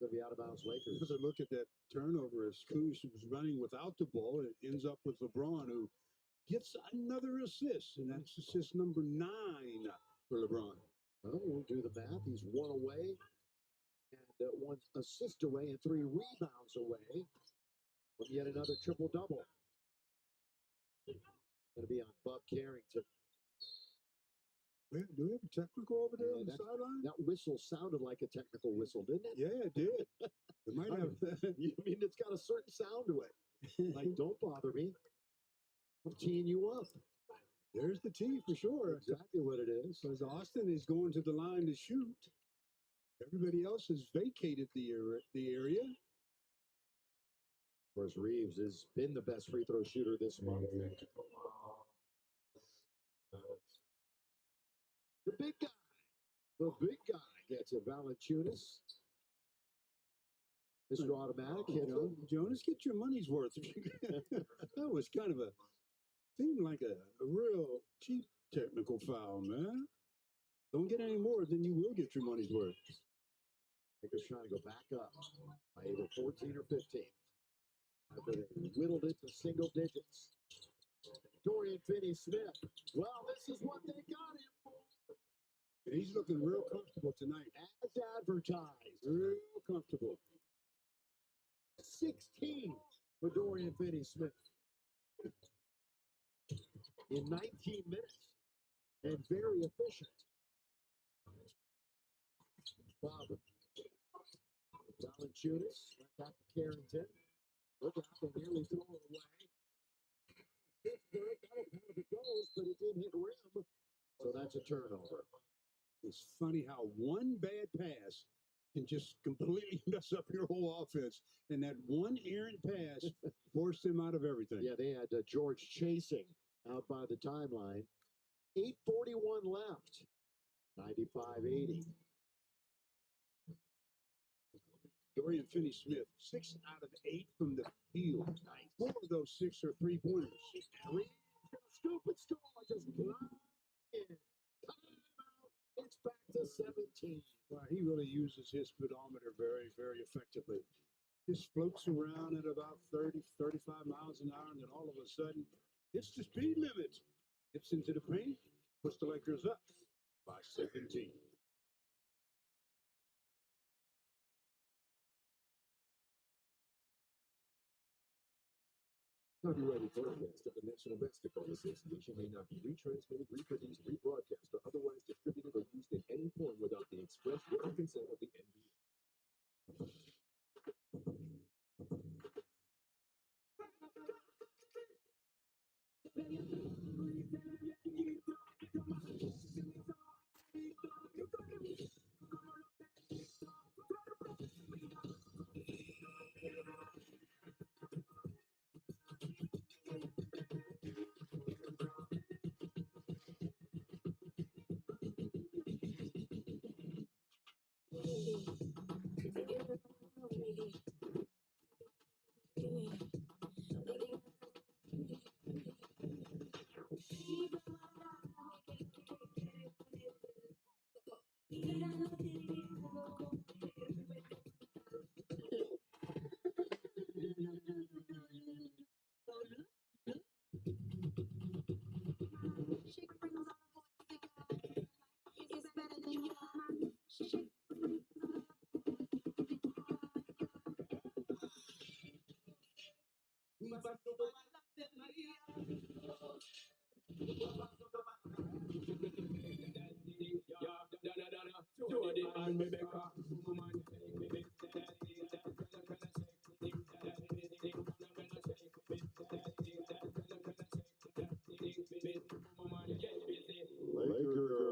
Going to be out of bounds Lakers. Because I look at that turnover as Kuz was running without the ball, and it ends up with LeBron, who gets another assist, and that's assist number 9 for LeBron. Well, we'll do the math. He's 1 away and 1 assist away and 3 rebounds away from yet another triple-double. Going to be on Bub Carrington. Do we have a technical over there on the sideline? That whistle sounded like a technical whistle, didn't it? Yeah, it did. It might have. You mean it's got a certain sound to it? Like, don't bother me. I'm teeing you up. There's the tee for sure. Exactly what it is. Because Austin is going to the line to shoot. Everybody else has vacated the area. Of course, Reeves has been the best free throw shooter this month. The big guy. The big guy gets it. Valanciunas. Mr. Automatic hit him. Jonas, get your money's worth. That was kind of seemed like a real cheap technical foul, man. Don't get any more, then you will get your money's worth. Lakers trying to go back up by either 14 or 15. After they whittled it to single digits. Dorian Finney-Smith. Well, this is what they got him for. He's looking real comfortable tonight. As advertised. Real comfortable. 16 for Dorian Finney-Smith. In 19 minutes. And very efficient. Bob. Valanciunas. Went back to Carrington. Look out, they nearly threw it away. Pittsburgh, that'll count if it goes, but it didn't hit rim. So that's a turnover. It's funny how one bad pass can just completely mess up your whole offense. And that one errant pass forced them out of everything. Yeah, they had George chasing out by the timeline. 8:41 left. 95-80. Dorian Finney-Smith, 6 out of 8 from the field. Nice. 4 of those 6 are three-pointers. Reeves gonna scoop and score. Just glide in. Timeout. It's back to 17. Well, he really uses his speedometer very, very effectively. Just floats around at about 30, 35 miles an hour, and then all of a sudden, hits the speed limit. Gets into the paint, puts the Lakers up by 17. Copyrighted broadcast of the National Basketball Association may not be retransmitted, reproduced, rebroadcast, or otherwise distributed or used in any form without the express written consent of the NBA. Laker girl.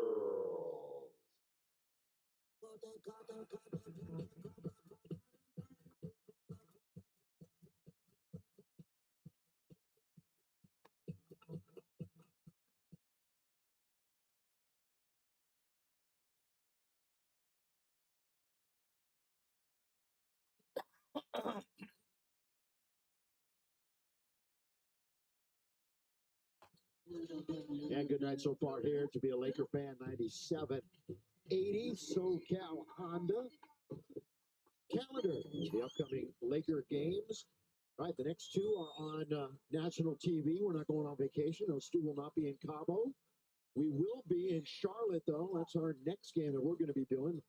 And good night so far here to be a Laker fan. 97-80 SoCal Honda calendar. The upcoming Laker games. All right, the next two are on national TV. We're not going on vacation. Those two will not be in Cabo. We will be in Charlotte, though. That's our next game that we're going to be doing.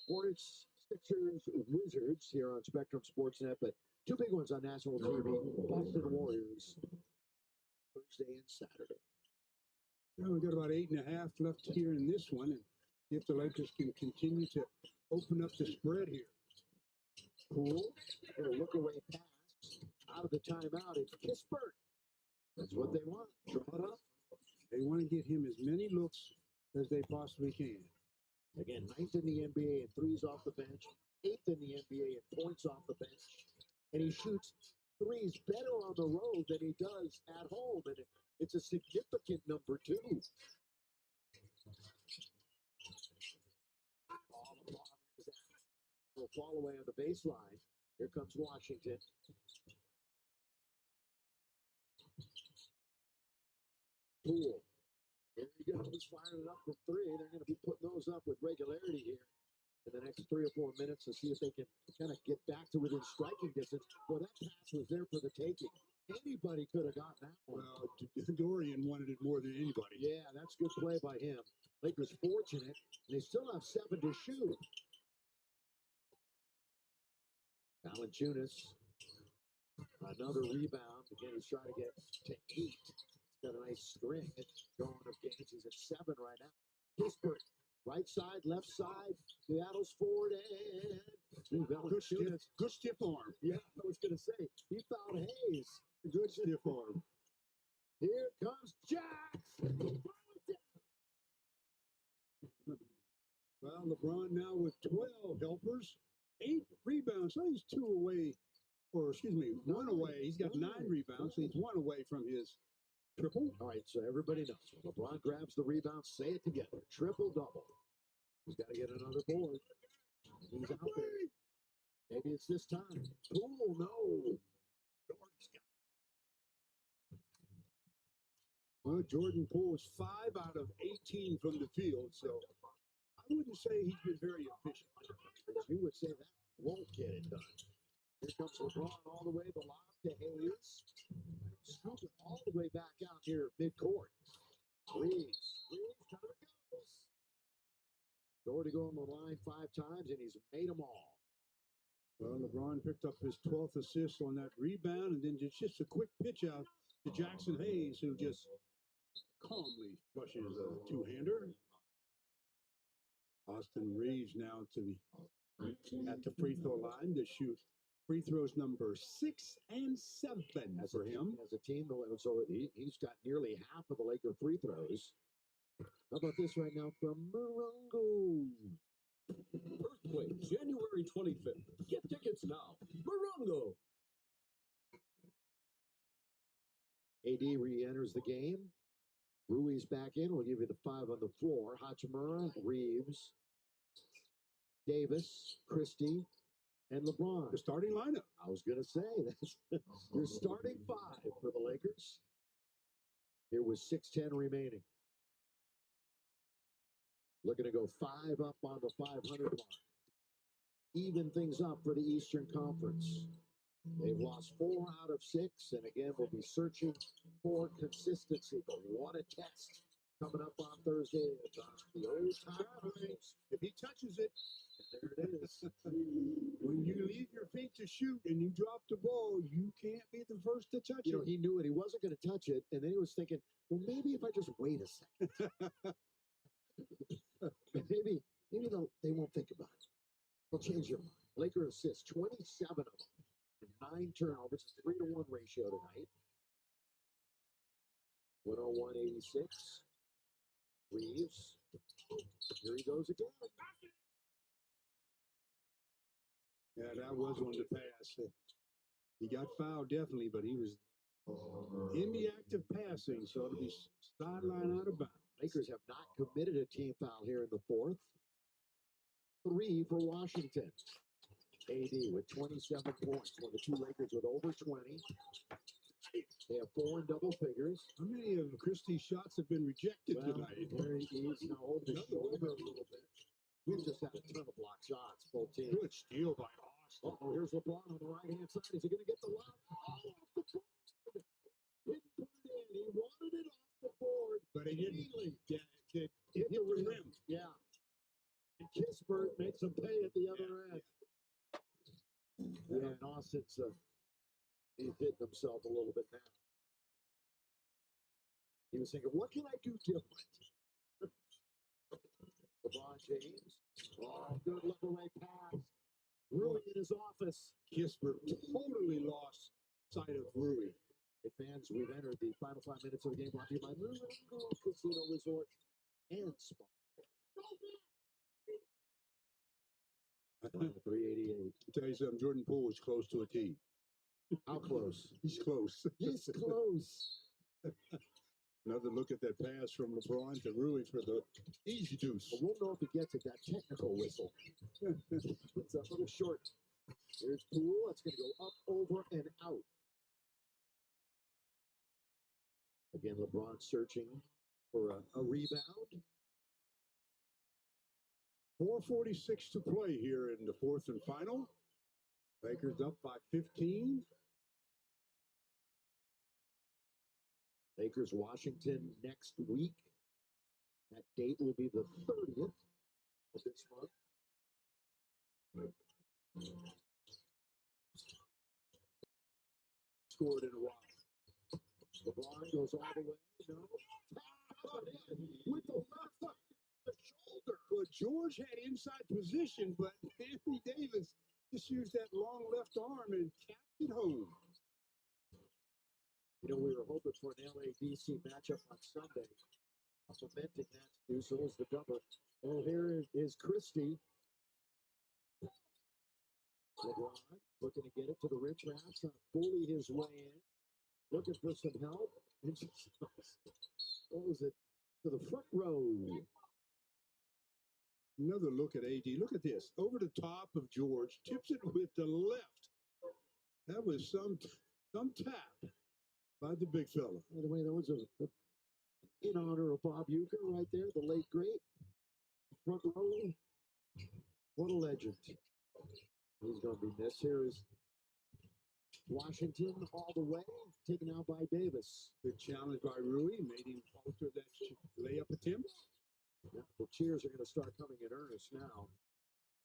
Hornets, Sixers, Wizards here on Spectrum Sportsnet. But two big ones on national TV. Boston Warriors, Thursday and Saturday. Well, we've got about 8.5 left here in this one, and if the Lakers can continue to open up the spread here. Poole, a look away pass out of the timeout. It's Kispert. That's what they want. Draw it up. They want to get him as many looks as they possibly can. Again, 9th in the NBA in threes off the bench, 8th in the NBA in points off the bench, and he shoots threes better on the road than he does at home, and it's a significant number two. Will fall away on the baseline. Here comes Washington. Poole. Here he goes, firing it up from three. They're going to be putting those up with regularity here in the next 3 or 4 minutes to see if they can kind of get back to within striking distance. Well, that pass was there for the taking. Anybody could have gotten that one. Well, Dorian wanted it more than anybody. Yeah, that's good play by him. Lakers fortunate. They still have 7 to shoot. Valanciunas, another rebound. Again, he's trying to get to 8. He's got a nice string going of games. He's at 7 right now. Kispert, right side, left side. Seattle's forward and Good stiff arm. Yeah, I was going to say, he found Hayes. Good stiff arm. Here comes Jackson. Well, LeBron now with 12 helpers, 8 rebounds. So he's 2 away, or excuse me, 1 away. He's got 9 rebounds, so he's 1 away from his triple. All right, so everybody knows. When LeBron grabs the rebound, say it together. Triple-double. He's got to get another board. He's out there. Maybe it's this time. Poole, no. Well, Jordan Poole is 5 out of 18 from the field, so I wouldn't say he's been very efficient. You would say that won't get it done. Here comes LeBron all the way, the lob to Hayes. Scoop it all the way back out here midcourt. Reeves, time goes. Doherty going on the line 5 times, and he's made them all. Well, LeBron picked up his 12th assist on that rebound, and then just a quick pitch out to Jackson Hayes, who just calmly flushes a two-hander. Austin Reeves now at the free throw line to shoot free throws number 6 and 7 for him. As a team, so he's got nearly half of the Laker free throws. How about this right now from Morongo? Earthquake, January 25th. Get tickets now. Morongo. AD re-enters the game. Rui's back in. We'll give you the 5 on the floor. Hachimura, Reeves, Davis, Christie, and LeBron. The starting lineup. I was going to say, that's your starting 5 for the Lakers. Here was 6:10 remaining. Looking to go 5 up on the 500 mark. Even things up for the Eastern Conference. They've lost 4 out of 6, and again, we'll be searching for consistency. But what a test coming up on Thursday. The old times. If he touches it, there it is. When you leave your feet to shoot and you drop the ball, you can't be the first to touch You know, it. he knew it. He wasn't going to touch it, and then he was thinking, well, maybe if I just wait a second. maybe they won't think about change your mind. Laker assists, 27 of them. And 9 turnovers, 3-to-1 ratio tonight. 101-86. Reeves. Here he goes again. Yeah, that was on the pass. He got fouled definitely, but he was in the act of passing, so it'll be sideline out of bounds. Lakers have not committed a team foul here in the fourth. 3 for Washington. AD with 27 points. One of the two Lakers with over 20. They have 4 in double figures. How many of Christie's shots have been rejected tonight? There he is now holding his shoulder a little bit. We've just had a ton of block shots, both teams. Good steal by Austin. Oh, here's LeBron on the right-hand side. Is he going to get the lob? Oh, off the board. Didn't put it in. He wanted it off the board. But he didn't. Really. It Hit hit the rim. Yeah. And Kispert makes him pay at the other end. Yeah, and Austin's he's hitting himself a little bit now. He was thinking, what can I do different? LeBron James. Oh, good look away pass. Rui in his office. Kispert totally lost sight of Rui. Hey fans, we've entered the final 5 minutes of the game brought to you by Moon Casino Resort and Spa. 388. I'll tell you something, Jordan Poole is close to a T. How close? He's close. He's close. Another look at that pass from LeBron to Rui for the easy deuce. But we'll know if he gets it, that technical whistle. It's a little short. Here's Poole. That's going to go up, over, and out. Again, LeBron searching for a rebound. 4:46 to play here in the fourth and final. Lakers up by 15. Lakers, Washington next week. That date will be the 30th of this month. Scored in a while. LeBron goes all the way. No. Got in with the left foot, the shoulder. Well, George had inside position, but Anthony Davis just used that long left arm and capped it home. You know, we were hoping for an LA-DC matchup on Sunday. Cementing that, Stu, so is the double. Well, here is Christie. LeBron looking to get it to the rich raps, trying to bully his way in. Looking for some help. And just, what was it? To the front row. Another look at AD. Look at this. Over the top of George. Tips it with the left. That was some tap by the big fella. By the way, there was a in honor of Bob Uecker right there, the late great. Front row. What a legend. He's going to be missed. Here is Washington all the way, taken out by Davis. Good challenge by Rui, made him alter that layup attempt. Yeah, the cheers are going to start coming in earnest now.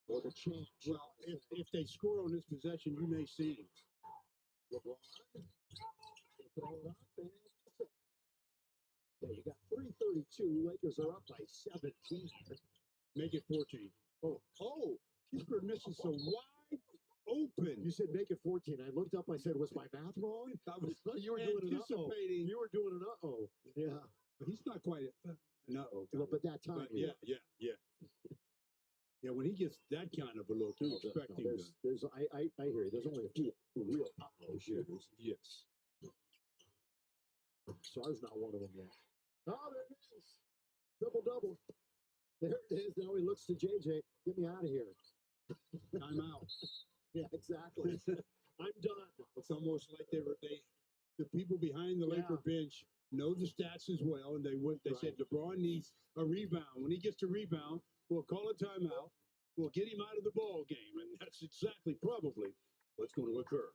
Or the chant. Well, if they score on this possession, you may see. LeBron. Throw it up and yeah, you got 3:32. Lakers are up by 17. Make it 14. Oh, Kispert misses so wide open. You said make it 14. I looked up. I said, was my math wrong? You were doing an uh-oh. You were doing an uh-oh. Yeah. But he's not quite an uh-oh. Well, but that time. But yeah. Yeah, when he gets that kind of a look, you expect him to. I hear you. There's only a few real uh-oh shooters. Yes. Sar's not one of them yet. Oh, there it is. Triple-double. There it is. Now he looks to JJ. Get me out of here. I'm out. Yeah, exactly. I'm done. It's almost like the people behind the Laker bench know the stats as well, and they said LeBron needs a rebound. When he gets a rebound, we'll call a timeout. We'll get him out of the ball game, and that's exactly probably what's going to occur.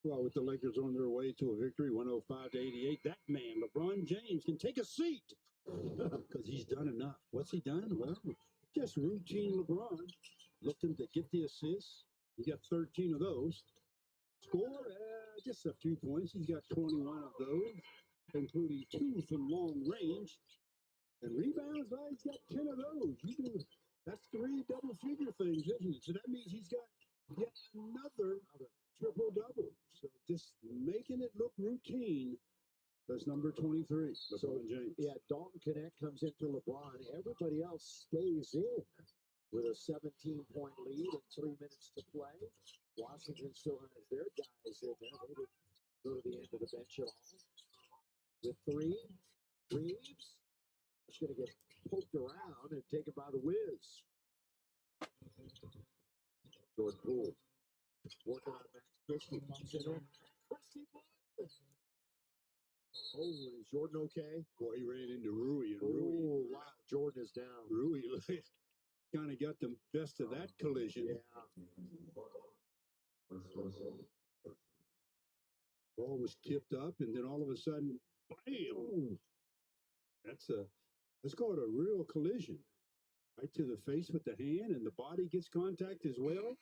Well, with the Lakers on their way to a victory, 105-88, that man, LeBron James, can take a seat because he's done enough. What's he done? Well, just routine LeBron, looking to get the assists. He got 13 of those. Score, just a few points. He's got 21 of those, including 2 from long range. And rebounds, well, he's got 10 of those. That's 3 double-figure things, isn't it? So that means he's got yet another triple-double. So just making it look routine. That's number 23, LeBron James. Yeah, Dalton Connect comes into LeBron. Everybody else stays in with a 17-point lead and 3 minutes to play. Washington still has their guys in there. They didn't go to the end of the bench at all. With 3, Reeves is going to get poked around and taken by the Wiz. Jordan Poole working on Max Christie. Comes in on Christie. Oh, is Jordan okay? Boy, he ran into Rui, and Rui. Oh, wow. Jordan is down. Rui kind of got the best of that collision. Yeah. Ball was tipped up, and then all of a sudden, bam! Let's call it a real collision. Right to the face with the hand, and the body gets contact as well.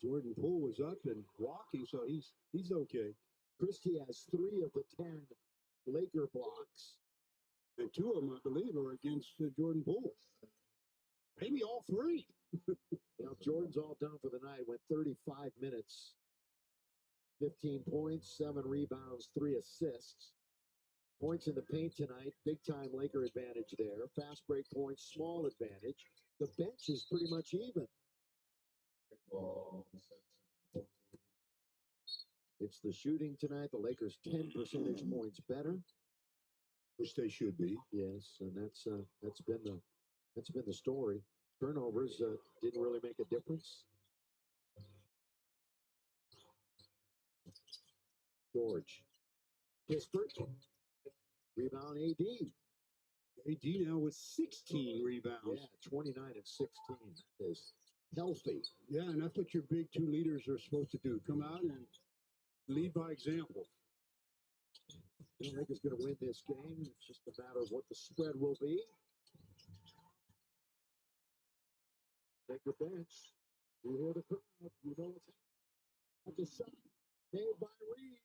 Jordan Poole was up and walking, so he's okay. Christie has 3 of the 10 Laker blocks. And 2 of them, I believe, are against Jordan Poole. Maybe all 3. Jordan's all done for the night. Went 35 minutes. 15 points, 7 rebounds, 3 assists. Points in the paint tonight. Big time Laker advantage there. Fast break points, small advantage. The bench is pretty much even. It's the shooting tonight. The Lakers 10 percentage points better, which they should be. Yes, and that's been the story. Turnovers didn't really make a difference. George, Kispert, rebound AD. AD now with 16 rebounds. Yeah, 29 and 16. That is healthy. Yeah, and that's what your big 2 leaders are supposed to do. Come out and lead by example. I think is going to win this game. It's just a matter of what the spread will be. Take the bench. You hear the crowd. You know what's happening. That's a shot made by Reed.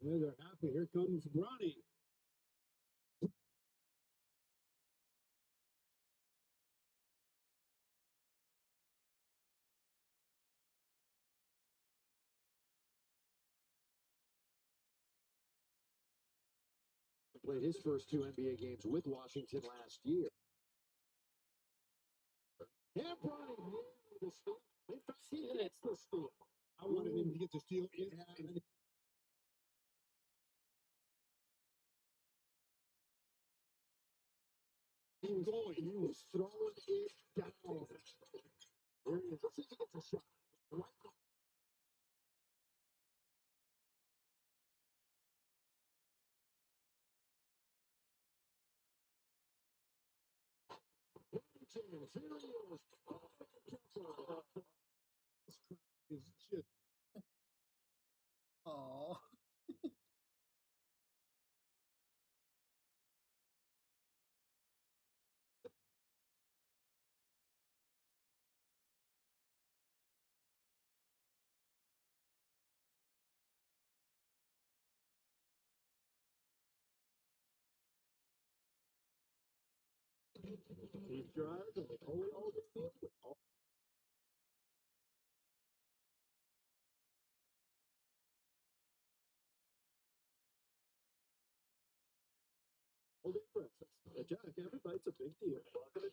Yeah, they're happy. Here comes Bronny. Played his first 2 NBA games with Washington last year. And Bronny the steal. In fact, he hits the steal. I wanted him to get the steal. He was going. He was throwing it down. There he is. Let's see if he gets a shot. Right now. Here he is. Is just Oh. Keith drives and they hold all the field. Jack, every bite's a big deal. Welcome to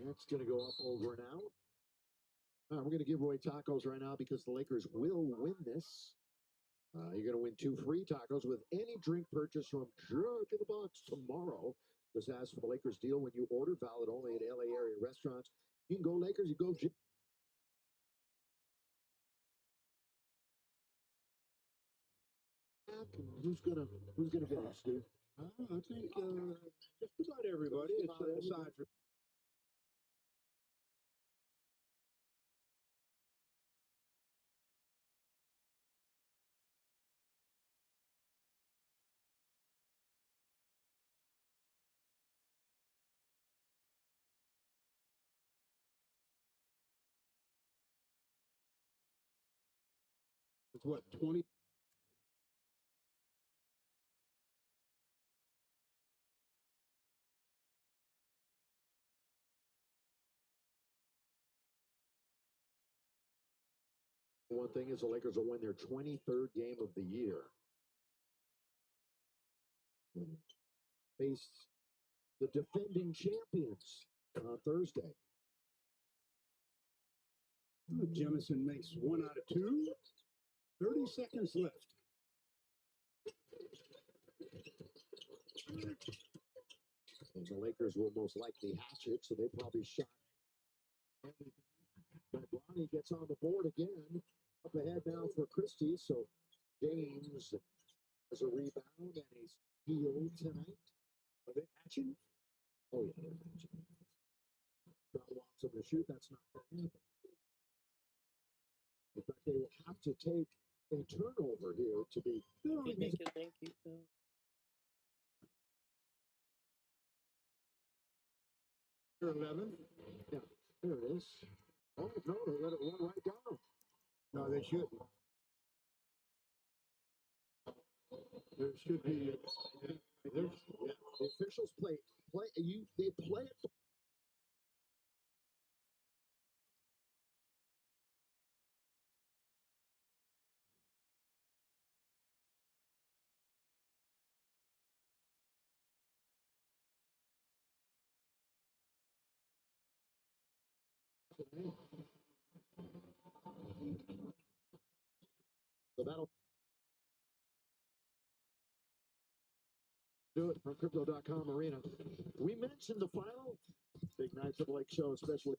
That's going to go up over an hour. We're going to give away tacos right now because the Lakers will win this. You're going to win 2 free tacos with any drink purchase from Jack in the Box tomorrow. Just ask for the Lakers deal when you order, valid only at LA area restaurants. You can go Lakers, you go Jack. Who's gonna get it, Steve? I think just about everybody. It's aside from. It's what 20. One thing is the Lakers will win their 23rd game of the year. And face the defending champions on Thursday. Jemison makes 1 out of 2. 30 seconds left. And the Lakers will most likely hatch it, so they probably shot everything. But Bronny gets on the board again. Up ahead now for Christie, so James has a rebound and a steal tonight. Are they hatching? Oh, yeah, they're hatching. Crowd wants them to shoot. That's not going to happen. In fact, they will have to take a turnover here to be. Thank you, Phil. They're 11. Yeah, there it is. Oh, no, they let it run right down. No, they shouldn't. There should be. The officials play. They play it. So that'll do it from Crypto.com Arena. We mentioned the final Big Nights of the Lake show, especially.